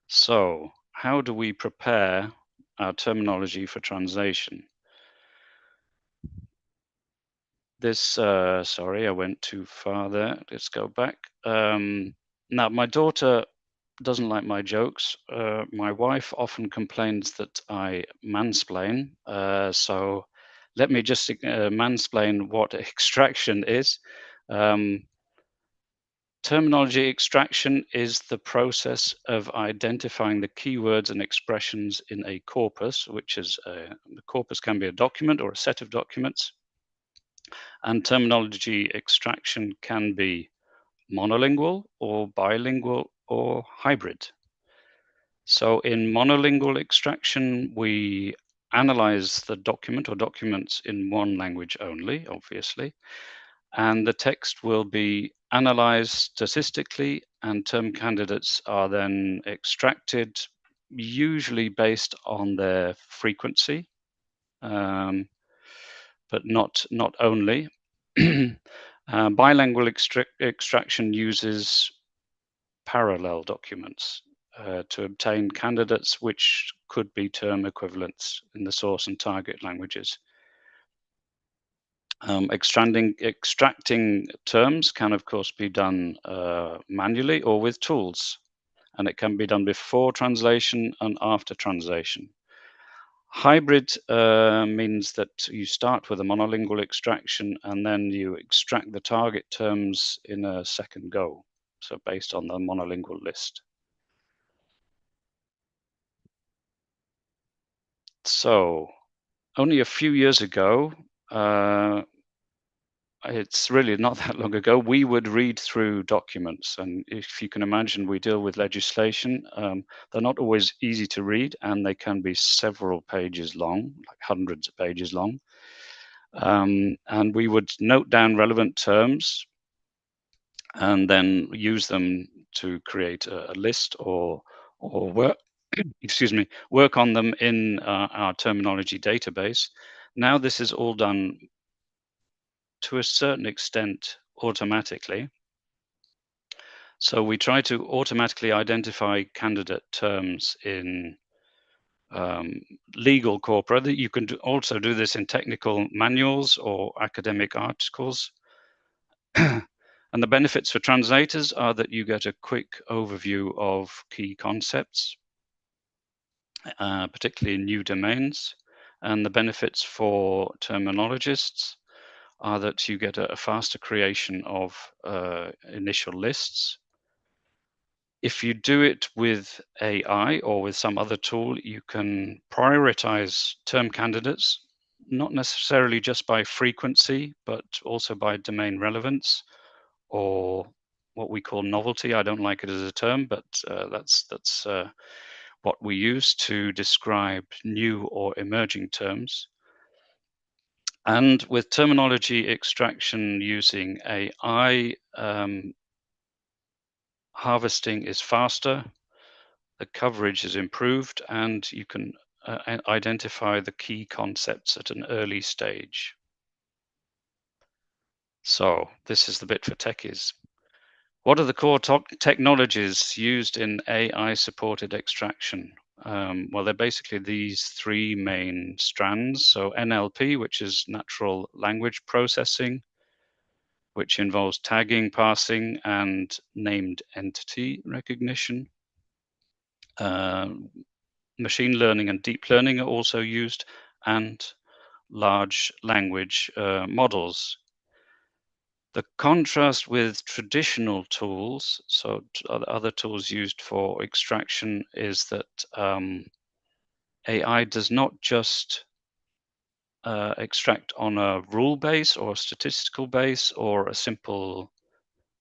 So, how do we prepare our terminology for translation? This, sorry, I went too far there. Let's go back. Now, my daughter doesn't like my jokes. My wife often complains that I mansplain. So let me just mansplain what extraction is. Terminology extraction is the process of identifying the keywords and expressions in a corpus, which is the corpus can be a document or a set of documents. And terminology extraction can be monolingual or bilingual or hybrid. So in monolingual extraction, we analyze the document or documents in one language only, obviously, and the text will be analyzed statistically, and term candidates are then extracted, usually based on their frequency, but not only. Bilingual extraction uses parallel documents to obtain candidates which could be term equivalents in the source and target languages. Extracting terms can, of course, be done manually or with tools, and it can be done before translation and after translation. Hybrid means that you start with a monolingual extraction and then you extract the target terms in a second go, so based on the monolingual list. So only a few years ago, it's really not that long ago, we would read through documents. And if you can imagine, we deal with legislation. They're not always easy to read, and they can be several pages long, like hundreds of pages long. And we would note down relevant terms and then use them to create a list or work, excuse me, work on them in our terminology database. Now this is all done to a certain extent automatically. So we try to automatically identify candidate terms in legal corpora. You can also do this in technical manuals or academic articles. And the benefits for translators are that you get a quick overview of key concepts, particularly in new domains. And the benefits for terminologists are that you get a faster creation of initial lists. If you do it with AI or with some other tool, you can prioritize term candidates, not necessarily just by frequency, but also by domain relevance or what we call novelty. I don't like it as a term, but that's what we use to describe new or emerging terms. And with terminology extraction using AI, harvesting is faster, the coverage is improved, and you can identify the key concepts at an early stage. So this is the bit for techies. What are the core technologies used in AI-supported extraction? Well, they're basically these three main strands. So NLP, which is natural language processing, which involves tagging, parsing, and named entity recognition. Machine learning and deep learning are also used, and large language models. The contrast with traditional tools, so other tools used for extraction, is that AI does not just extract on a rule base or a statistical base or a simple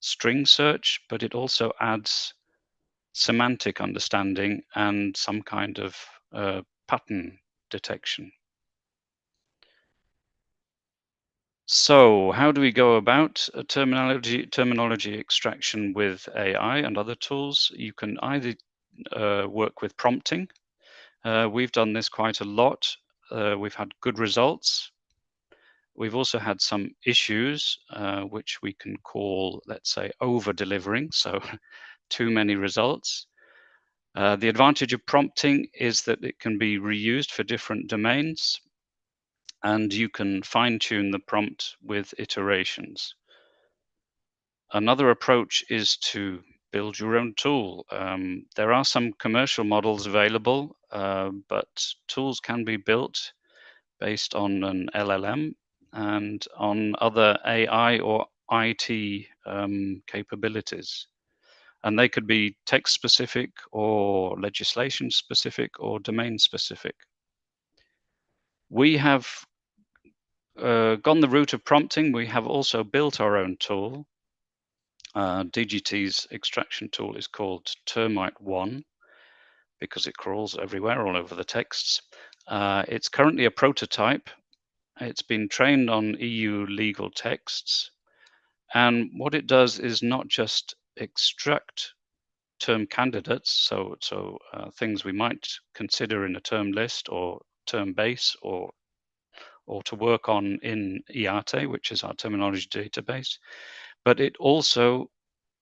string search, but it also adds semantic understanding and some kind of pattern detection. So how do we go about terminology extraction with AI and other tools? You can either work with prompting. We've done this quite a lot. We've had good results. We've also had some issues, which we can call, let's say, over-delivering, so too many results. The advantage of prompting is that it can be reused for different domains, and you can fine-tune the prompt with iterations. Another approach is to build your own tool. There are some commercial models available, but tools can be built based on an LLM and on other AI or IT capabilities. And they could be text specific or legislation specific or domain specific. We have gone the route of prompting. We have also built our own tool. DGT's extraction tool is called Termite 1 because it crawls everywhere, all over the texts. It's currently a prototype. It's been trained on EU legal texts. And what it does is not just extract term candidates, so things we might consider in a term list or term base or to work on in IATE, which is our terminology database, but it also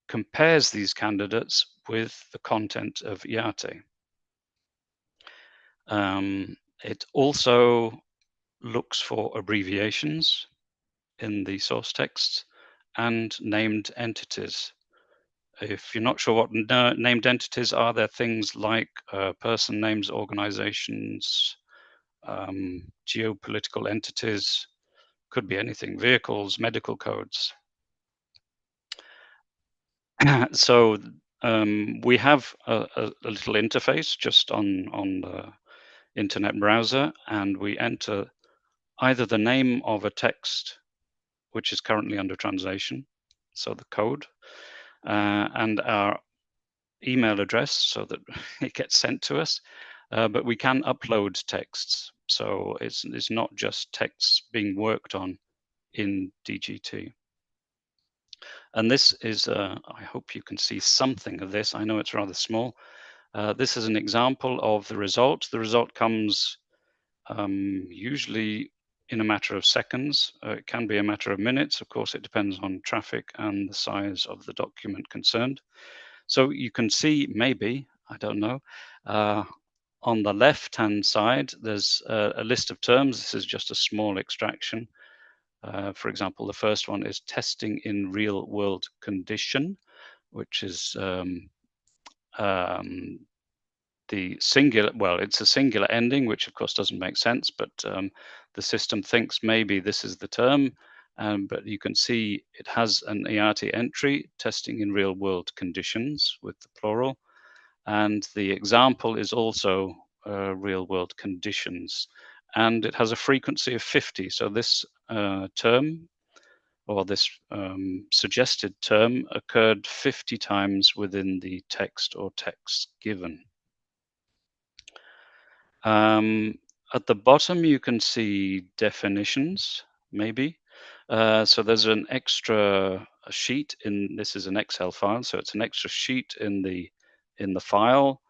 compares these candidates with the content of IATE. It also looks for abbreviations in the source texts and named entities. If you're not sure what named entities are, they're things like person names, organizations, geopolitical entities, could be anything, vehicles, medical codes. So we have a little interface just on the internet browser, and we enter either the name of a text which is currently under translation, so the code, and our email address so that it gets sent to us, but we can upload texts. So it's not just texts being worked on in DGT. And this is, I hope you can see something of this. I know it's rather small. This is an example of the result. The result comes usually in a matter of seconds. It can be a matter of minutes. Of course, it depends on traffic and the size of the document concerned. So you can see, maybe, I don't know, on the left-hand side, there's a list of terms. This is just a small extraction. For example, the first one is testing in real world condition, which is the singular, well, it's a singular ending, which of course doesn't make sense, but the system thinks maybe this is the term, but you can see it has an IATE entry, testing in real world conditions with the plural, and the example is also real world conditions, and it has a frequency of 50. So this term, or this suggested term, occurred 50 times within the text or texts given. At the bottom, you can see definitions, maybe. So there's an extra sheet in, this is an Excel file, so it's an extra sheet in the file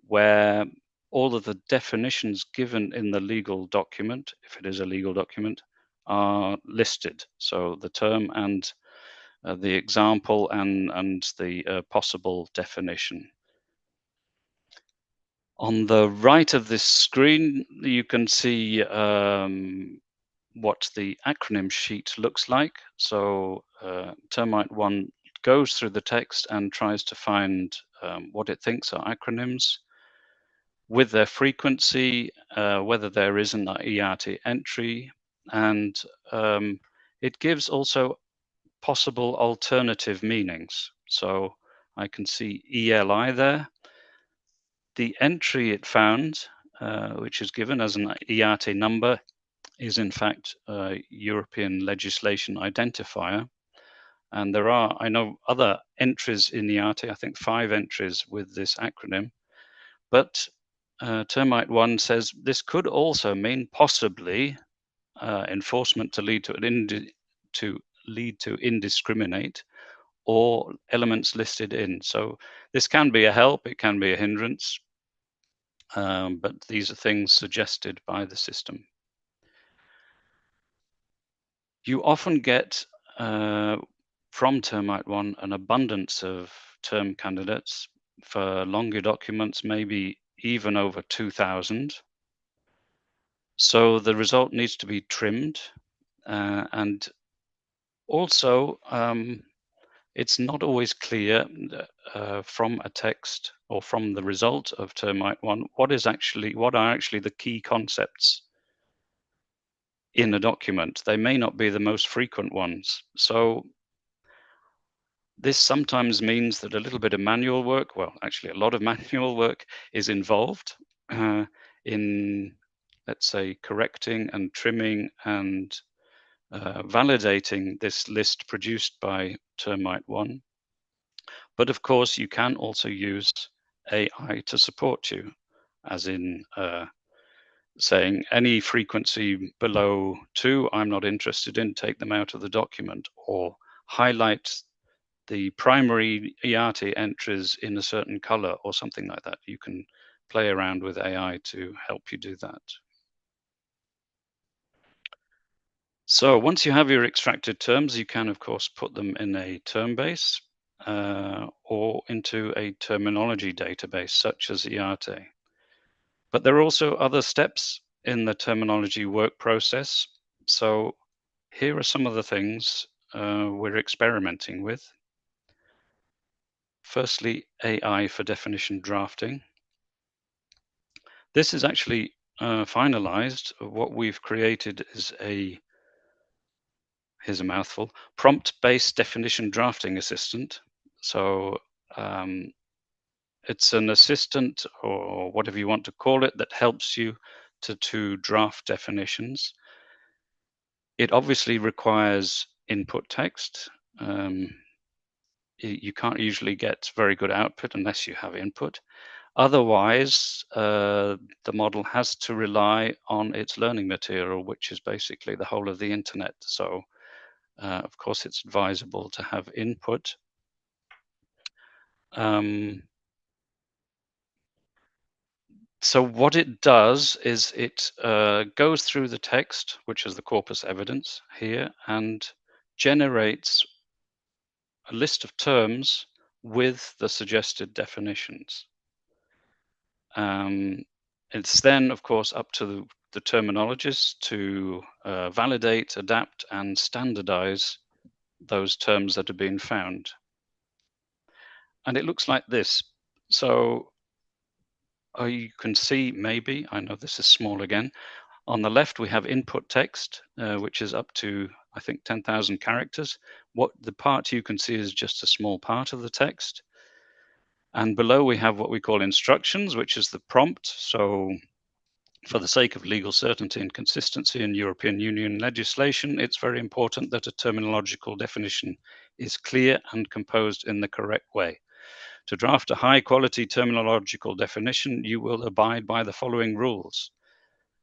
where all of the definitions given in the legal document, if it is a legal document, are listed. So the term and the example and the possible definition. On the right of this screen, you can see what the acronym sheet looks like. So Termite 1 goes through the text and tries to find what it thinks are acronyms with their frequency, whether there is an IATE entry, and it gives also possible alternative meanings. So I can see ELI there. The entry it found, which is given as an IATE number, is in fact a European legislation identifier. And there are, I know, other entries in IATE, I think 5 entries with this acronym. But Termite 1 says this could also mean possibly enforcement to lead to indiscriminate, or elements listed in. So this can be a help, it can be a hindrance. But these are things suggested by the system. You often get from Termite 1 an abundance of term candidates for longer documents, maybe even over 2,000. So the result needs to be trimmed, and also it's not always clear from a text or from the result of Termite 1 what are actually the key concepts in a document. They may not be the most frequent ones. So this sometimes means that a little bit of manual work, well, actually a lot of manual work is involved in, let's say, correcting and trimming and validating this list produced by Termite 1. But of course, you can also use AI to support you, as in saying any frequency below 2, I'm not interested in, take them out of the document, or highlight the primary IATI entries in a certain color or something like that. You can play around with AI to help you do that. So once you have your extracted terms, you can, of course, put them in a term base or into a terminology database such as IATE. But there are also other steps in the terminology work process. So here are some of the things we're experimenting with. Firstly, AI for definition drafting. This is actually finalized. What we've created is here's a mouthful, prompt-based definition drafting assistant. So it's an assistant, or whatever you want to call it, that helps you to draft definitions. It obviously requires input text. You can't usually get very good output unless you have input. Otherwise, the model has to rely on its learning material, which is basically the whole of the internet. So, of course, it's advisable to have input. So what it does is it goes through the text, which is the corpus evidence here, and generates a list of terms with the suggested definitions. It's then, of course, up to the terminologists to validate, adapt, and standardize those terms that are being found. And it looks like this. So you can see, maybe, I know this is small again, on the left we have input text, which is up to, I think, 10,000 characters. What the part you can see is just a small part of the text. And below we have what we call instructions, which is the prompt. So for the sake of legal certainty and consistency in European Union legislation, it's very important that a terminological definition is clear and composed in the correct way. To draft a high-quality terminological definition, you will abide by the following rules.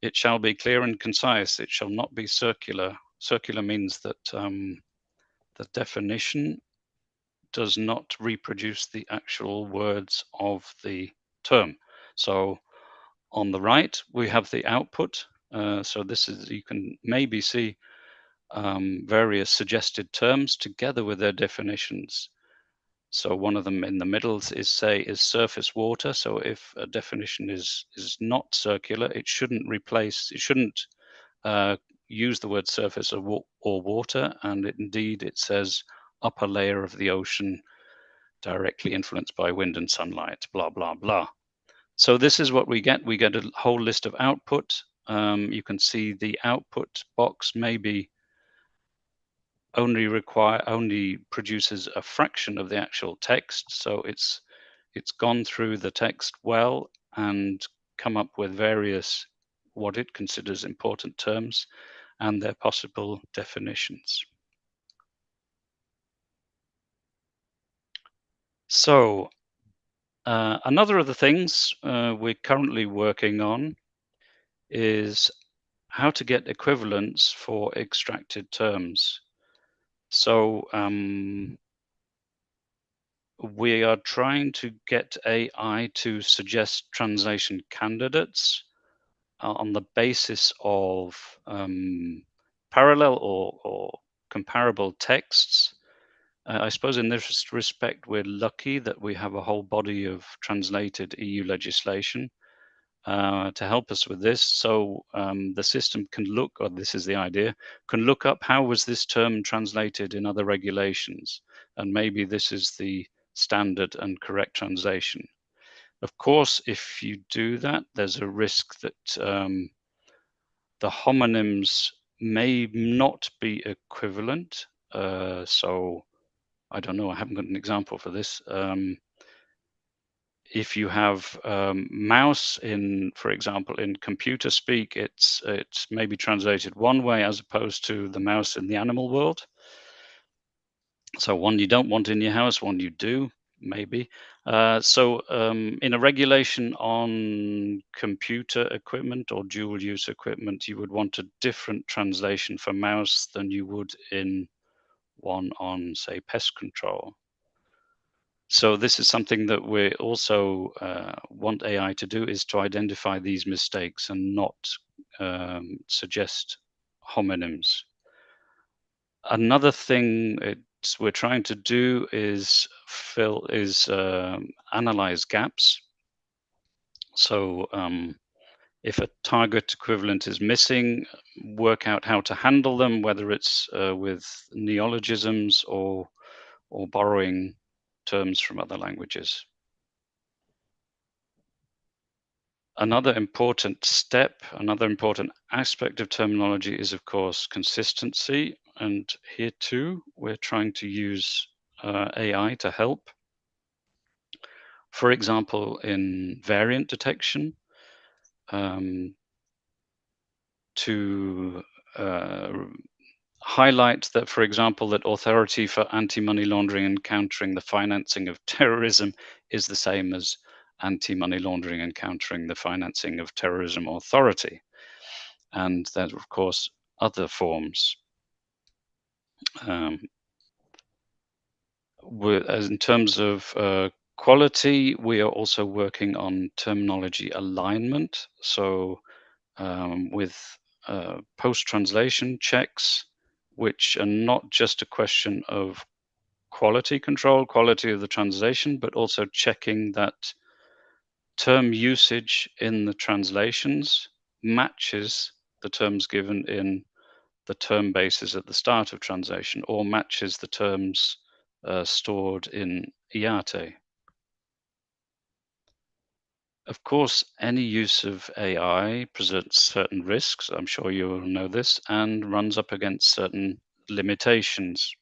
It shall be clear and concise. It shall not be circular. Circular means that the definition does not reproduce the actual words of the term. So on the right, we have the output. So this is, you can maybe see various suggested terms together with their definitions. So one of them in the middle is surface water. So if a definition is not circular, it shouldn't use the word surface or water. And indeed, it says upper layer of the ocean directly influenced by wind and sunlight, blah, blah, blah. So this is what we get. We get a whole list of output. You can see the output box maybe only produces a fraction of the actual text. So it's gone through the text well and come up with various what it considers important terms and their possible definitions. So another of the things we're currently working on is how to get equivalents for extracted terms. So we are trying to get AI to suggest translation candidates on the basis of parallel or comparable texts. I suppose in this respect, we're lucky that we have a whole body of translated EU legislation to help us with this. So the system can look, or this is the idea, can look up how was this term translated in other regulations, and maybe this is the standard and correct translation. Of course, if you do that, there's a risk that the homonyms may not be equivalent. So I don't know, I haven't got an example for this. If you have mouse in, for example, in computer speak, it's maybe translated one way as opposed to the mouse in the animal world. So one you don't want in your house, one you do. maybe. In a regulation on computer equipment or dual use equipment, you would want a different translation for mouse than you would in one on, say, pest control. So this is something that we also want AI to do, is to identify these mistakes and not suggest homonyms. Another thing we're trying to do is analyze gaps. So if a target equivalent is missing, work out how to handle them, whether it's with neologisms or borrowing terms from other languages. Another important step, another important aspect of terminology is, of course, consistency. And here too, we're trying to use AI to help. For example, in variant detection, to highlight that, for example, that authority for anti-money laundering and countering the financing of terrorism is the same as anti-money laundering and countering the financing of terrorism authority. And there are, of course, other forms. In terms of quality, we are also working on terminology alignment. So with post-translation checks, which are not just a question of quality control, quality of the translation, but also checking that term usage in the translations matches the terms given in the term bases at the start of translation, or matches the terms stored in IATE. Of course, any use of AI presents certain risks, I'm sure you all know this, and runs up against certain limitations.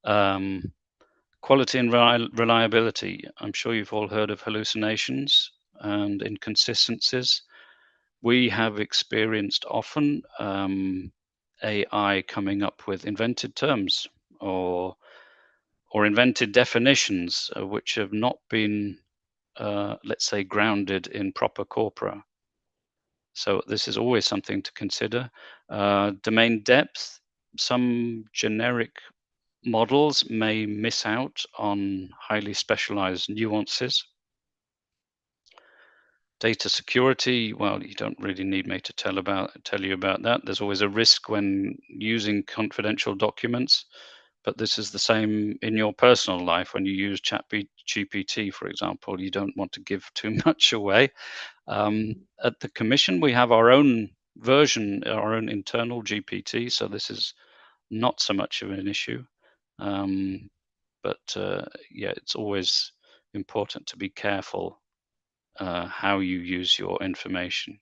Quality and reliability. I'm sure you've all heard of hallucinations and inconsistencies. We have experienced often AI coming up with invented terms or invented definitions which have not been let's say, grounded in proper corpora. So this is always something to consider. Domain depth, some generic models may miss out on highly specialized nuances. Data security, well, you don't really need me to tell you about that. There's always a risk when using confidential documents, but this is the same in your personal life. When you use ChatGPT, for example, you don't want to give too much away. At the Commission, we have our own version, our own internal GPT, so this is not so much of an issue. But yeah, it's always important to be careful how you use your information.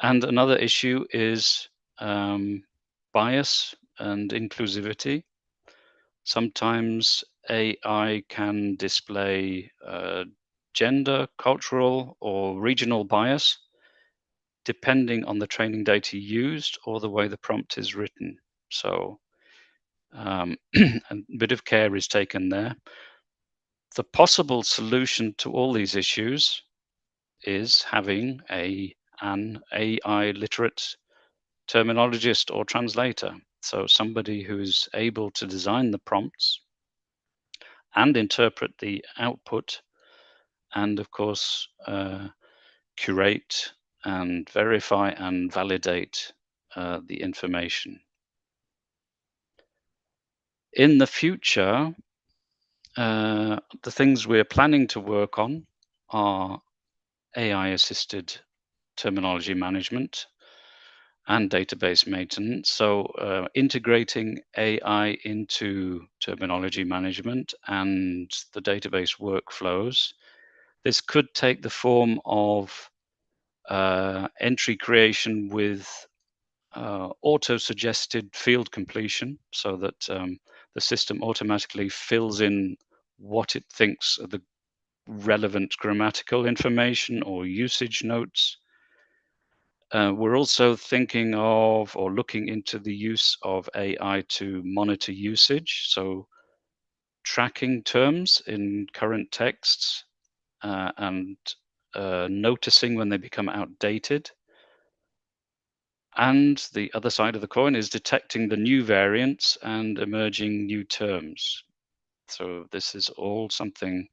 And another issue is bias and inclusivity. Sometimes AI can display gender, cultural, or regional bias, depending on the training data used or the way the prompt is written. So a bit of care is taken there. The possible solution to all these issues is having an AI literate terminologist or translator. So somebody who is able to design the prompts and interpret the output, and of course curate and verify and validate the information. In the future, the things we're planning to work on are AI-assisted terminology management and database maintenance. So integrating AI into terminology management and the database workflows. This could take the form of entry creation with auto-suggested field completion, so that the system automatically fills in what it thinks are the relevant grammatical information or usage notes. We're also thinking of or looking into the use of AI to monitor usage. So tracking terms in current texts and noticing when they become outdated. And the other side of the coin is detecting the new variants and emerging new terms. So this is all something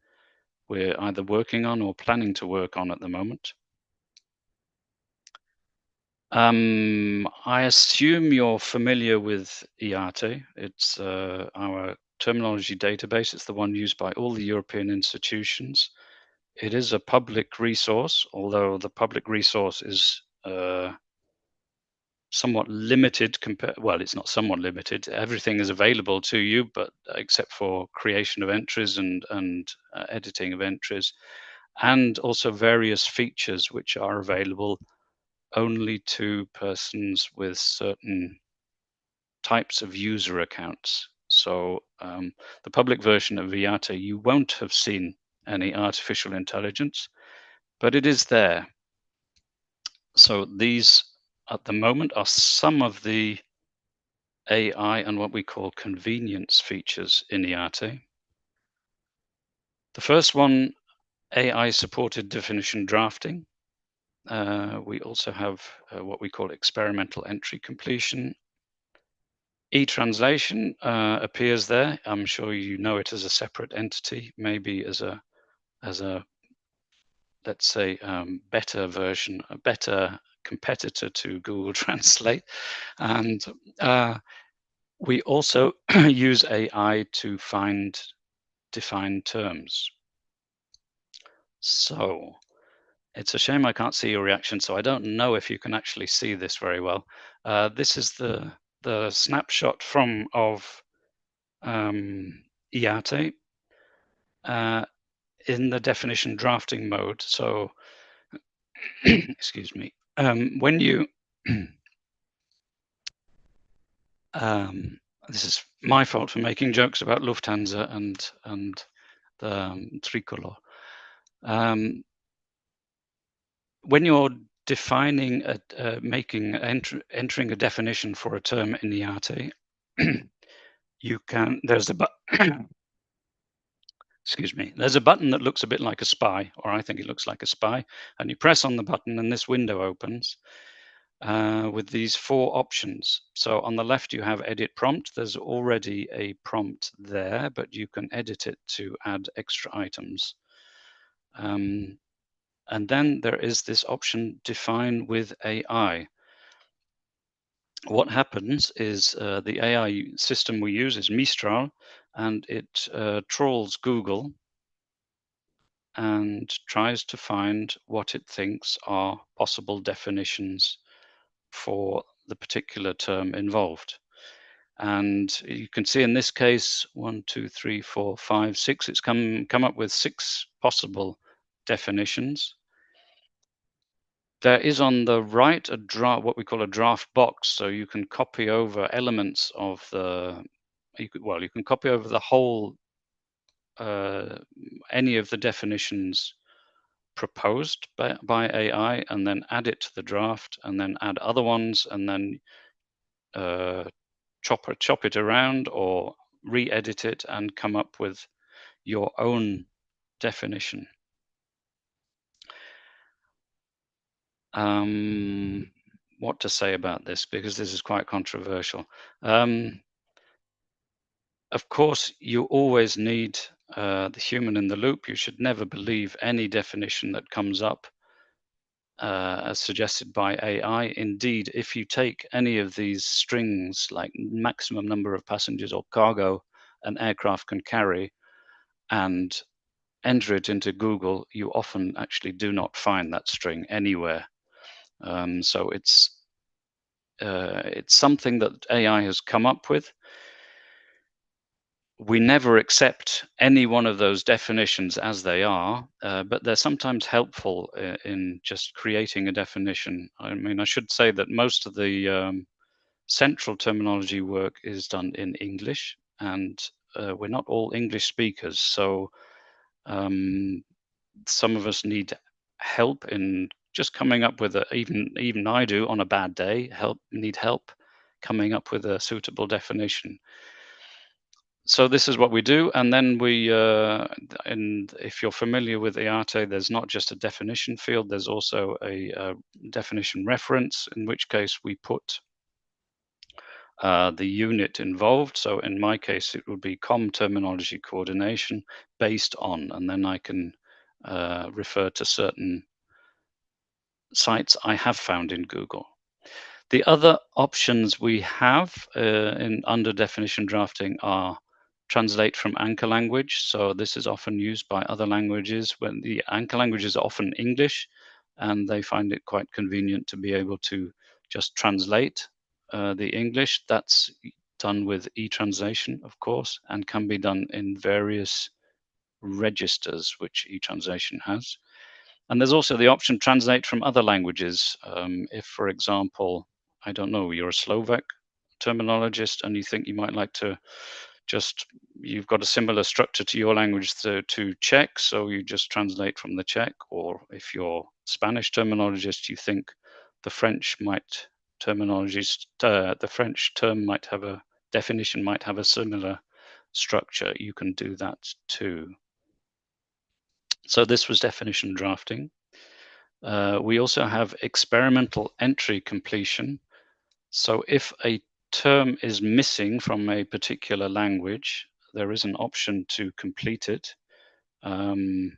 we're either working on or planning to work on at the moment. I assume you're familiar with IATE. It's our terminology database. It's the one used by all the European institutions. It is a public resource, although the public resource is somewhat limited well, it's not somewhat limited. Everything is available to you, but except for creation of entries and editing of entries, and also various features which are available only to persons with certain types of user accounts. So the public version of IATE, you won't have seen any artificial intelligence, but it is there. So these at the moment are some of the AI and what we call convenience features in IATE. The first one, AI supported definition drafting. We also have what we call experimental entry completion. E-translation appears there. I'm sure you know it as a separate entity, maybe as a let's say better version, a better competitor to Google Translate. And we also use AI to find defined terms. So it's a shame I can't see your reaction, so I don't know if you can actually see this very well. This is the snapshot of IATE in the definition drafting mode. So, excuse me, when you, this is my fault for making jokes about Lufthansa and the tricolor. When you're defining, entering a definition for a term in IATE, you can, there's a excuse me, there's a button that looks a bit like a spy, or I think it looks like a spy, and you press on the button and this window opens with these 4 options. So on the left you have edit prompt. There's already a prompt there, but you can edit it to add extra items. And then there is this option define with AI. What happens is the AI system we use is Mistral, and it trawls Google and tries to find what it thinks are possible definitions for the particular term involved. And you can see in this case, 1, 2, 3, 4, 5, 6, it's come up with 6 possible definitions. There is on the right a draft, what we call a draft box, so you can copy over elements of the, you can copy over the whole, any of the definitions proposed by AI, and then add it to the draft, and then add other ones, and then chop it around or re-edit it and come up with your own definition. What to say about this, because this is quite controversial. Of course, you always need the human in the loop. You should never believe any definition that comes up as suggested by AI. Indeed, if you take any of these strings, like maximum number of passengers or cargo an aircraft can carry, and enter it into Google, you often actually do not find that string anywhere. So it's something that AI has come up with. We never accept any one of those definitions as they are, but they're sometimes helpful in just creating a definition. I mean, I should say that most of the central terminology work is done in English, and we're not all English speakers, so some of us need help in just coming up with even I do on a bad day, need help coming up with a suitable definition. So this is what we do, and then we, and if you're familiar with IATE, there's not just a definition field, there's also a definition reference, in which case we put the unit involved. So in my case, it would be COM terminology coordination based on, and then I can refer to certain sites I have found in Google. The other options we have in under definition drafting are translate from anchor language. So this is often used by other languages when the anchor language is often English, and they find it quite convenient to be able to just translate the English. That's done with e-translation, of course, and can be done in various registers which e-translation has. And there's also the option translate from other languages. If, for example, I don't know, you're a Slovak terminologist and you think you might like to just, you've got a similar structure to your language to Czech, so you just translate from the Czech. Or if you're Spanish terminologist, you think the French the French term might have a definition, might have a similar structure, you can do that too. So this was definition drafting. We also have experimental entry completion. So if a term is missing from a particular language, there is an option to complete it. And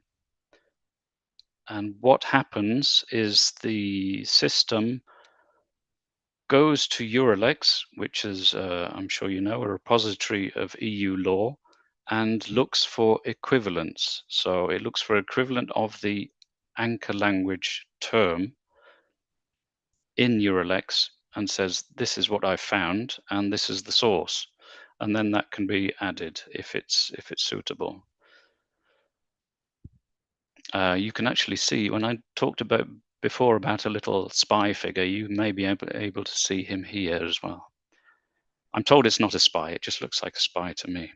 what happens is the system goes to Eurolex, which is, I'm sure you know, a repository of EU law, and looks for equivalents. So it looks for equivalent of the anchor language term in Eurolex and says, this is what I found and this is the source. And then that can be added if it's suitable. You can actually see, when I talked about before about a little spy figure, you may be able to see him here as well. I'm told it's not a spy, it just looks like a spy to me.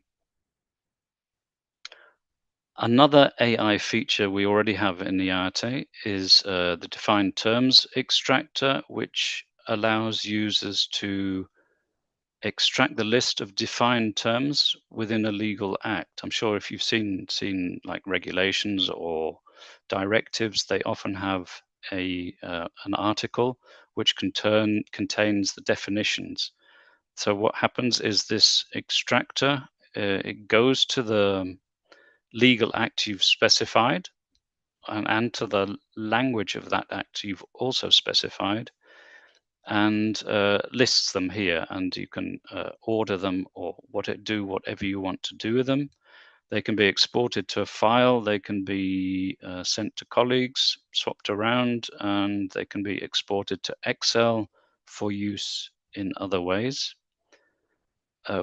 Another AI feature we already have in the IATE is the defined terms extractor, which allows users to extract the list of defined terms within a legal act. I'm sure if you've seen like regulations or directives, they often have an article which contains the definitions. So what happens is this extractor, it goes to the legal act you've specified and to the language of that act you've also specified, and lists them here, and you can order them or whatever you want to do with them. They can be exported to a file, they can be sent to colleagues, swapped around, and they can be exported to Excel for use in other ways.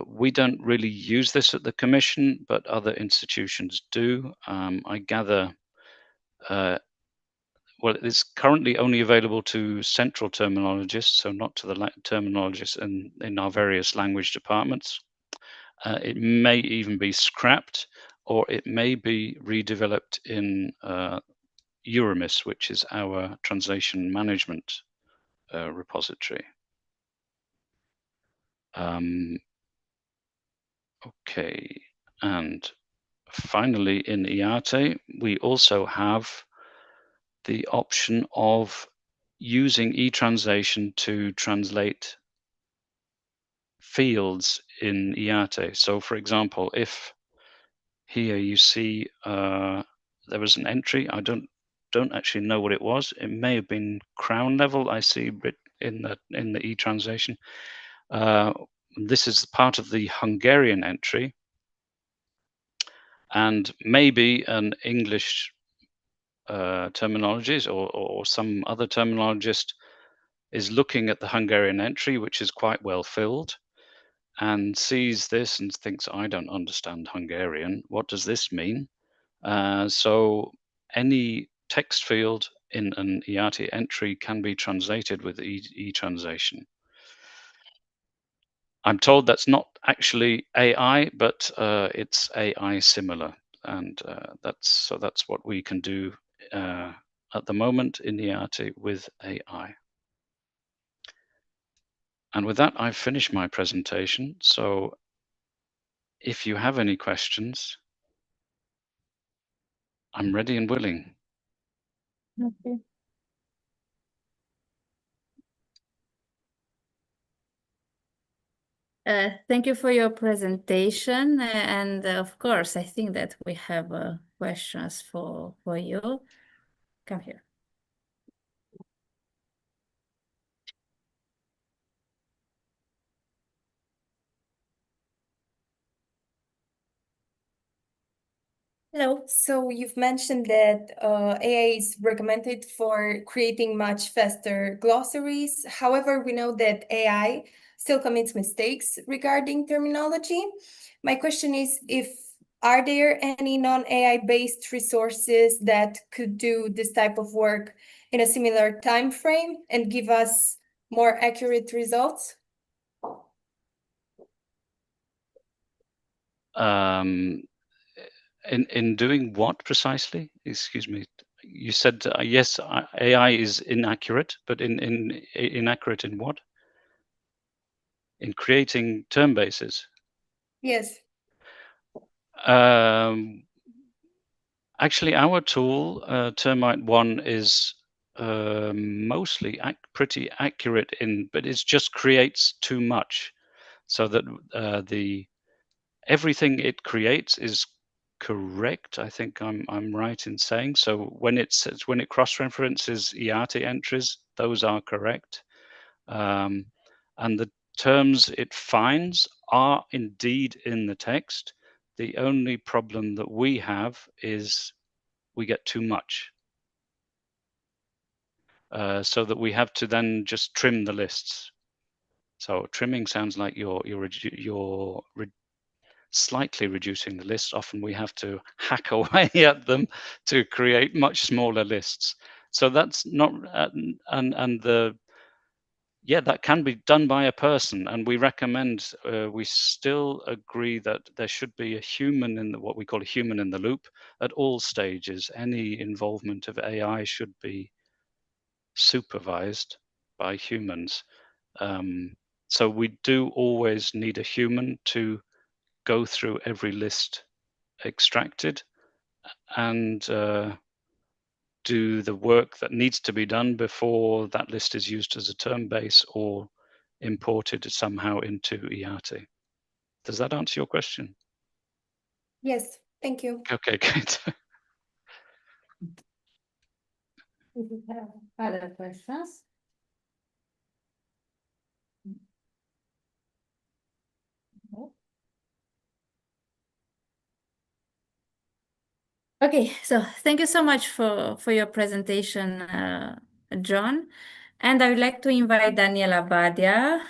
We don't really use this at the Commission, but other institutions do. I gather well, it's currently only available to central terminologists, so not to the terminologists in our various language departments. It may even be scrapped, or it may be redeveloped in Euromis, which is our translation management repository. Okay, and finally in IATE, we also have the option of using e-translation to translate fields in IATE. So for example, if here you see there was an entry, I don't actually know what it was. It may have been crown level, I see in the e-translation. This is part of the Hungarian entry, and maybe an English terminologist or some other terminologist is looking at the Hungarian entry, which is quite well filled, and sees this and thinks, I don't understand Hungarian. What does this mean? So any text field in an IATE entry can be translated with e-translation. I'm told that's not actually AI, but it's AI similar, and that's what we can do at the moment in IATE with AI. And with that, I've finished my presentation. So if you have any questions, I'm ready and willing. Okay. Thank you for your presentation. And of course, I think that we have questions for you. Come here. Hello. So you've mentioned that AI is recommended for creating much faster glossaries. However, we know that AI still commits mistakes regarding terminology. My question is, are there any non-AI based resources that could do this type of work in a similar time frame and give us more accurate results? In doing what precisely? Excuse me. You said yes, AI is inaccurate, but inaccurate in what? In creating term bases. Yes. Actually, our tool, Termite One, is mostly pretty accurate but it just creates too much, so that everything it creates is correct. I think I'm right in saying so. When it cross-references IATE entries, those are correct, and the terms it finds are indeed in the text. The only problem that we have is we get too much, so that we have to then just trim the lists. So trimming sounds like you're slightly reducing the list. Often we have to hack away at them to create much smaller lists. So that's not, that can be done by a person, and we recommend, we still agree that there should be a human what we call a human in the loop at all stages. Any involvement of AI should be supervised by humans. So we do always need a human to go through every list extracted and do the work that needs to be done before that list is used as a term base or imported somehow into IATE. Does that answer your question? Yes, thank you. Okay, good. If you have other questions. Okay, so thank you so much for your presentation, John. And I would like to invite Daniela Badia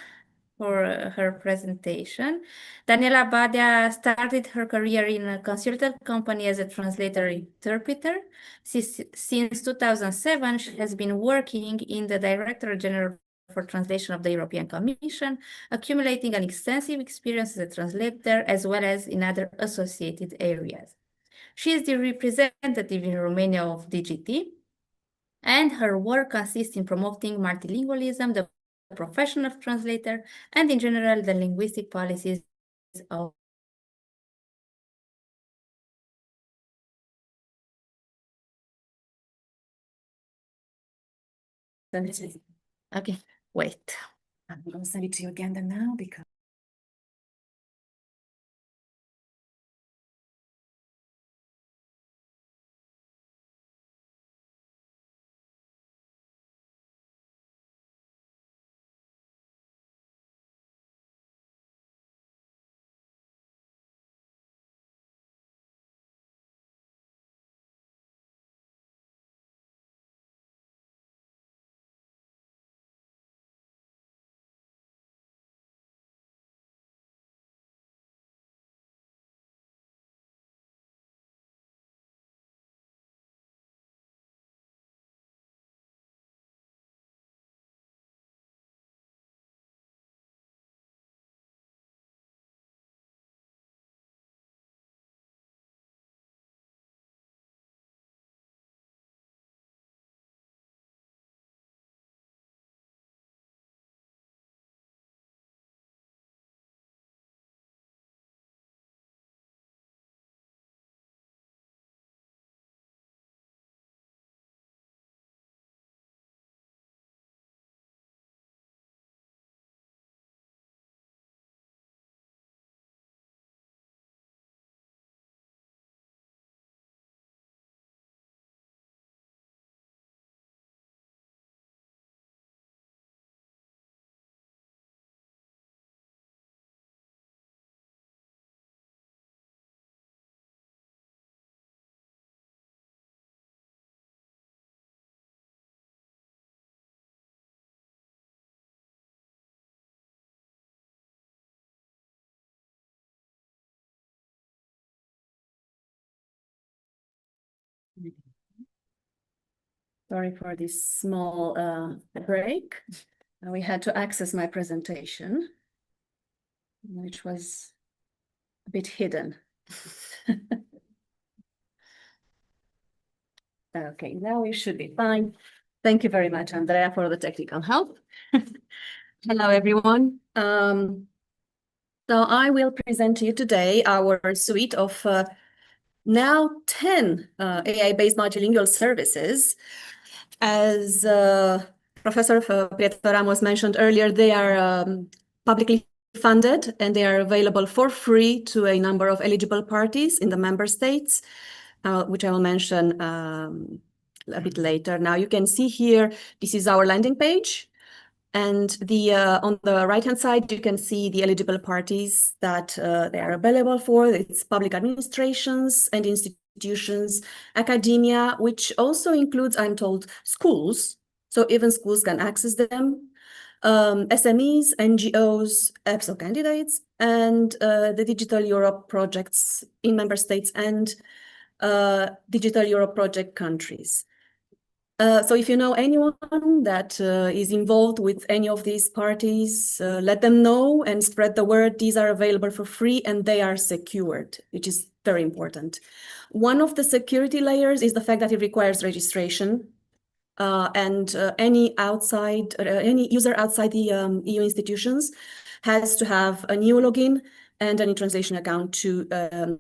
for her presentation. Daniela Badia started her career in a consultant company as a translator-interpreter. Since 2007, she has been working in the Director General for Translation of the European Commission, accumulating an extensive experience as a translator as well as in other associated areas. She is the representative in Romania of DGT, and her work consists in promoting multilingualism, the profession of translator, and in general, the linguistic policies of Okay, wait. I'm going to send it to you again now because Sorry for this small break. We had to access my presentation, which was a bit hidden. Okay, now we should be fine. Thank you very much, Andrea, for the technical help. Hello, everyone. So I will present to you today our suite of now 10 AI-based multilingual services. As Professor Pietro Ramos mentioned earlier, they are publicly funded and they are available for free to a number of eligible parties in the member states, which I will mention a bit later. Now you can see here, this is our landing page. And on the right-hand side, you can see the eligible parties that they are available for. It's public administrations and institutions, academia, which also includes, I'm told, schools. So even schools can access them. SMEs, NGOs, EPSO candidates, and the Digital Europe projects in member states and Digital Europe project countries. So if you know anyone that is involved with any of these parties, let them know and spread the word. These are available for free and they are secured, which is very important. One of the security layers is the fact that it requires registration. And any user outside the EU institutions has to have a new login and an e-translation account to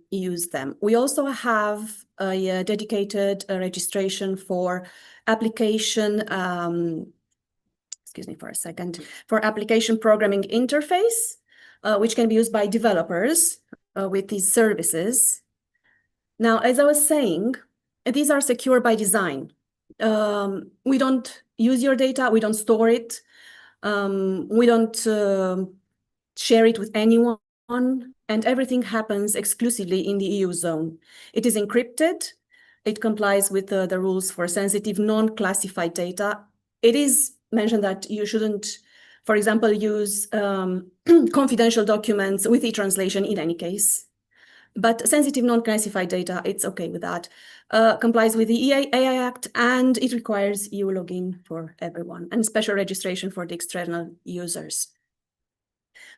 use them. We also have a dedicated registration for application, excuse me for a second, for application programming interface, which can be used by developers with these services. Now, as I was saying, these are secure by design. We don't use your data, we don't store it, we don't share it with anyone, and everything happens exclusively in the EU zone. It is encrypted, it complies with the rules for sensitive non-classified data. It is mentioned that you shouldn't, for example, use confidential documents with e-translation in any case. But sensitive non-classified data, it's okay with that. Complies with the AI Act, and it requires EU login for everyone and special registration for the external users.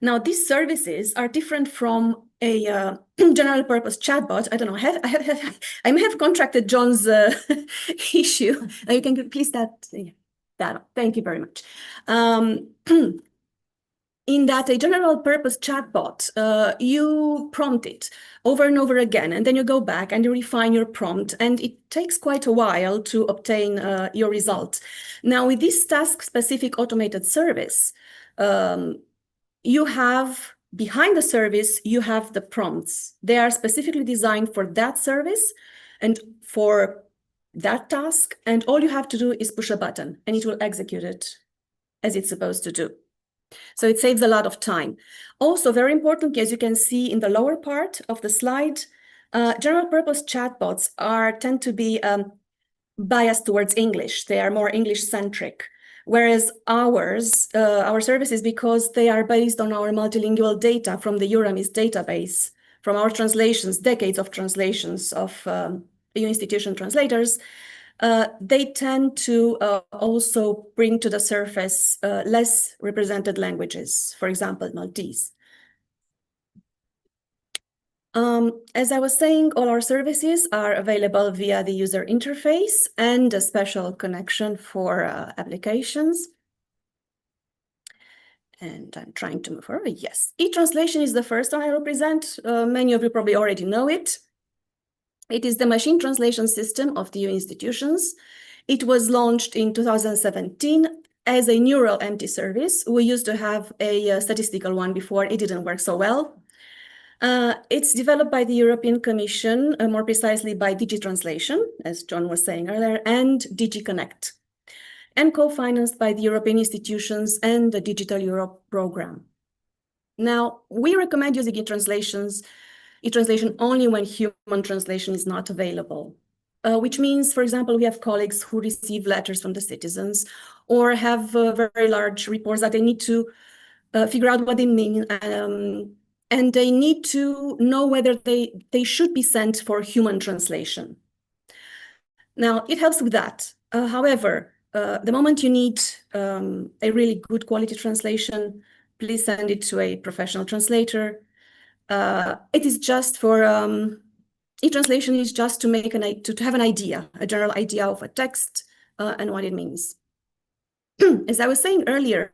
Now, these services are different from a general purpose chatbot. I don't know, I may have contracted John's issue. You can please that. Thank you very much. In that a general purpose chatbot, you prompt it over and over again, and then you go back and you refine your prompt, and it takes quite a while to obtain your result. Now, with this task-specific automated service, you have, behind the service, you have the prompts. They are specifically designed for that service and for that task, and all you have to do is push a button, and it will execute it as it's supposed to do. So it saves a lot of time. Also, very important, as you can see in the lower part of the slide, general purpose chatbots tend to be biased towards English. They are more English-centric, whereas our services, because they are based on our multilingual data from the Euramis database, from our translations, decades of translations of EU institution translators, they tend to also bring to the surface less represented languages, for example, Maltese. As I was saying, all our services are available via the user interface and a special connection for applications. And I'm trying to move forward. Yes, e-translation is the first one I will present. Many of you probably already know it. It is the machine translation system of the EU institutions. It was launched in 2017 as a neural empty service. We used to have a statistical one before. It didn't work so well. It's developed by the European Commission, more precisely by DG Translation, as John was saying earlier, and DG Connect, and co-financed by the European institutions and the Digital Europe program. Now, we recommend using e-translation only when human translation is not available, which means, for example, we have colleagues who receive letters from the citizens or have very large reports that they need to figure out what they mean, and they need to know whether they should be sent for human translation. Now, it helps with that. However, the moment you need a really good quality translation, please send it to a professional translator. It is just for e-translation is just to make to have an idea, a general idea of a text and what it means. As I was saying earlier,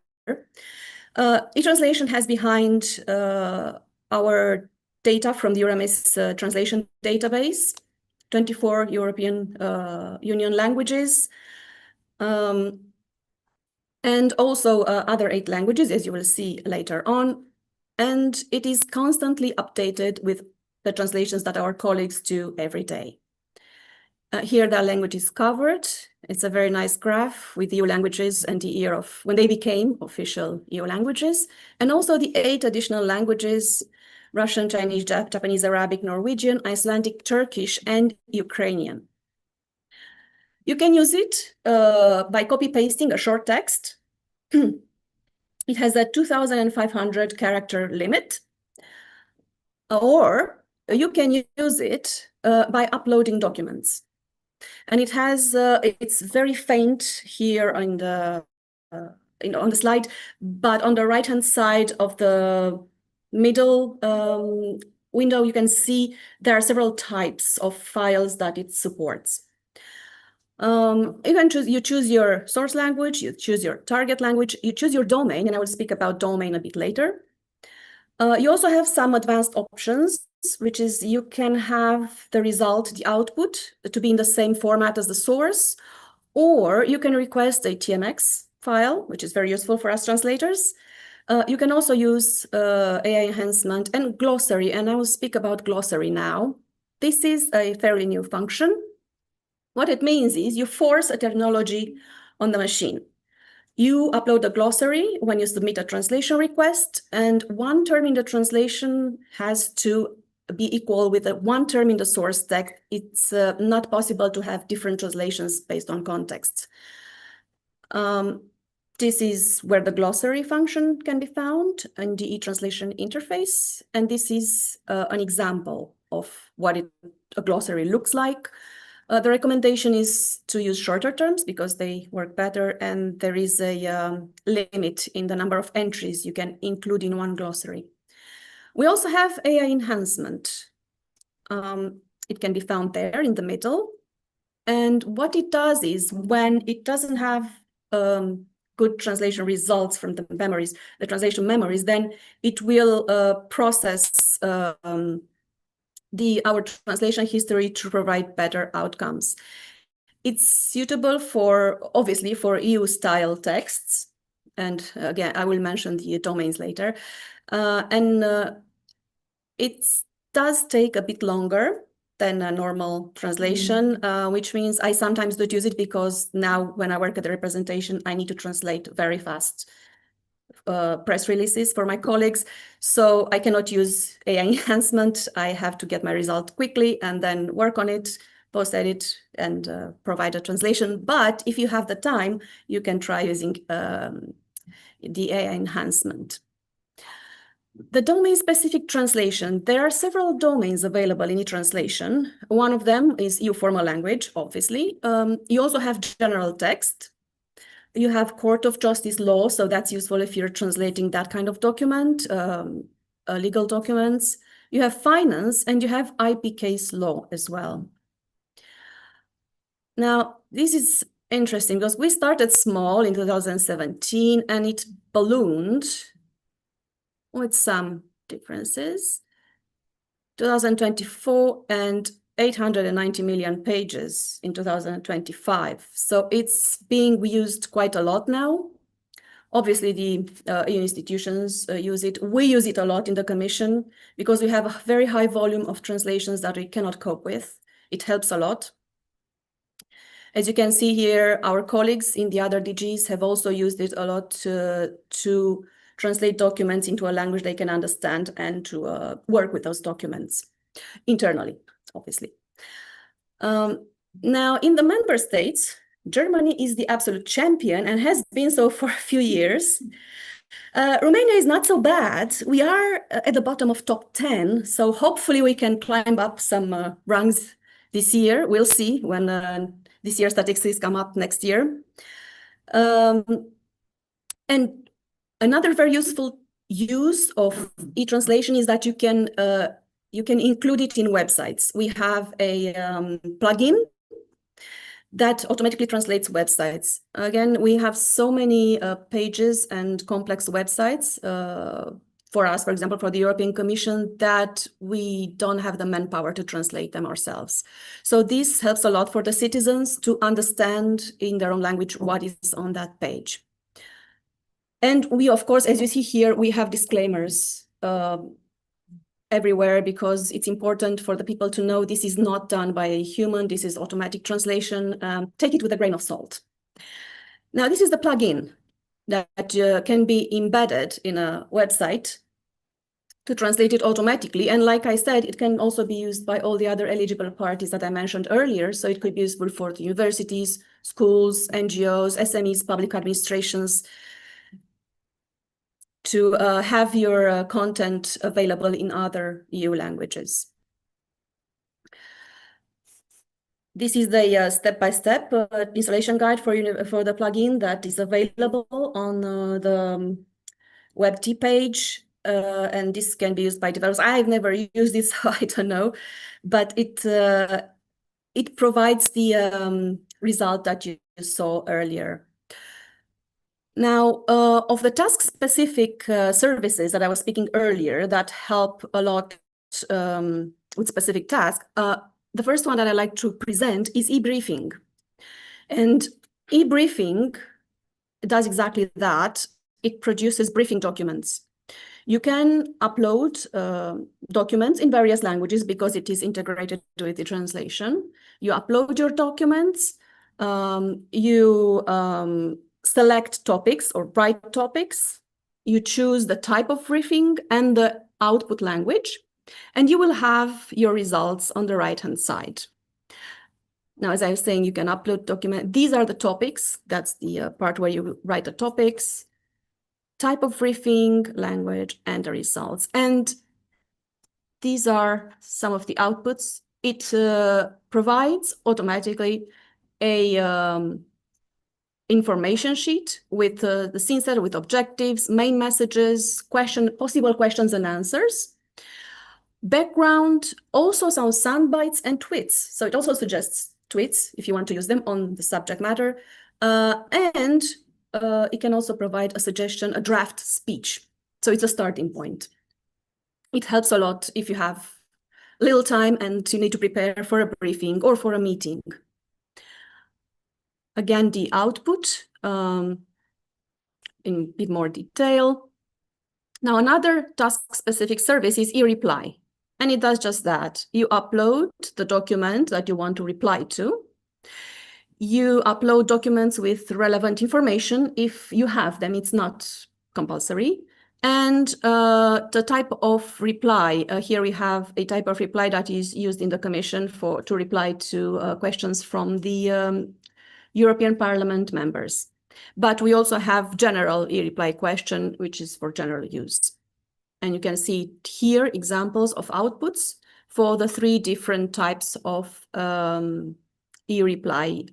e-translation has behind our data from the Euramis translation database, 24 European Union languages, and also other 8 languages, as you will see later on. And it is constantly updated with the translations that our colleagues do every day. Here the language is covered. It's a very nice graph with EU languages and the year of when they became official EU languages, and also the 8 additional languages: Russian, Chinese, Japanese, Arabic, Norwegian, Icelandic, Turkish, and Ukrainian. You can use it by copy-pasting a short text. It has a 2,500 character limit, or you can use it by uploading documents. And it has, it's very faint here on the slide, but on the right-hand side of the middle window, you can see there are several types of files that it supports. You choose your source language, you choose your target language, you choose your domain, and I will speak about domain a bit later. You also have some advanced options, which is you can have the result, the output, to be in the same format as the source, or you can request a TMX file, which is very useful for us translators. You can also use AI enhancement and glossary, and I will speak about glossary now. This is a fairly new function. What it means is you force a terminology on the machine. You upload a glossary when you submit a translation request, and one term in the translation has to be equal with one term in the source text. It's not possible to have different translations based on context. This is where the glossary function can be found in the e-translation interface, and this is an example of what a glossary looks like. The recommendation is to use shorter terms because they work better, and there is a limit in the number of entries you can include in one glossary. We also have AI enhancement. It can be found there in the middle. And what it does is when it doesn't have good translation results from the memories, the translation memories, then it will process our translation history to provide better outcomes. It's suitable obviously for EU-style texts. And again, I will mention the domains later. It does take a bit longer than a normal translation, which means I sometimes don't use it because now when I work at the representation, I need to translate very fast press releases for my colleagues. So I cannot use AI enhancement. I have to get my result quickly and then work on it, post-edit, and provide a translation. But if you have the time, you can try using the AI enhancement. The domain-specific translation. There are several domains available in e-translation. One of them is EU formal language, obviously. You also have general text. You have Court of Justice law, so that's useful if you're translating that kind of document, legal documents. You have finance, and you have IP case law as well. Now, this is interesting because we started small in 2017, and it ballooned with some differences. 2024 and 890 million pages in 2025. So it's being used quite a lot now. Obviously, the EU institutions use it. We use it a lot in the Commission because we have a very high volume of translations that we cannot cope with. It helps a lot. As you can see here, our colleagues in the other DGs have also used it a lot to translate documents into a language they can understand and to work with those documents internally, obviously. Now, in the member states, Germany is the absolute champion and has been so for a few years. Romania is not so bad. We are at the bottom of top 10, so hopefully we can climb up some rungs this year. We'll see when this year statistics come up next year. And another very useful use of e-translation is that you can include it in websites. We have a plugin that automatically translates websites. Again, we have so many pages and complex websites for us, for example, for the European Commission, that we don't have the manpower to translate them ourselves. So this helps a lot for the citizens to understand in their own language what is on that page. And we, of course, as you see here, we have disclaimers everywhere, because it's important for the people to know this is not done by a human, this is automatic translation. Take it with a grain of salt. Now, this is the plugin that can be embedded in a website to translate it automatically. And like I said, it can also be used by all the other eligible parties that I mentioned earlier. So it could be useful for the universities, schools, NGOs, SMEs, public administrations, to have your content available in other EU languages. This is the step-by-step installation guide for the plugin that is available on the WebT page. And this can be used by developers. I've never used this, so I don't know, but it provides the result that you saw earlier. Now, of the task-specific services that I was speaking earlier that help a lot with specific tasks, the first one that I like to present is e-briefing. And e-briefing does exactly that. It produces briefing documents. You can upload documents in various languages because it is integrated with the translation. You upload your documents, you select topics or write topics, you choose the type of briefing and the output language, and you will have your results on the right-hand side. Now, as I was saying, you can upload documents. These are the topics. That's the part where you write the topics, type of briefing, language, and the results. And these are some of the outputs. It provides automatically a information sheet with the scene set, with objectives, main messages, possible questions and answers, background, also some sound bites and tweets. So it also suggests tweets if you want to use them on the subject matter. And it can also provide a suggestion, a draft speech. So it's a starting point. It helps a lot if you have little time and you need to prepare for a briefing or for a meeting. Again, the output in a bit more detail. Now, another task-specific service is e-reply, and it does just that. You upload the document that you want to reply to. You upload documents with relevant information if you have them. It's not compulsory. And the type of reply, here we have a type of reply that is used in the Commission to reply to questions from the European Parliament members. But we also have general e-reply question, which is for general use. And you can see here examples of outputs for the 3 different types of e-reply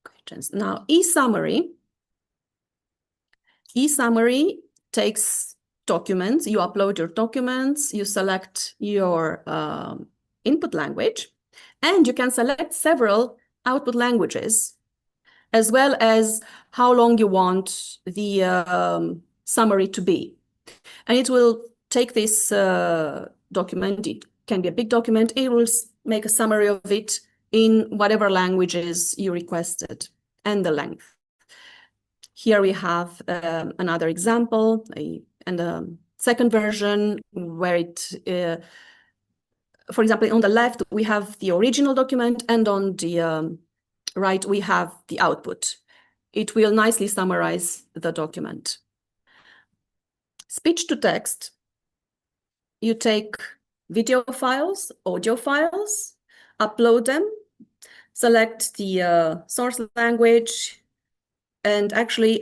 questions. Now, e-summary takes documents. You upload your documents, you select your input language, and you can select several output languages, as well as how long you want the summary to be. And it will take this document, it can be a big document, it will make a summary of it in whatever languages you requested, and the length. Here we have another example, and a second version where it, for example, on the left, we have the original document, and on the right, we have the output. It will nicely summarize the document. Speech to text, you take video files, audio files, upload them, select the source language, and actually,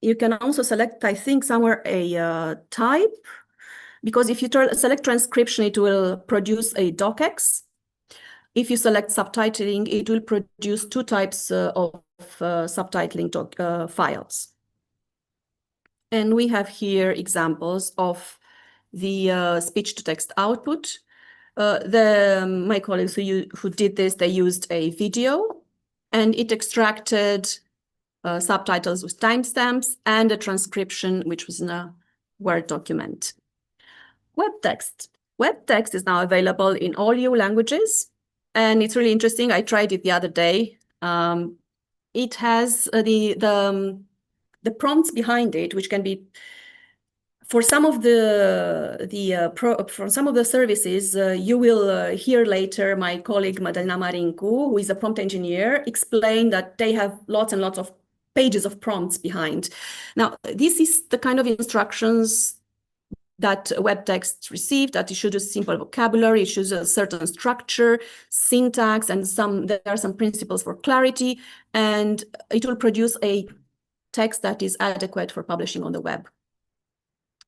you can also select, I think, somewhere a type because if you select transcription, it will produce a docx. If you select subtitling, it will produce two types of subtitling files. And we have here examples of the speech-to-text output. My colleagues who did this, they used a video, and it extracted subtitles with timestamps and a transcription, which was in a Word document. Web text. Web text is now available in all EU languages, and it's really interesting. I tried it the other day. It has the prompts behind it, which can be for some of from some of the services. You will hear later my colleague Madalina Marinku, who is a prompt engineer, explain that they have lots and lots of pages of prompts behind. Now, this is the kind of instructions that web text received, that it should use simple vocabulary, it should use a certain structure, syntax, and there are some principles for clarity, and it will produce a text that is adequate for publishing on the web.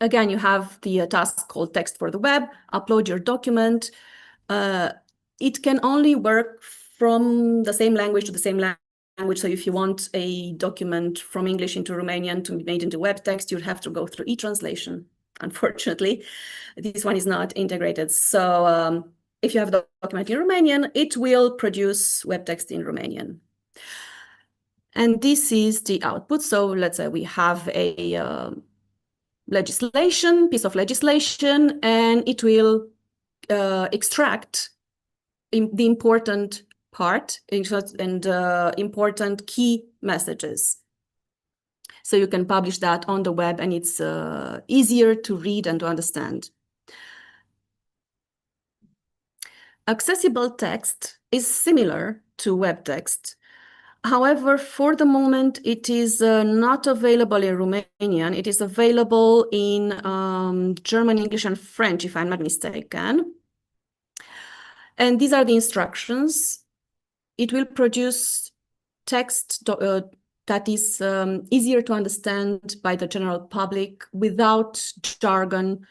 Again, you have the task called text for the web, upload your document. It can only work from the same language to the same language. So if you want a document from English into Romanian to be made into web text, you'd have to go through e-translation. Unfortunately, this one is not integrated. So if you have the document in Romanian, it will produce web text in Romanian. And this is the output. So let's say we have a piece of legislation, and it will extract the important part and important key messages. So you can publish that on the web, and it's easier to read and to understand. Accessible text is similar to web text. However, for the moment, it is not available in Romanian. It is available in German, English, and French, if I'm not mistaken. And these are the instructions. It will produce text that is easier to understand by the general public, without jargon,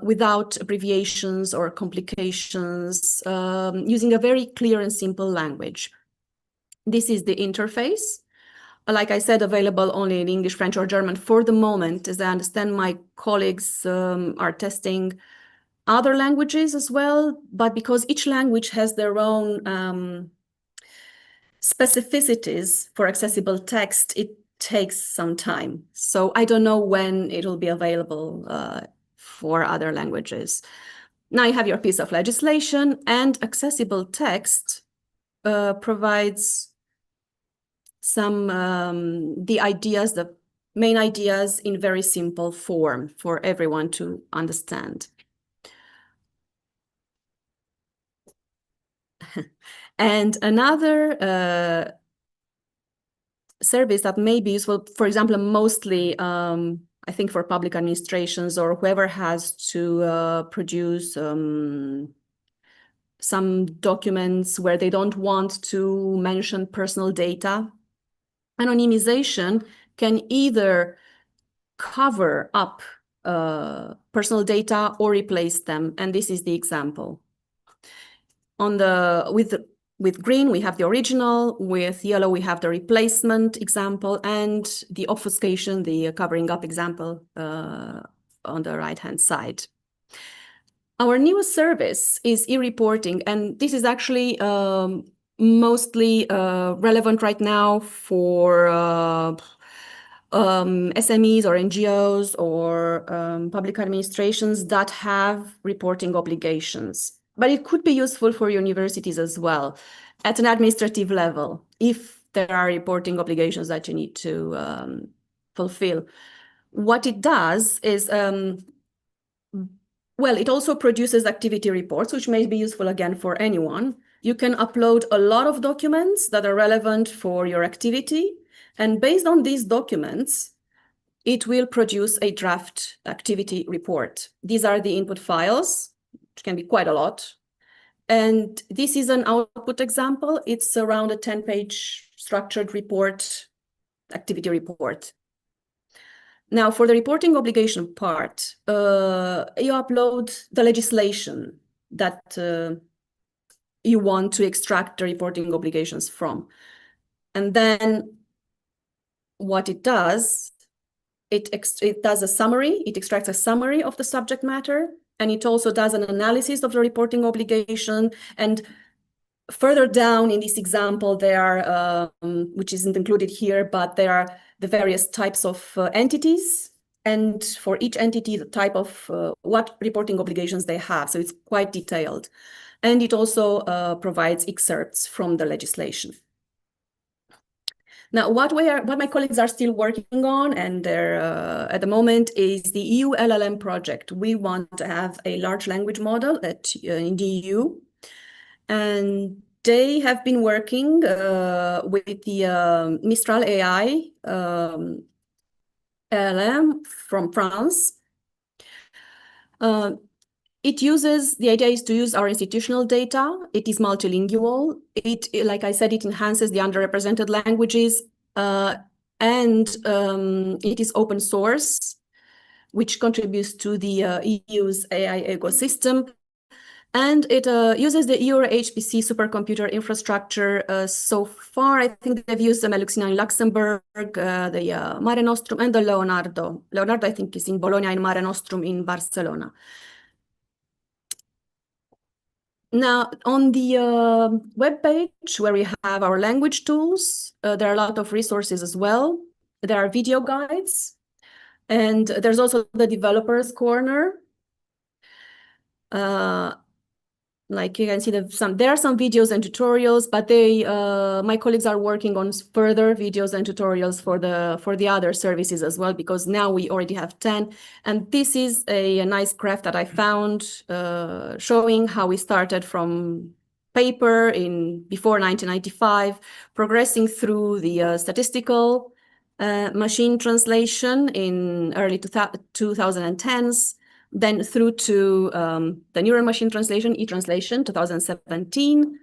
without abbreviations or complications, using a very clear and simple language. This is the interface. Like I said, available only in English, French, or German for the moment. As I understand, my colleagues are testing other languages as well, but because each language has their own specificities for accessible text, it takes some time. So I don't know when it will be available for other languages. Now you have your piece of legislation, and accessible text provides some the main ideas in very simple form for everyone to understand. And another service that may be useful, for example, mostly I think for public administrations or whoever has to produce some documents where they don't want to mention personal data. Anonymization can either cover up personal data or replace them, and this is the example. With green, we have the original. With yellow, we have the replacement example, and the obfuscation, the covering up example on the right-hand side. Our newest service is e-reporting, and this is actually mostly relevant right now for SMEs or NGOs or public administrations that have reporting obligations. But it could be useful for universities as well at an administrative level if there are reporting obligations that you need to fulfill. What it does is, well, it also produces activity reports, which may be useful again for anyone. You can upload a lot of documents that are relevant for your activity, and based on these documents, it will produce a draft activity report. These are the input files, which can be quite a lot. And this is an output example. It's around a 10-page structured report, activity report. Now, for the reporting obligation part, you upload the legislation that you want to extract the reporting obligations from. And then what it does, it does a summary, it extracts a summary of the subject matter, and it also does an analysis of the reporting obligation. And further down in this example, there are, which isn't included here, but there are the various types of entities, and for each entity, the type of what reporting obligations they have. So it's quite detailed. And it also provides excerpts from the legislation. Now, what my colleagues are still working on, and they're at the moment, is the EU LLM project. We want to have a large language model in the EU, and they have been working with the Mistral AI LLM from France. The idea is to use our institutional data. It is multilingual. Like I said, it enhances the underrepresented languages, and it is open source, which contributes to the EU's AI ecosystem. And it uses the Euro HPC supercomputer infrastructure. So far, I think they've used the Meluxina in Luxembourg, the Mare Nostrum, and the Leonardo. Leonardo, I think, is in Bologna, and Mare Nostrum in Barcelona. Now, on the webpage where we have our language tools, there are a lot of resources as well. There are video guides, and there's also the developers corner. Like you can see, there are some videos and tutorials, but my colleagues are working on further videos and tutorials for the other services as well, because now we already have 10. And this is a nice graph that I found showing how we started from paper before 1995, progressing through the statistical machine translation in early 2010s. Then through to the neural machine translation, e-translation, 2017.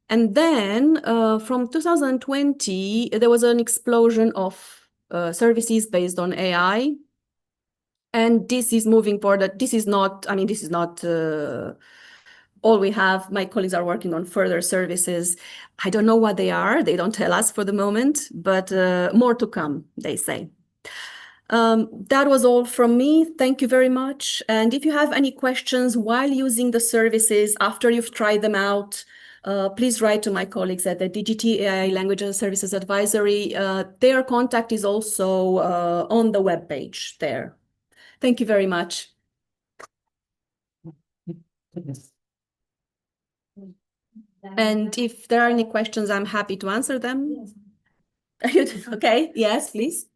And then from 2020, there was an explosion of services based on AI. And this is moving forward. This is not all we have. My colleagues are working on further services. I don't know what they are. They don't tell us for the moment, but more to come, they say. That was all from me. Thank you very much. And if you have any questions while using the services after you've tried them out, please write to my colleagues at the DGT AI Language and Services Advisory. Their contact is also on the webpage there. Thank you very much. And if there are any questions, I'm happy to answer them. Okay, yes, please.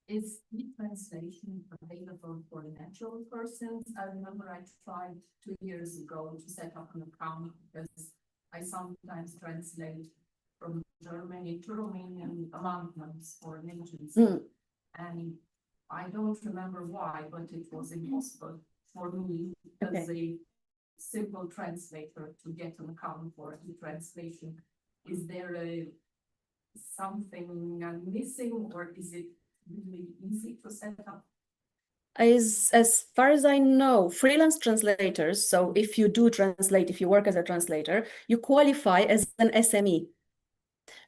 Is e-translation available for natural persons? I remember I tried 2 years ago to set up an account because I sometimes translate from Germany to Romanian amendments for an agency. And I don't remember why, but it was impossible for me as a simple translator to get an account for e-translation. Is there something I'm missing, or is it really easy to set up? As far as I know, freelance translators, so if you do translate, if you work as a translator, you qualify as an SME,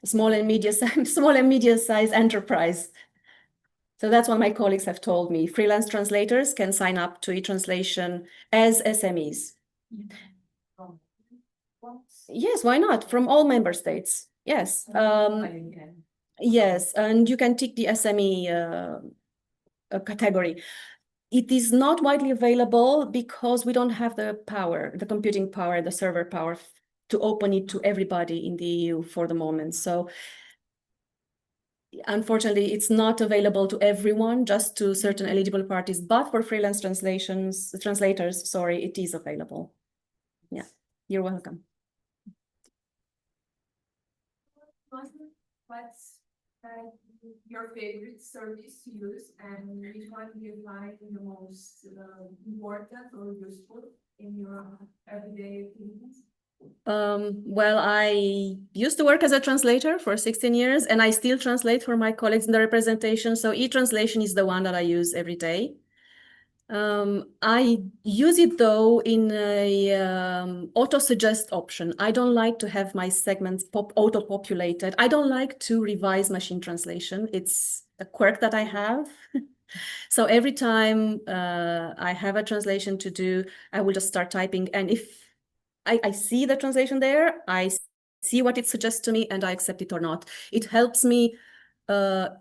small and medium-sized enterprise. So that's what my colleagues have told me. Freelance translators can sign up to e-translation as SMEs. Yes, why not? From all member states. Yes. Yes, and you can tick the SME category. It is not widely available because we don't have the power, the computing power, the server power to open it to everybody in the EU for the moment. So unfortunately, it's not available to everyone, just to certain eligible parties, but for freelance translators, sorry, it is available. Yeah, you're welcome. What's your favorite service to use, and which one do you find the most important or useful in your everyday activities? Well, I used to work as a translator for 16 years, and I still translate for my colleagues in the representation. So e-translation is the one that I use every day. I use it though in a auto-suggest option. I don't like to have my segments auto-populated. I don't like to revise machine translation. It's a quirk that I have. So every time I have a translation to do, I will just start typing. And if I see the translation there, I see what it suggests to me, and I accept it or not. It helps me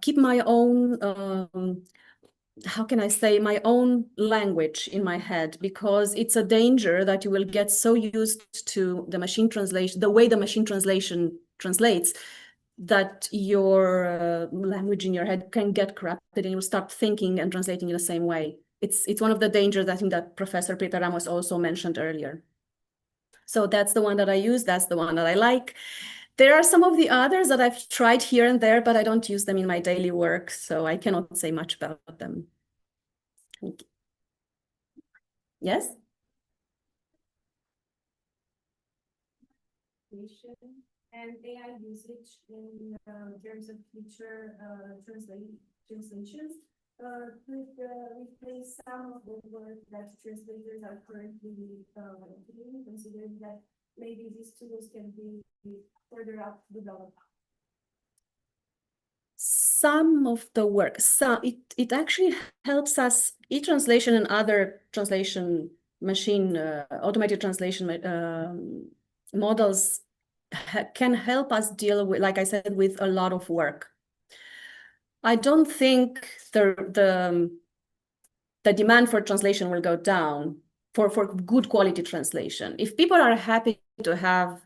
keep my own how can I say, my own language in my head, because it's a danger that you will get so used to the machine translation, the way the machine translation translates, that your language in your head can get corrupted and you start thinking and translating in the same way. It's one of the dangers I think that Professor Peter Ramos also mentioned earlier. So that's the one that I use. That's the one that I like. There are some of the others that I've tried here and there, but I don't use them in my daily work, so I cannot say much about them. Yes? And AI usage in terms of future translations could replace some of the work that translators are currently doing, considering that maybe these tools can be further up developed. Some of the work, it actually helps us, e-translation and other translation machine, automated translation models can help us deal with, like I said, with a lot of work. I don't think the demand for translation will go down for good quality translation. If people are happy to have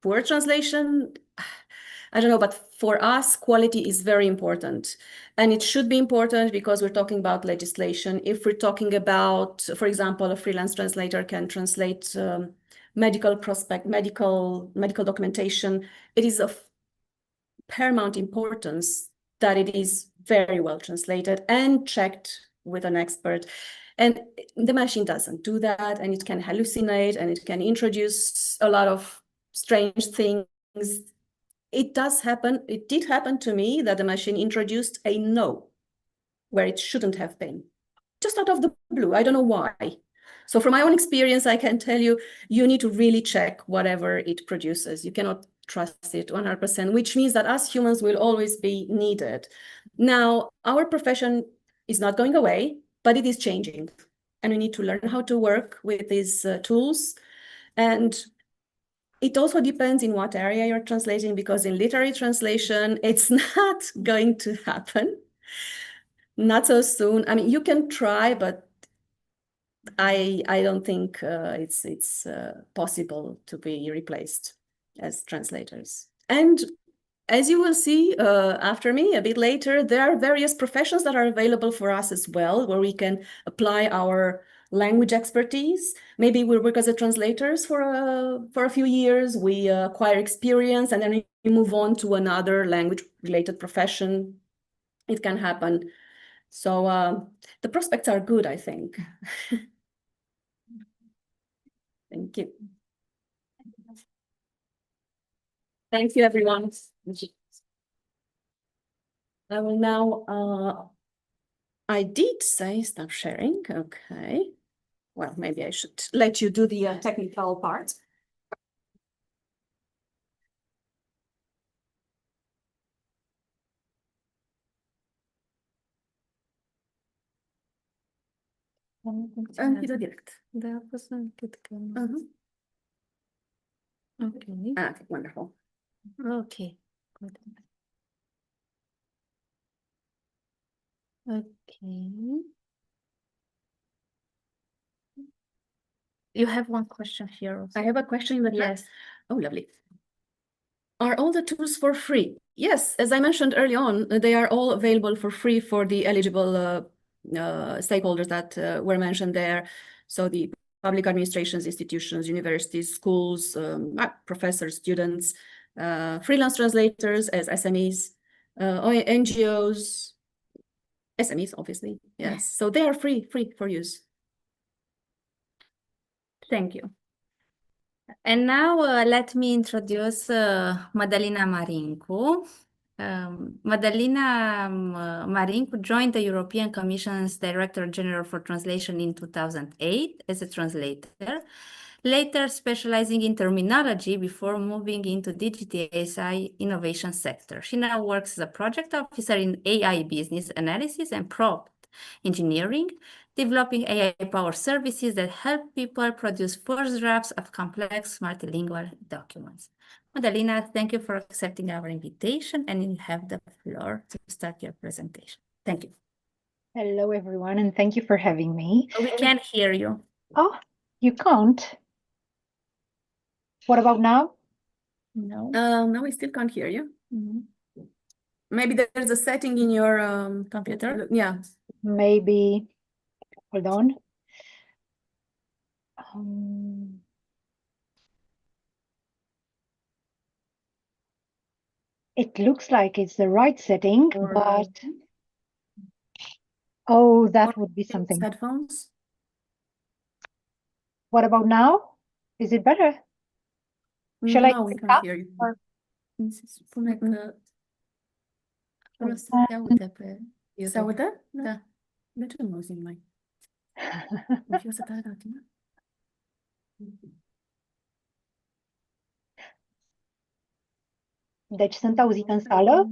poor translation, I don't know, but for us, quality is very important. And it should be important because we're talking about legislation. If we're talking about, for example, a freelance translator can translate medical documentation, it is of paramount importance that it is very well translated and checked with an expert. And the machine doesn't do that, and it can hallucinate, and it can introduce a lot of strange things. It does happen. It did happen to me that the machine introduced a no where it shouldn't have been, just out of the blue. I don't know why. So from my own experience, I can tell you, you need to really check whatever it produces. You cannot trust it 100%, which means that us humans will always be needed. Now, our profession is not going away, but it is changing. And we need to learn how to work with these tools. And it also depends in what area you're translating, because in literary translation, it's not going to happen. Not so soon. I mean, you can try, but I don't think it's possible to be replaced as translators. And as you will see after me a bit later, there are various professions that are available for us as well, where we can apply our language expertise. Maybe we work as a translators for a few years, we acquire experience, and then we move on to another language-related profession. It can happen. So the prospects are good, I think. Thank you. Thank you, everyone. I will now, I did say stop sharing, okay. Well, maybe I should let you do the technical part. Direct. Okay. Ah, wonderful. Okay. Good. Okay. You have one question here also. I have a question in the chat. Yes. Oh, lovely. Are all the tools for free? Yes, as I mentioned early on, they are all available for free for the eligible stakeholders that were mentioned there. So the public administrations, institutions, universities, schools, professors, students, freelance translators as SMEs, NGOs, SMEs, obviously, yes. So they are free for use. Thank you. And now let me introduce Madalina Marincu. Madalina Marincu joined the European Commission's Director General for Translation in 2008 as a translator, later specializing in terminology before moving into digitization innovation sector. She now works as a project officer in AI business analysis and prompt engineering, developing AI-powered services that help people produce first drafts of complex multilingual documents. Madalina, thank you for accepting our invitation, and you have the floor to start your presentation. Thank you. Hello, everyone, and thank you for having me. We can't hear you. Oh, you can't? What about now? No. No, we still can't hear you. Maybe there's a setting in your computer. Yeah. Maybe, hold on. It looks like it's the right setting, but oh, that would be something. Headphones. What about now? Is it better? Shall No, I we pick can't up? hear you. Or- Spune că acolo să te aude pe YouTube. Se aude? Da. De ce nu auzim noi? O fi o să te arăt, nu? Deci sunt auzită în sală?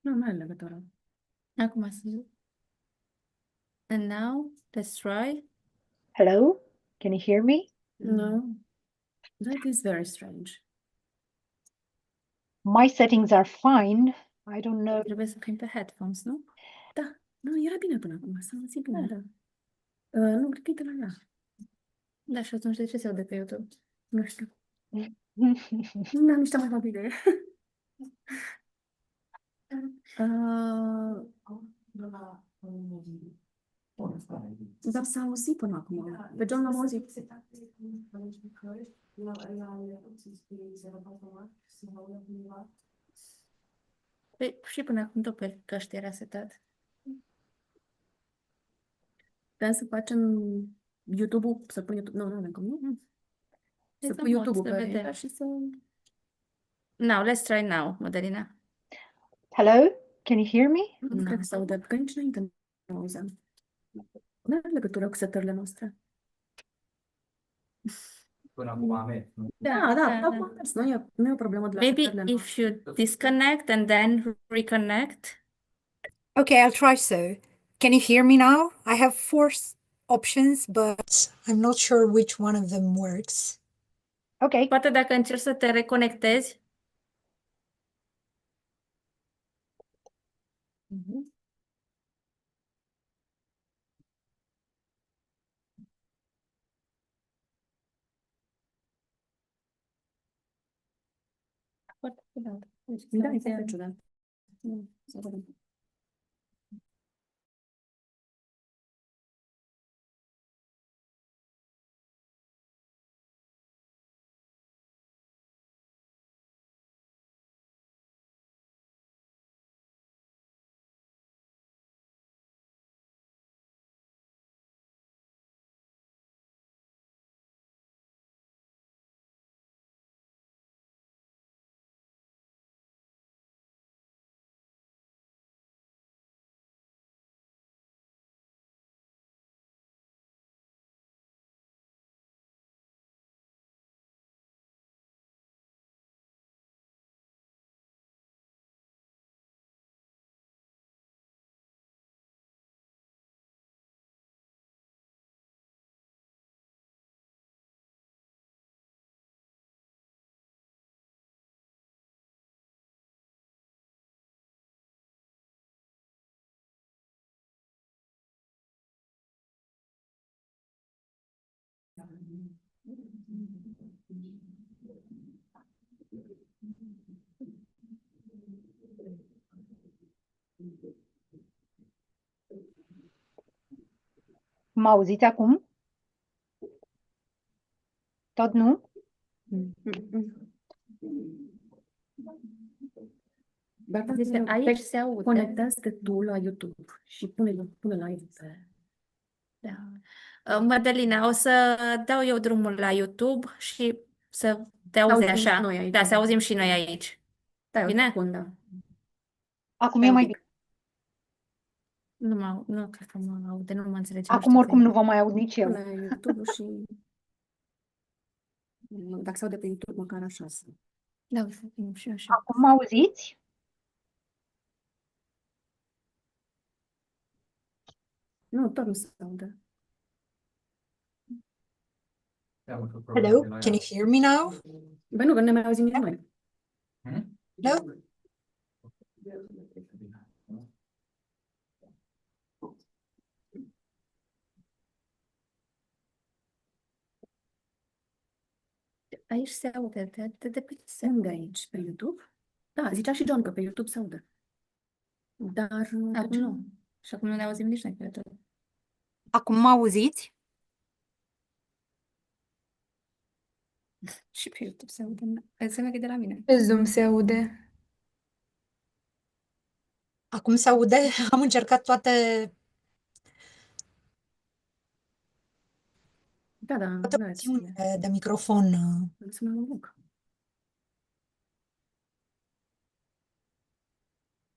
Nu, mai are legătură. Acum să zic. And now, let's try. Hello? Can you hear me? No. That is very strange. My settings are fine. I don't know. Trebuie să fim pe headphones, nu? Da, nu, era bine până acum, s-a auzit bine. Da. Nu, cred că e de la ea. Da, și atunci de ce se aude pe YouTube? Nu știu. Nu am niște mai fac idee. Dar s-a auzit până acum. Pe John l-am auzit. Păi, și până acum tot pe căști era setat. Putem să facem YouTube-ul, să pun YouTube, nu, avem cum, nu? Să pun YouTube-ul pe vedem. și să... Now, let's try now, Madalina. Hello? Can you hear me? Nu cred că se aude, că nici înainte nu auzeam. Nu are legătură cu setările noastre. Până acum am mers, nu? Da, nu e o problemă de la Maybe setările if you disconnect and then reconnect. Okay, I'll try so. Can you hear me now? I have four options, but I'm not sure which one of them works. Okay. Poate dacă încerci să te reconectezi. Foarte ciudat. Da, e foarte ciudat. Să vedem. Mă auziți acum? Tot nu? Dar Aici se aude. Conectează-te tu la YouTube și pune live pe... Da. Mădălina, o să dau eu drumul la YouTube și să te auzi auzim așa. și noi aici. Da, să auzim și noi aici. Stai o Bine? secundă. Acum Stai e un mai pic. bine. Nu cred că mă aude, nu mă înțelege. Nu Acum știu oricum ce nu vă mai aud nici eu. Pune YouTube-ul și dacă se aude pe YouTube, măcar așa să. Da, și așa. Acum mă auziți? Nu, tot nu se aude. Hello, can you hear me now? Băi, nu, că ne mai auzim nici noi. Hello? Aici se aude, de pe se Unde aici? Pe YouTube? Da, zicea și John că pe YouTube se aude. Dar Acum nu. Și acum nu ne auzim nici noi pe YouTube. Acum mă auziți? Și pe YouTube se aude. Înseamnă că e de la mine. Pe Zoom se aude. Acum se aude? Am încercat toate da, opțiunile de microfon. Să mă loc.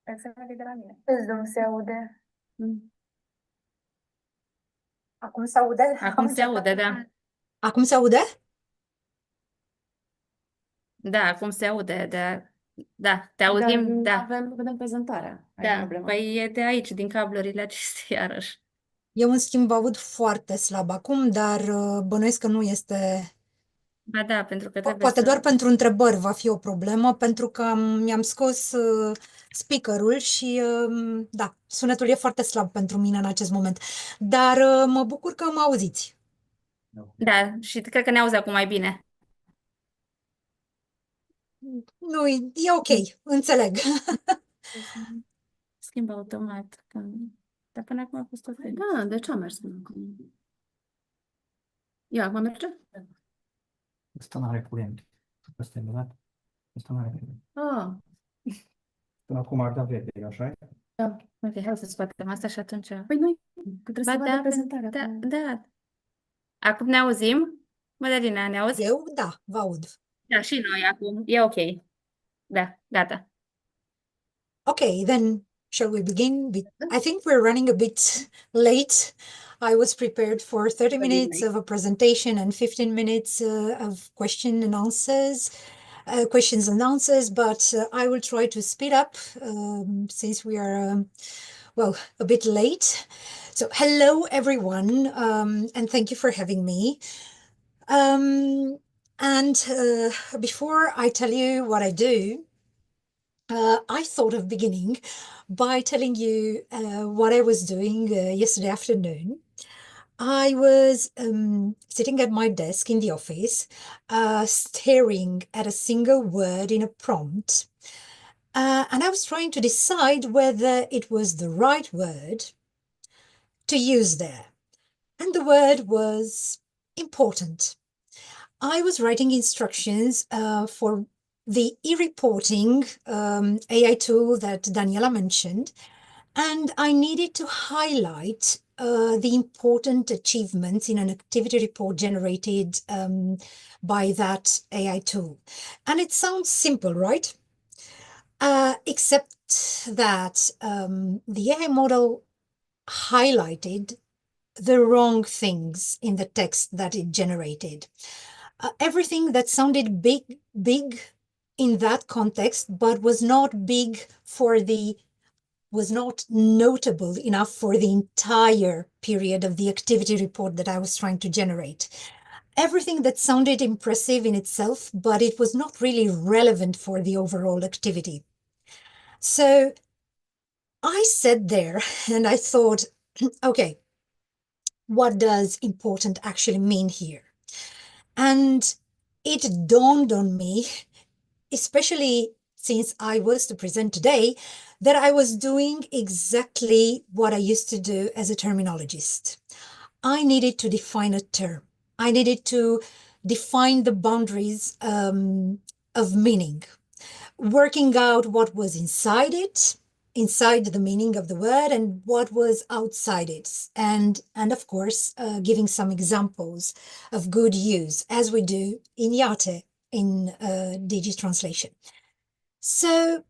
Înseamnă că e de la mine. Pe Zoom se aude. Acum se aude? Acum se aude, da. Acum se aude? Da, acum se aude, da, te Dar auzim, da. vedem prezentarea. Ai Da, problema. păi e de aici, din cablurile acestea, iarăși. Eu, în schimb, aud foarte slab acum, dar bănuiesc că nu este... Ba da, pentru că trebuie Poate să... doar pentru întrebări va fi o problemă, pentru că mi-am scos speakerul și, da, sunetul e foarte slab pentru mine în acest moment. Dar mă bucur că mă auziți. Da, și cred că ne auzi acum mai bine. Nu, e ok, înțeleg. Schimb automat. Dar până acum a fost tot bine. Da, de ce a mers până acum? Ia, acum merge? Ăsta n-are curent. Ăsta e murat. Ăsta n-are curent. Ah, Până acum ardea verde, așa? Da, ok, hai să scoatem asta și atunci... păi noi, că trebuie să vadă prezentarea. Da. Acum ne auzim? Mădălina, ne auzi? Eu, da, vă aud. Da, și noi acum. E ok. Da, gata. Okay, then shall we begin? I think we're running a bit late. I was prepared for 30 minutes of a presentation and 15 minutes of questions and answers, but I will try to speed up since we are, well, a bit late. So hello, everyone, and thank you for having me. Before I tell you what I do, I thought of beginning by telling you what I was doing yesterday afternoon. I was sitting at my desk in the office, staring at a single word in a prompt, and I was trying to decide whether it was the right word to use there. And the word was important. I was writing instructions for the e-reporting AI tool that Daniela mentioned, and I needed to highlight the important achievements in an activity report generated by that AI tool. And it sounds simple, right? Except that the AI model highlighted the wrong things in the text that it generated. Everything that sounded big in that context, but was not notable enough for the entire period of the activity report that I was trying to generate. Everything that sounded impressive in itself, but it was not really relevant for the overall activity. So I sat there and I thought, okay, what does important actually mean here? And it dawned on me, especially since I was to present today, that I was doing exactly what I used to do as a terminologist. I needed to define a term. I needed to define the boundaries of meaning, working out what was inside it inside the meaning of the word and what was outside it. And of course, giving some examples of good use, as we do in Yate, in DigiTranslation. So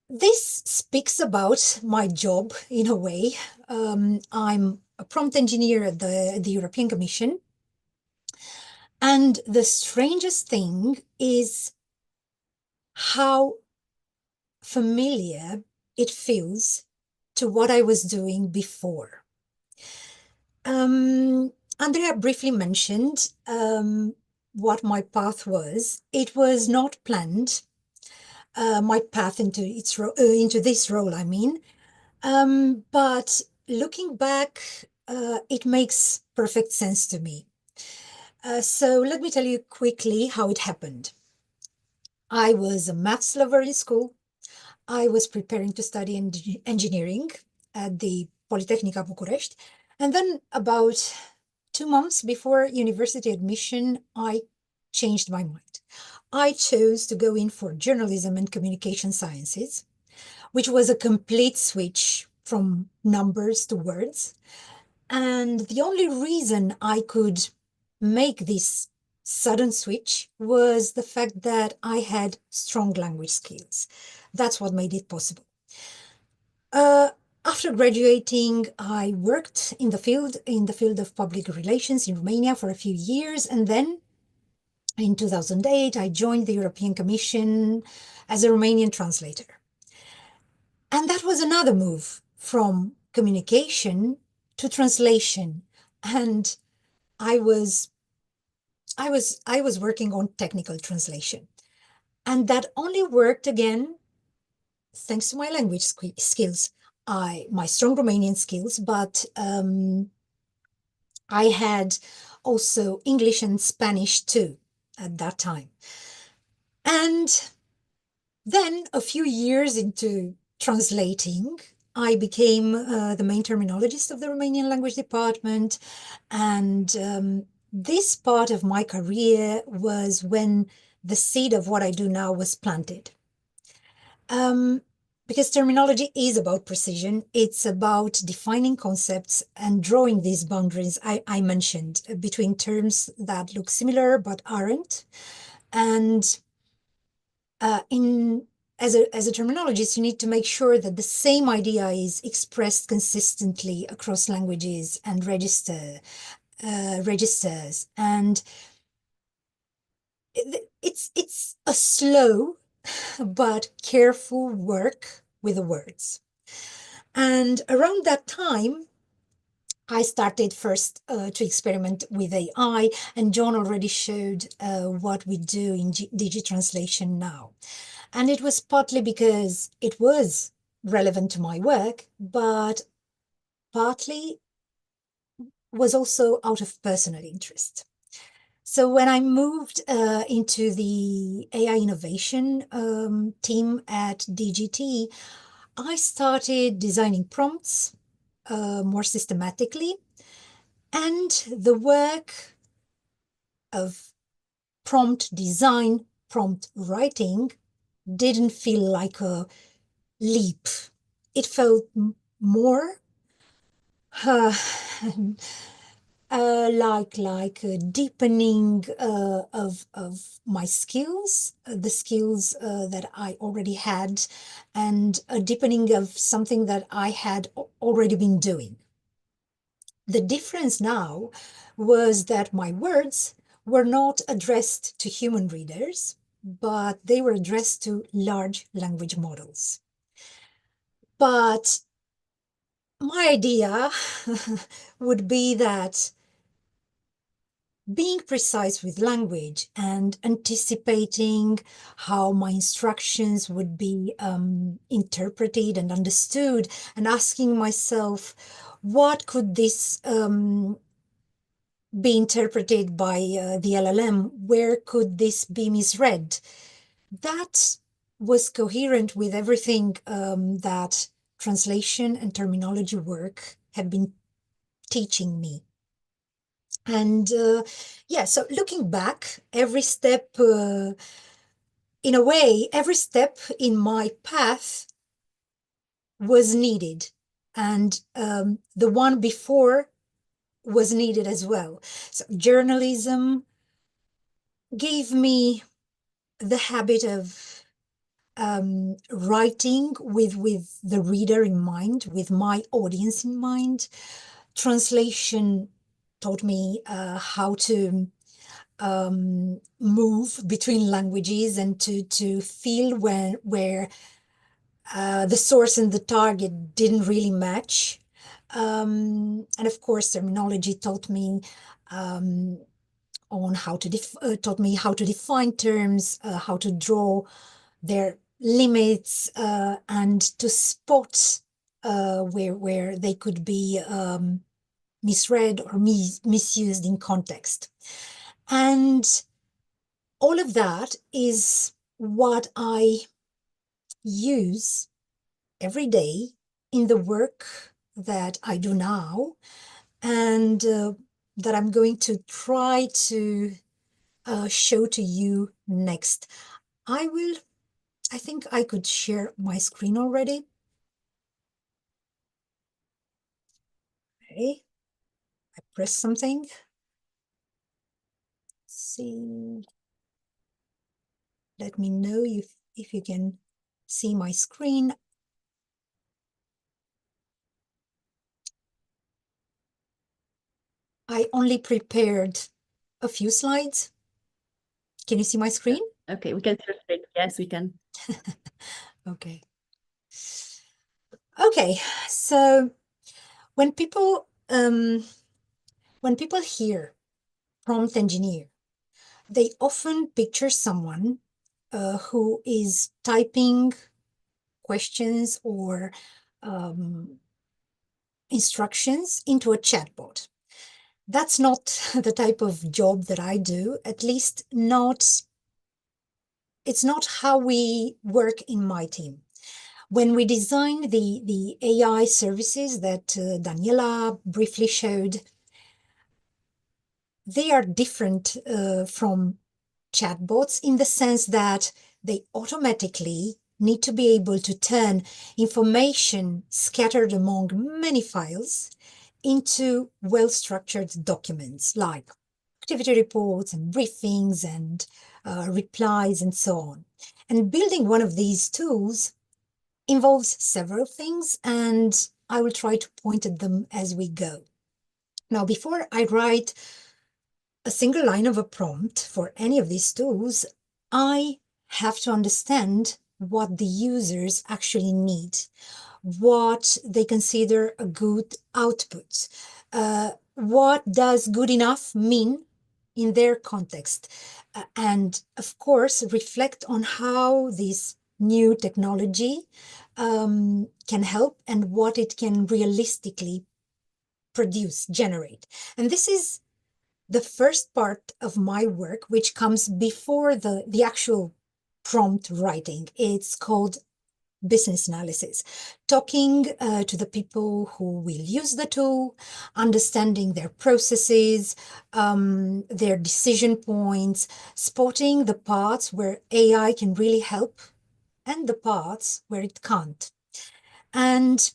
this speaks about my job in a way. I'm a prompt engineer at the European Commission. And the strangest thing is how familiar it feels to what I was doing before. Andrea briefly mentioned what my path was. It was not planned, my path into this role, I mean. But looking back, it makes perfect sense to me. So let me tell you quickly how it happened. I was a maths lover in school. I was preparing to study engineering at the Politehnica Bucharest. And then about 2 months before university admission, I changed my mind. I chose to go in for journalism and communication sciences, which was a complete switch from numbers to words. And the only reason I could make this sudden switch was the fact that I had strong language skills. That's what made it possible. After graduating, I worked in the field of public relations in Romania for a few years, and then in 2008, I joined the European Commission as a Romanian translator. And that was another move from communication to translation. And I was working on technical translation. And that only worked again thanks to my language skills, my strong Romanian skills, but I had also English and Spanish too at that time. And then a few years into translating, I became the main terminologist of the Romanian language department. And this part of my career was when the seed of what I do now was planted. Because terminology is about precision. It's about defining concepts and drawing these boundaries I mentioned between terms that look similar but aren't. And as a terminologist, you need to make sure that the same idea is expressed consistently across languages and registers. And it's a slow but careful work with the words. And around that time, I started first to experiment with AI, and John already showed what we do in DigiTranslation now. And it was partly because it was relevant to my work, but partly was also out of personal interest. So when I moved into the AI innovation team at DGT, I started designing prompts more systematically, and the work of prompt design, prompt writing didn't feel like a leap. It felt more like a deepening of my skills, the skills that I already had, and a deepening of something that I had already been doing. The difference now was that my words were not addressed to human readers, but they were addressed to large language models. But my idea would be that being precise with language and anticipating how my instructions would be interpreted and understood, and asking myself, what could this be interpreted by the LLM? Where could this be misread? That was coherent with everything that translation and terminology work had been teaching me. And yeah, so looking back, every step, in a way, every step in my path was needed, and the one before was needed as well. So journalism gave me the habit of writing with the reader in mind, with my audience in mind. Translation taught me how to move between languages and to feel where the source and the target didn't really match. And of course, terminology taught me on how to taught me how to define terms, how to draw their limits, and to spot where they could be misread or misused in context. And all of that is what I use every day in the work that I do now, and that I'm going to try to show to you next. I think I could share my screen already. Okay, I press something. Let's see. Let me know if you can see my screen. I only prepared a few slides. Can you see my screen? Okay, we can see your screen. Yes, we can. Okay. Okay, so when people hear prompt engineer, they often picture someone who is typing questions or instructions into a chatbot. That's not the type of job that I do, at least not, it's not how we work in my team. When we designed the AI services that Daniela briefly showed, they are different from chatbots in the sense that they automatically need to be able to turn information scattered among many files into well-structured documents like activity reports and briefings and replies and so on. And building one of these tools involves several things, and I will try to point at them as we go. Now, before I write a single line of a prompt for any of these tools, I have to understand what the users actually need, what they consider a good output. What does good enough mean in their context? And of course, reflect on how this new technology can help and what it can realistically produce, generate. And this is the first part of my work, which comes before the actual prompt writing. It's called business analysis, talking to the people who will use the tool, understanding their processes, their decision points, spotting the parts where AI can really help and the parts where it can't. And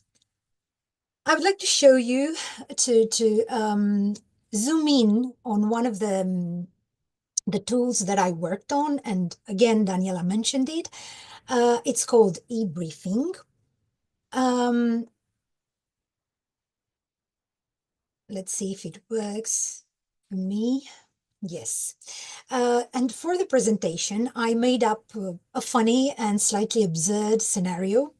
I would like to show you to zoom in on one of the tools that I worked on. And again, Daniela mentioned it. It's called e-briefing. Let's see if it works for me. Yes. And for the presentation, I made up a funny and slightly absurd scenario.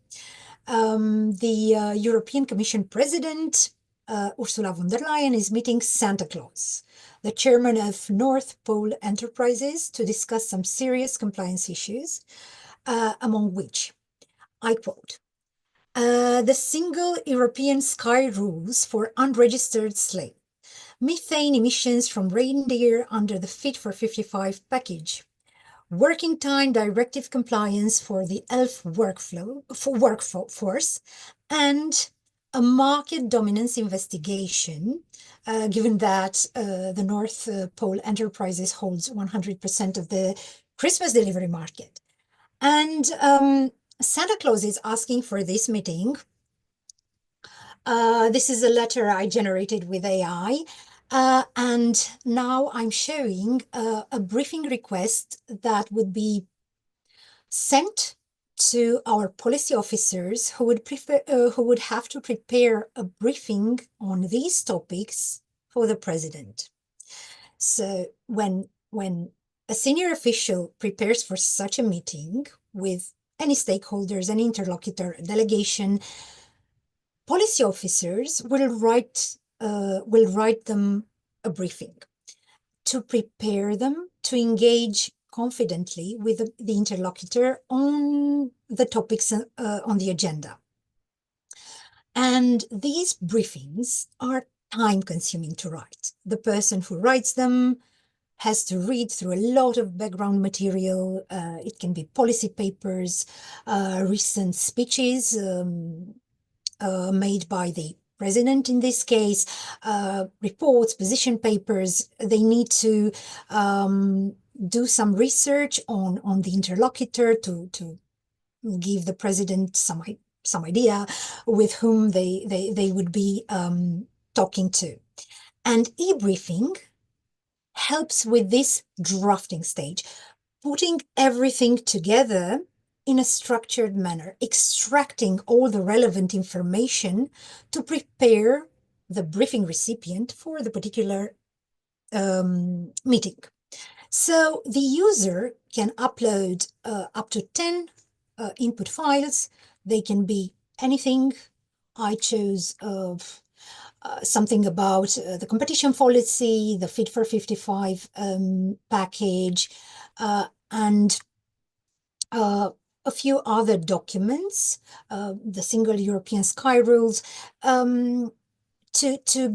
The European Commission President, Ursula von der Leyen, is meeting Santa Claus, the chairman of North Pole Enterprises, to discuss some serious compliance issues, among which, I quote, the single European sky rules for unregistered sleigh, methane emissions from reindeer under the Fit for 55 package, working time directive compliance for the ELF workforce, and a market dominance investigation, given that the North Pole Enterprises holds 100% of the Christmas delivery market. And Santa Claus is asking for this meeting This is a letter I generated with AI. And now I'm showing a briefing request that would be sent to our policy officers who would have to prepare a briefing on these topics for the president. So when a senior official prepares for such a meeting with any stakeholders, any interlocutor, delegation, policy officers will write them a briefing to prepare them to engage confidently with the interlocutor on the topics on the agenda. And these briefings are time-consuming to write. The person who writes them has to read through a lot of background material. It can be policy papers, recent speeches made by the president in this case, reports, position papers. They need to do some research on the interlocutor to give the president some idea with whom they would be talking to. And e-briefing helps with this drafting stage, putting everything together in a structured manner, extracting all the relevant information to prepare the briefing recipient for the particular meeting. So the user can upload up to 10 input files. They can be anything. I chose something about the competition policy, the Fit for 55 package, and a few other documents, the Single European Sky Rules, to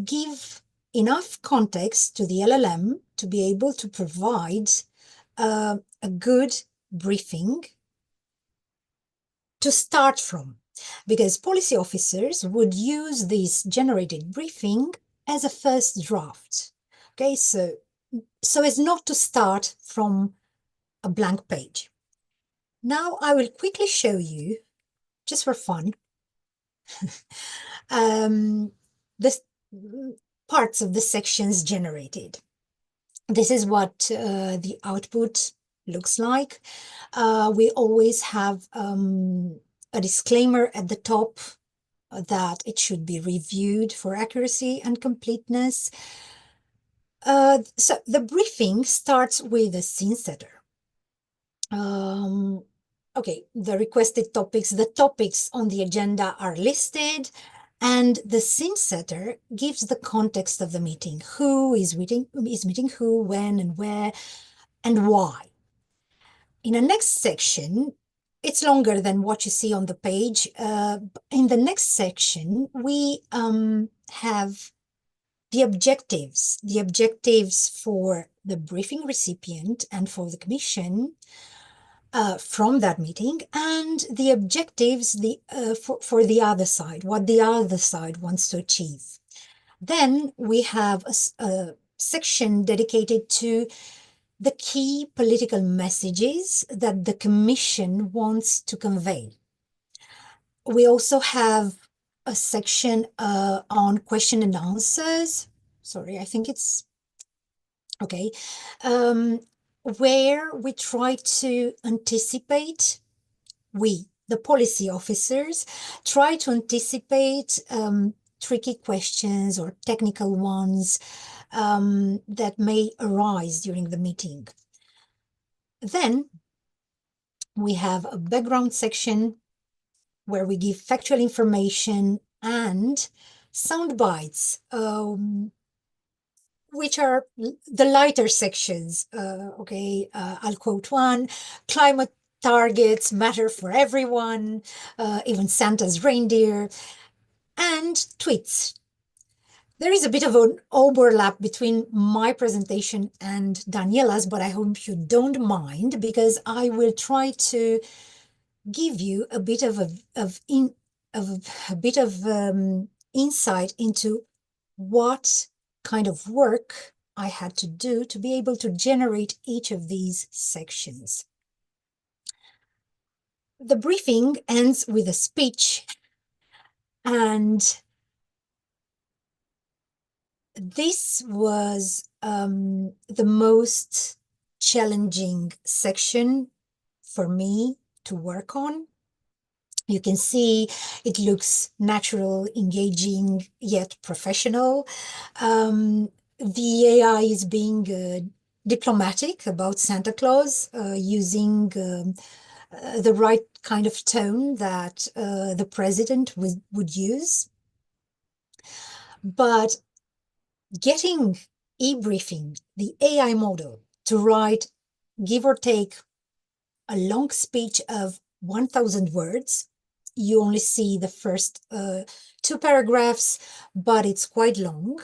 give enough context to the LLM to be able to provide a good briefing to start from, because policy officers would use this generated briefing as a first draft. Okay, so as not to start from a blank page. Now I will quickly show you, just for fun, the parts of the sections generated. This is what the output looks like. We always have a disclaimer at the top that it should be reviewed for accuracy and completeness. So the briefing starts with a scene setter. Okay, the requested topics, the topics on the agenda are listed, and the scene setter gives the context of the meeting. Who is meeting who, when and where, and why. In the next section, it's longer than what you see on the page. In the next section, we have the objectives for the briefing recipient and for the commission from that meeting, and the objectives for the other side, what the other side wants to achieve. Then we have a section dedicated to the key political messages that the Commission wants to convey. We also have a section on question and answers. Sorry, I think it's okay. Where we try to anticipate, the policy officers, try to anticipate tricky questions or technical ones that may arise during the meeting. Then we have a background section where we give factual information and sound bites, which are the lighter sections. Okay, I'll quote one: climate targets matter for everyone, even Santa's reindeer, and tweets. There is a bit of an overlap between my presentation and Daniela's, but I hope you don't mind, because I will try to give you a bit of insight into what kind of work I had to do to be able to generate each of these sections. The briefing ends with a speech, and this was the most challenging section for me to work on. You can see it looks natural, engaging, yet professional. The AI is being diplomatic about Santa Claus, using the right kind of tone that the president would use. But getting eBriefing, the AI model, to write, give or take, a long speech of 1,000 words. You only see the first 2 paragraphs, but it's quite long.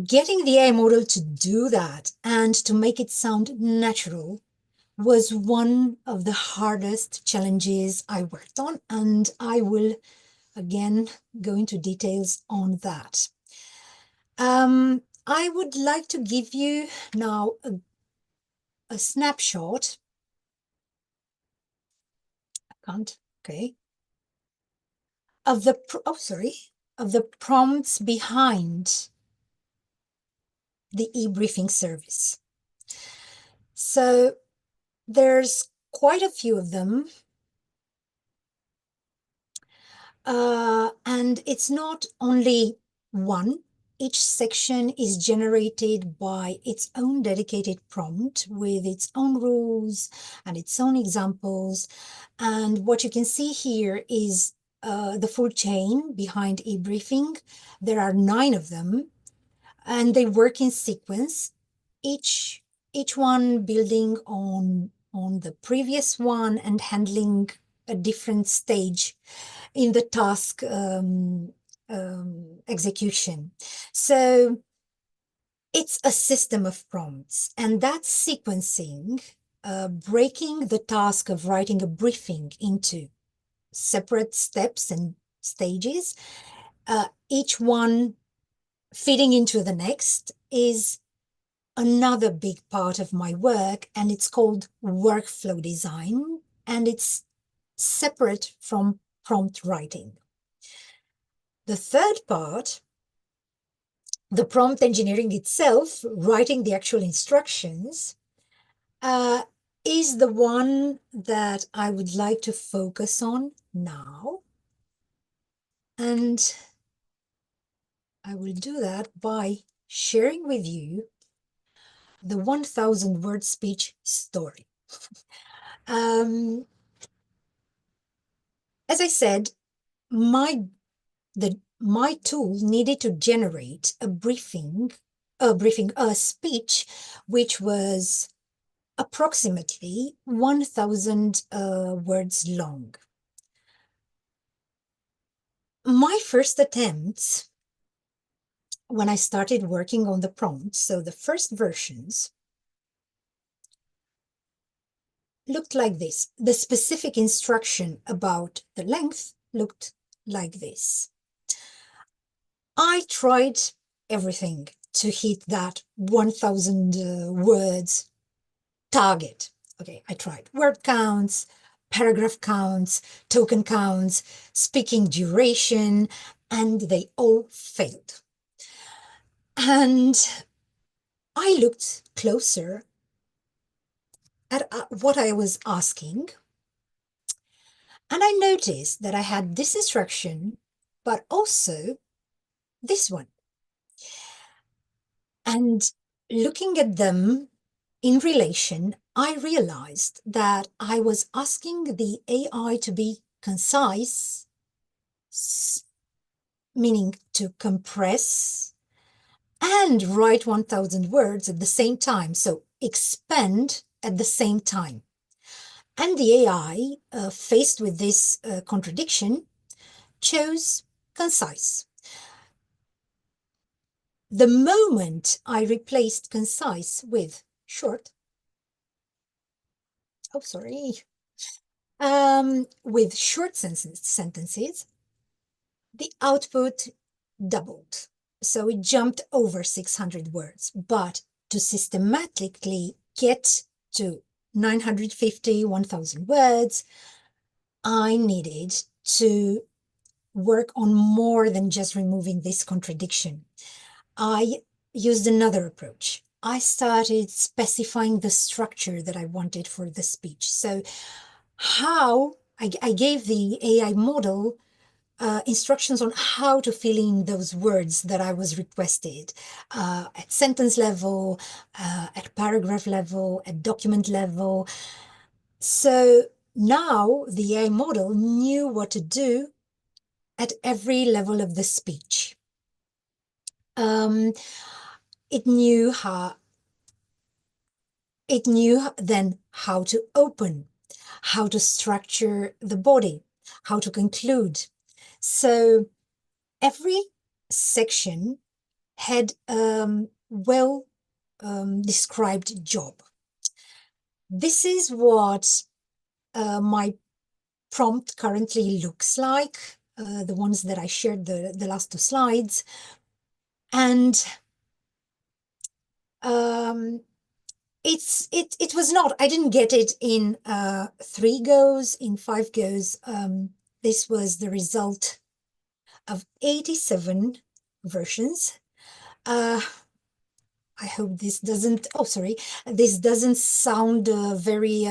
Getting the AI model to do that and to make it sound natural was one of the hardest challenges I worked on, and I will again go into details on that. I would like to give you now a snapshot. I can't, okay. Of the, of the prompts behind the eBriefing service. So there's quite a few of them. And it's not only one. Each section is generated by its own dedicated prompt with its own rules and its own examples. And what you can see here is the full chain behind eBriefing. There are 9 of them, and they work in sequence, each one building on the previous one and handling a different stage in the task execution. So it's a system of prompts, and that sequencing, breaking the task of writing a briefing into separate steps and stages, each one fitting into the next, is another big part of my work, and it's called workflow design, and it's separate from prompt writing. The third part, the prompt engineering itself, writing the actual instructions, is the one that I would like to focus on now. And I will do that by sharing with you the 1,000 word speech story. As I said, my tool needed to generate a speech, which was approximately 1,000 words long. My first attempts, when I started working on the prompts, so the first versions, looked like this. The specific instruction about the length looked like this. I tried everything to hit that 1,000 words target. Okay, I tried word counts, paragraph counts, token counts, speaking duration, and they all failed. And I looked closer at what I was asking, and I noticed that I had this instruction, but also this one. And looking at them in relation, I realized that I was asking the AI to be concise, meaning to compress, and write 1,000 words at the same time, so expand at the same time. And the AI, faced with this contradiction, chose concise. The moment I replaced concise with short, with short sentences, the output doubled. So it jumped over 600 words. But to systematically get to 950, 1,000 words, I needed to work on more than just removing this contradiction. I used another approach. I started specifying the structure that I wanted for the speech. So how I gave the AI model instructions on how to fill in those words that I was requested at sentence level, at paragraph level, at document level. So now the AI model knew what to do at every level of the speech. It knew then how to open, how to structure the body, how to conclude. So every section had well described job. This is what my prompt currently looks like, the ones that I shared the last two slides. And it was not, I didn't get it in 3 goes, in 5 goes. This was the result of 87 versions. I hope this doesn't, oh, sorry, this doesn't sound very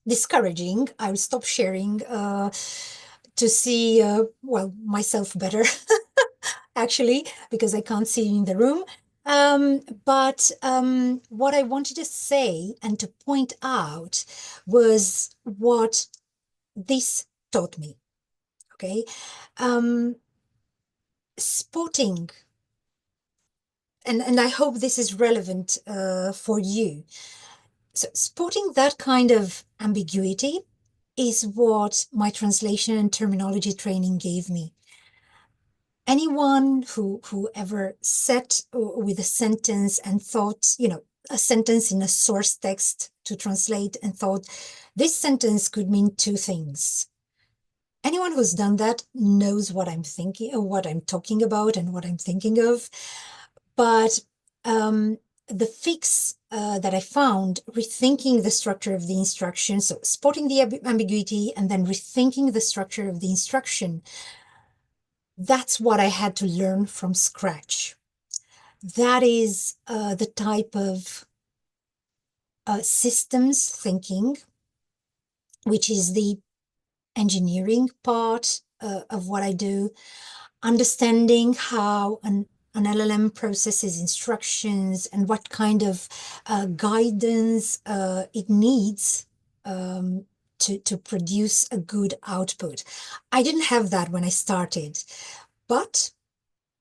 discouraging. I'll stop sharing to see, well, myself better, actually, because I can't see in the room. But what I wanted to say and to point out was what this taught me, okay? Spotting, and I hope this is relevant for you. So spotting that kind of ambiguity is what my translation and terminology training gave me. Anyone who ever sat with a sentence and thought, you know, a sentence in a source text to translate and thought, this sentence could mean 2 things. Anyone who's done that knows what I'm thinking, or what I'm talking about and what I'm thinking of. But the fix that I found, rethinking the structure of the instruction, so spotting the ambiguity and then rethinking the structure of the instruction, that's what I had to learn from scratch. That is the type of systems thinking, which is the engineering part of what I do, understanding how an LLM processes instructions and what kind of guidance it needs to produce a good output. I didn't have that when I started, but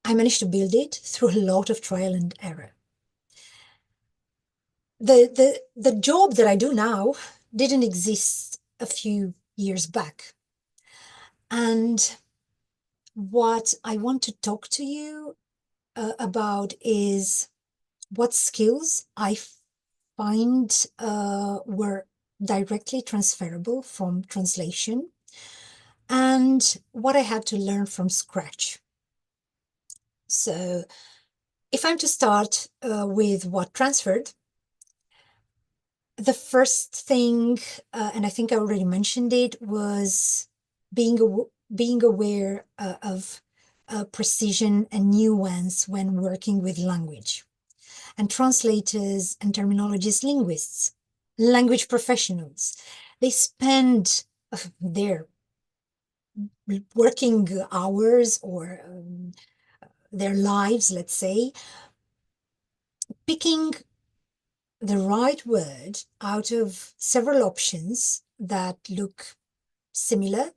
I managed to build it through a lot of trial and error. The job that I do now didn't exist a few years back. And what I want to talk to you about is what skills I find were directly transferable from translation and what I had to learn from scratch. So if I'm to start with what transferred, the first thing, and I think I already mentioned it, was being aware of precision and nuance when working with language. And translators and terminologists, linguists, language professionals, they spend their working hours or their lives, let's say, picking the right word out of several options that look similar.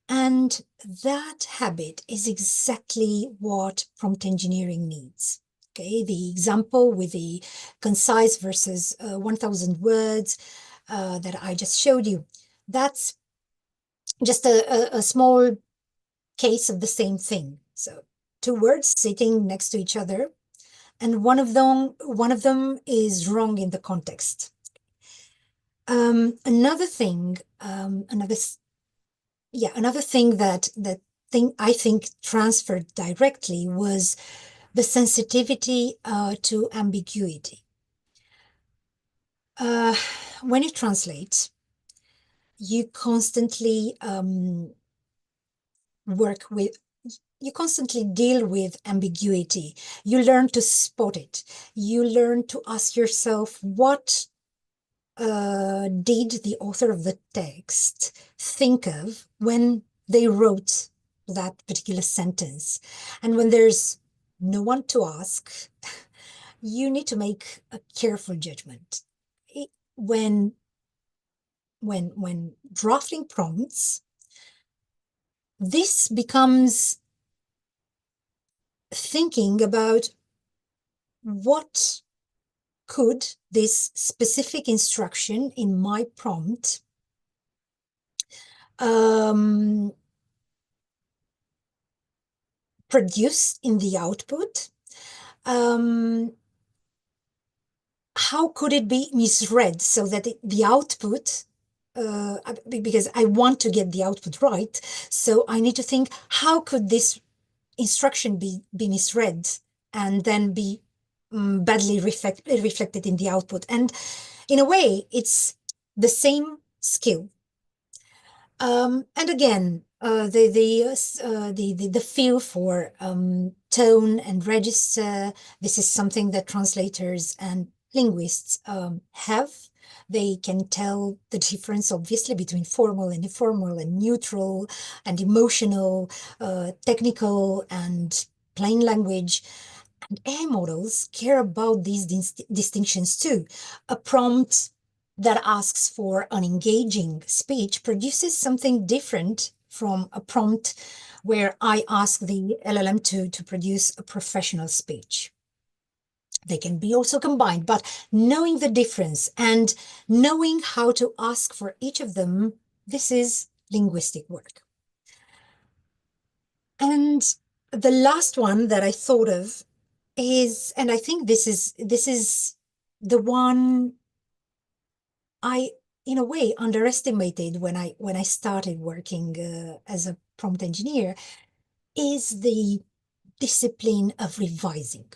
And that habit is exactly what prompt engineering needs. Okay, the example with the concise versus 1,000 words that I just showed you, that's just a small case of the same thing. So 2 words sitting next to each other, and one of them is wrong in the context. Another thing that I think transferred directly was the sensitivity to ambiguity. When you translate, you constantly work with, you constantly deal with ambiguity. You learn to spot it. You learn to ask yourself, what did the author of the text think of when they wrote that particular sentence? And when there's no one to ask, you need to make a careful judgment. When drafting prompts, this becomes thinking about what could this specific instruction in my prompt produce in the output. How could it be misread so that the output, because I want to get the output right, so I need to think, how could this instruction be misread and then be badly reflected in the output? And in a way, it's the same skill. And again, the feel for tone and register, this is something that translators and linguists have. They can tell the difference, obviously, between formal and informal and neutral and emotional, technical and plain language. And AI models care about these distinctions too. A prompt that asks for an engaging speech produces something different from a prompt where I ask the LLM to produce a professional speech. They can be also combined, but knowing the difference and knowing how to ask for each of them, this is linguistic work. And the last one that I thought of is, and I think this is the one I, in a way, underestimated when I started working as a prompt engineer, is the discipline of revising.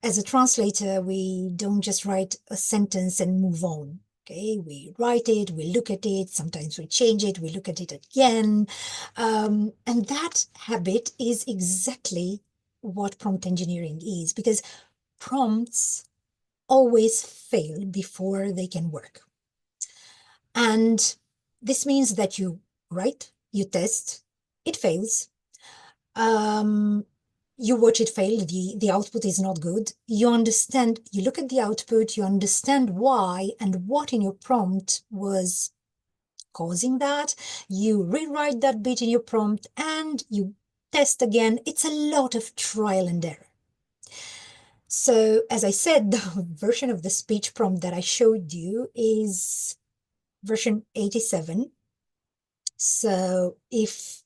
As a translator, we don't just write a sentence and move on. Okay, we write it, we look at it, sometimes we change it, we look at it again. And that habit is exactly what prompt engineering is, because prompts always fail before they can work. And this means that you write, you test, it fails. You watch it fail, the output is not good. You understand, you look at the output, you understand why and what in your prompt was causing that. You rewrite that bit in your prompt and you test again. It's a lot of trial and error. So, as I said, the version of the speech prompt that I showed you is version 87. So if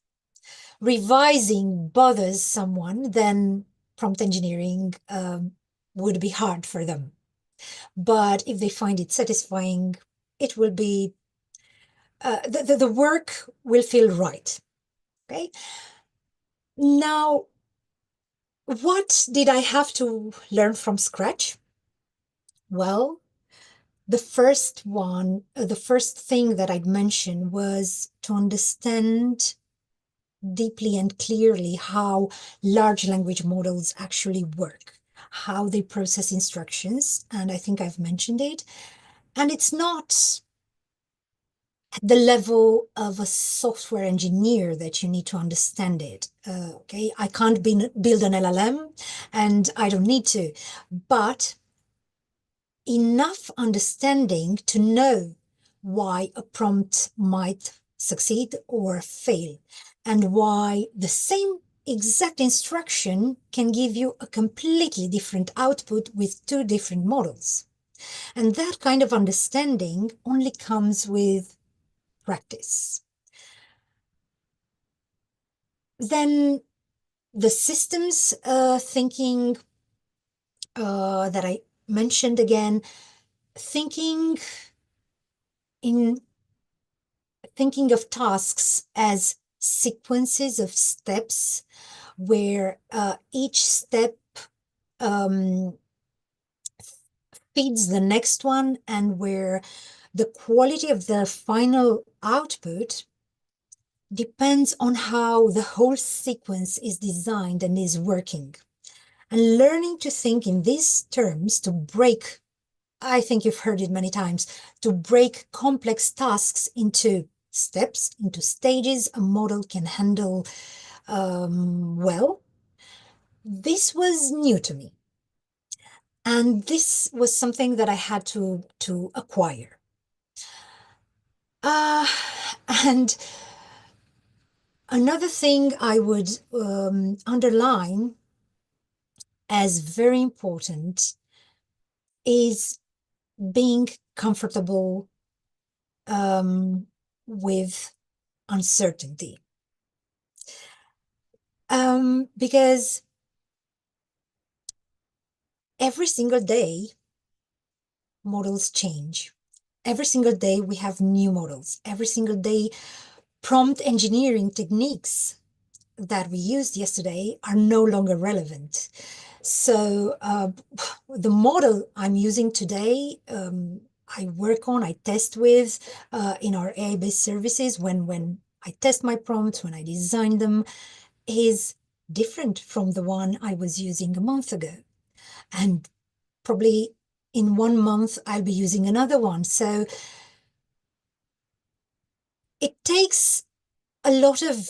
revising bothers someone, then prompt engineering would be hard for them. But if they find it satisfying, it will be, the work will feel right. Okay. Now, what did I have to learn from scratch? Well, the first thing that I'd mention was to understand deeply and clearly how large language models actually work, how they process instructions, and I think I've mentioned it. And it's not at the level of a software engineer that you need to understand it. Okay, I can't build an LLM, and I don't need to, but enough understanding to know why a prompt might succeed or fail, and why the same exact instruction can give you a completely different output with two different models. And that kind of understanding only comes with practice. Then the systems thinking that I mentioned again, thinking of tasks as sequences of steps where each step feeds the next one, and where the quality of the final output depends on how the whole sequence is designed and is working. And learning to think in these terms to break, I think you've heard it many times, to break complex tasks into steps, into stages a model can handle well. This was new to me. And this was something that I had to acquire. And another thing I would underline as very important is being comfortable with uncertainty. Because every single day, models change. Every single day, we have new models. Every single day, prompt engineering techniques that we used yesterday are no longer relevant. So the model I'm using today, I work on, I test with in our AI-based services when I test my prompts, when I design them, is different from the one I was using a month ago. And probably in 1 month, I'll be using another one. So it takes a lot of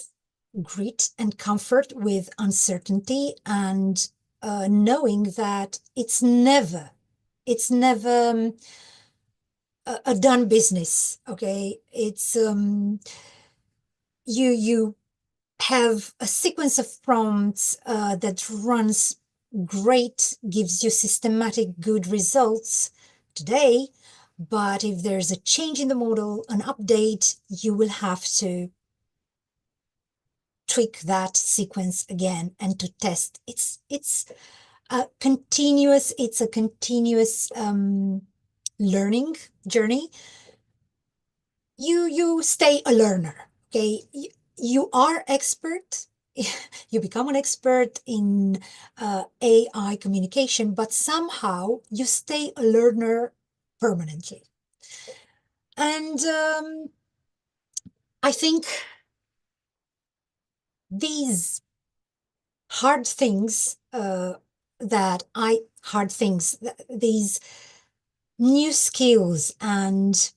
grit and comfort with uncertainty and knowing that it's never a done business. Okay, it's you have a sequence of prompts that runs great, gives you systematic good results today, but if there's a change in the model, an update, you will have to tweak that sequence again and to test. It's a continuous learning journey. You stay a learner, okay? You are expert. You become an expert in AI communication, but somehow you stay a learner permanently. And I think these hard things these new skills and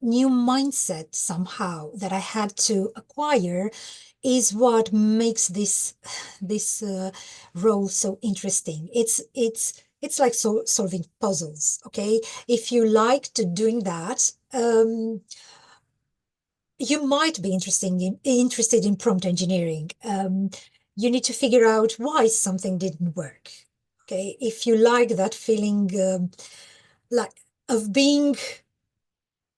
new mindset somehow that I had to acquire is what makes this role so interesting. It's like solving puzzles, okay? If you like to doing that, you might be interested in prompt engineering. You need to figure out why something didn't work. Okay, if you like that feeling like of being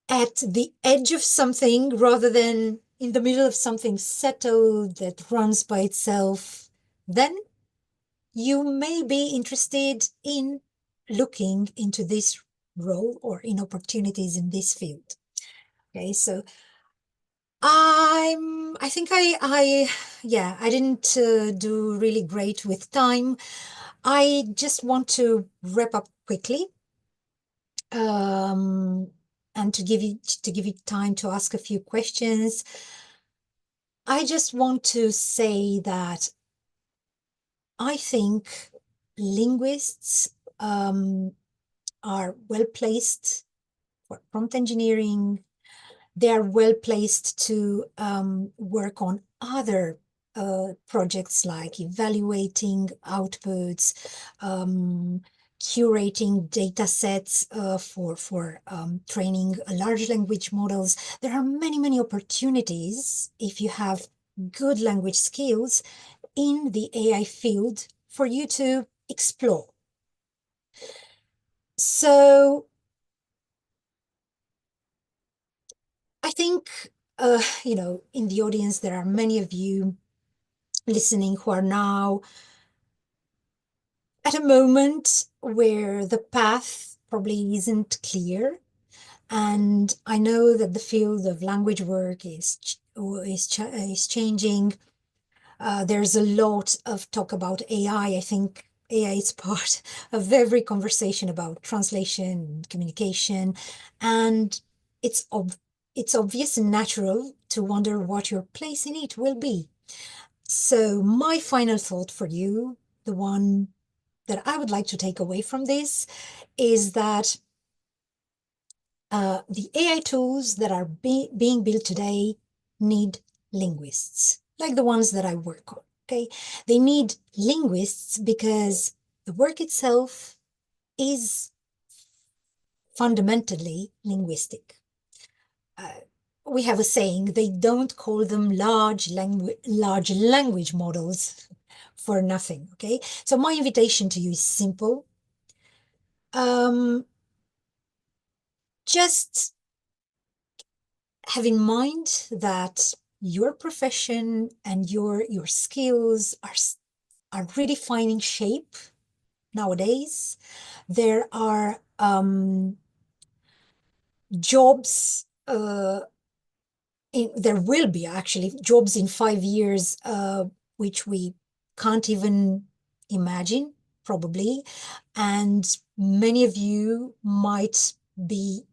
at the edge of something rather than in the middle of something settled that runs by itself, then you may be interested in looking into this role or in opportunities in this field. Okay, so I think I didn't do really great with time. I just want to wrap up quickly, and to give you time to ask a few questions. I just want to say that I think linguists are well placed for prompt engineering. They are well placed to work on other projects like evaluating outputs, curating data sets for training large language models. There are many opportunities if you have good language skills in the AI field for you to explore. So I think, in the audience, there are many of you listening who are now at a moment where the path probably isn't clear. And I know that the field of language work is changing. There's a lot of talk about AI. I think AI is part of every conversation about translation, communication, and it's obvious and natural to wonder what your place in it will be. So my final thought for you, the one that I would like to take away from this, is that the AI tools that are being built today need linguists, like the ones that I work on, okay? They need linguists because the work itself is fundamentally linguistic. We have a saying, they don't call them large language models for nothing, okay? So my invitation to you is simple. Just have in mind that your profession and your skills are really finding shape nowadays. There are jobs, there will be actually jobs in 5 years, which we can't even imagine, probably. And many of you might be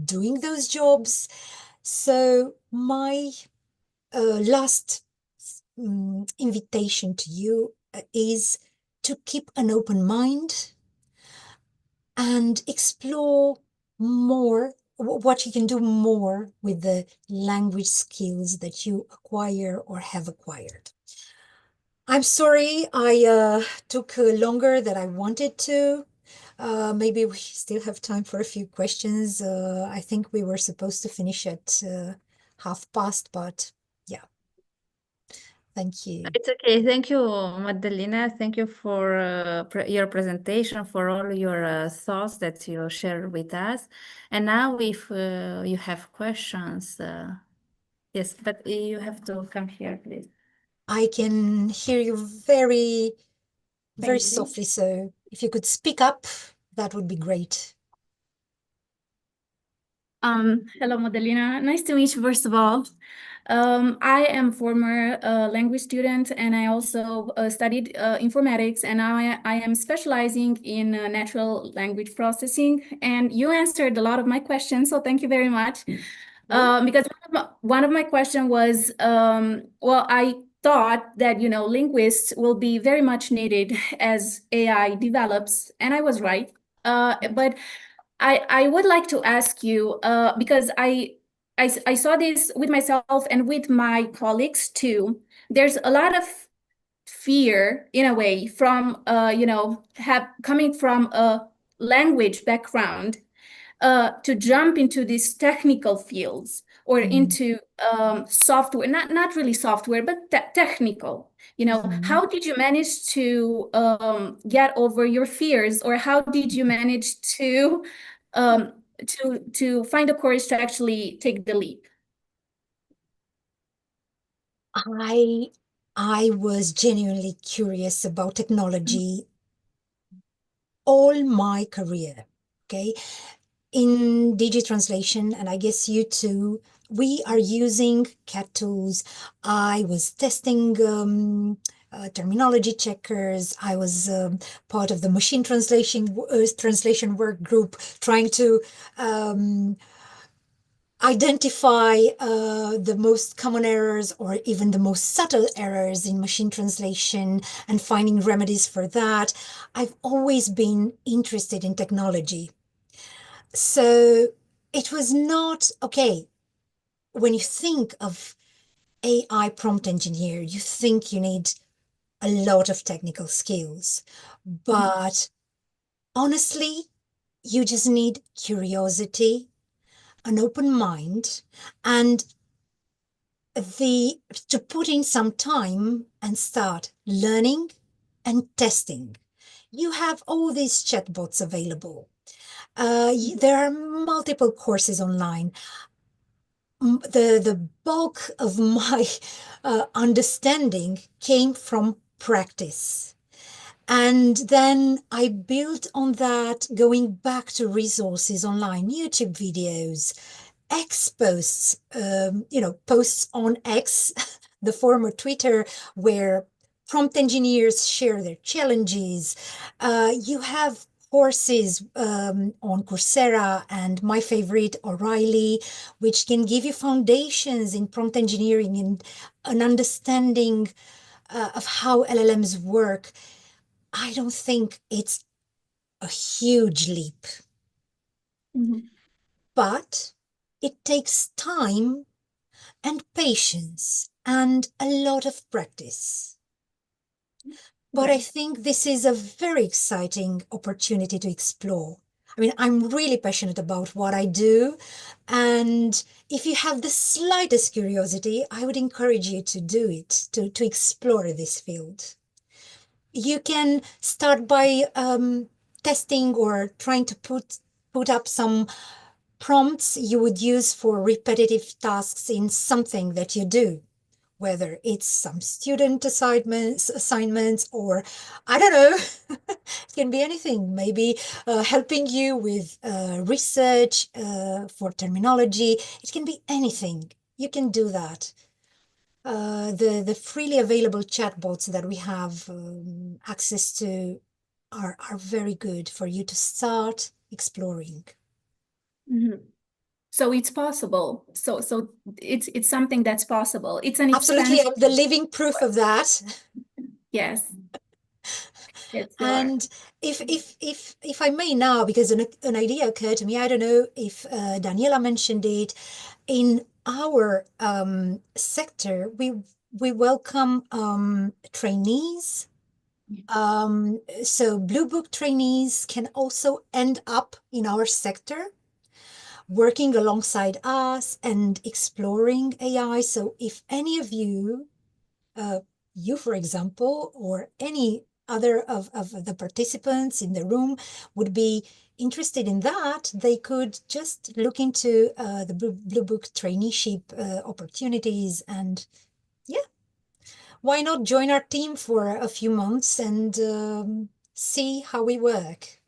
doing those jobs. So my last invitation to you is to keep an open mind and explore more what you can do more with the language skills that you acquire or have acquired. I'm sorry I took longer than I wanted to. Maybe we still have time for a few questions. I think we were supposed to finish at past, but yeah. Thank you. It's okay. Thank you, Maddalena. Thank you for your presentation, for all your thoughts that you shared with us. And now if you have questions, yes, but you have to come here, please. I can hear you very Faintly. softly, so if you could speak up, that would be great. Hello, Maddalena. Nice to meet you, first of all. I am former language student, and I also studied informatics, and I am specializing in natural language processing. And you answered a lot of my questions, so thank you very much. Because one of my question was, well, I thought that, you know, linguists will be very much needed as AI develops, and I was right. But I would like to ask you, because I saw this with myself and with my colleagues too. There's a lot of fear in a way from, you know, coming from a language background to jump into these technical fields or into software, not really software, but technical. You know, how did you manage to get over your fears, or how did you manage to find the courage to actually take the leap? I was genuinely curious about technology all my career, okay? In digitranslation, and I guess you too, we are using CAT tools. I was testing terminology checkers. I was part of the machine translation work group, trying to identify the most common errors or even the most subtle errors in machine translation and finding remedies for that. I've always been interested in technology. So it was not, okay, when you think of AI prompt engineer, you think you need a lot of technical skills. But honestly, you just need curiosity, an open mind, and to put in some time and start learning and testing. You have all these chatbots available. There are multiple courses online. The bulk of my understanding came from practice. And then I built on that, going back to resources online, YouTube videos, X posts, you know, posts on X, the former Twitter, where prompt engineers share their challenges. You have courses on Coursera and my favorite, O'Reilly, which can give you foundations in prompt engineering and an understanding of how LLMs work, I don't think it's a huge leap. But it takes time and patience and a lot of practice. But I think this is a very exciting opportunity to explore. I mean, I'm really passionate about what I do. And if you have the slightest curiosity, I would encourage you to do it, to explore this field. You can start by testing or trying to put up some prompts you would use for repetitive tasks in something that you do, whether it's some student assignments, or I don't know, it can be anything, maybe helping you with research for terminology. It can be anything. You can do that. The freely available chatbots that we have access to are very good for you to start exploring. So it's possible. So it's something that's possible. It's an Absolutely, I'm the living proof of that. Yes. And if I may now, because an idea occurred to me, I don't know if Daniela mentioned it, in our sector, we welcome trainees. So Blue Book trainees can also end up in our sector, working alongside us and exploring AI. So if any of you, you, for example, or any other of the participants in the room would be interested in that, they could just look into the Blue Book traineeship opportunities, and yeah, why not join our team for a few months and see how we work.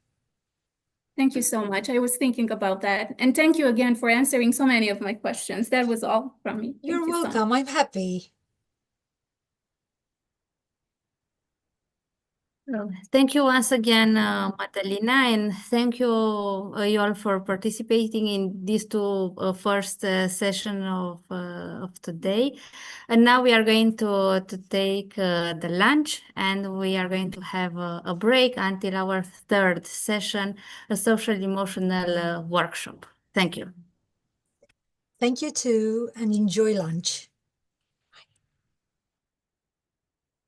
Thank you so much. I was thinking about that. And thank you again for answering so many of my questions. That was all from me. You're welcome. I'm happy. Thank you once again, Madalina, and thank you, you all for participating in these two first session of today. And now we are going to take the lunch, and we are going to have a break until our third session, a social emotional workshop. Thank you. Thank you too, and enjoy lunch.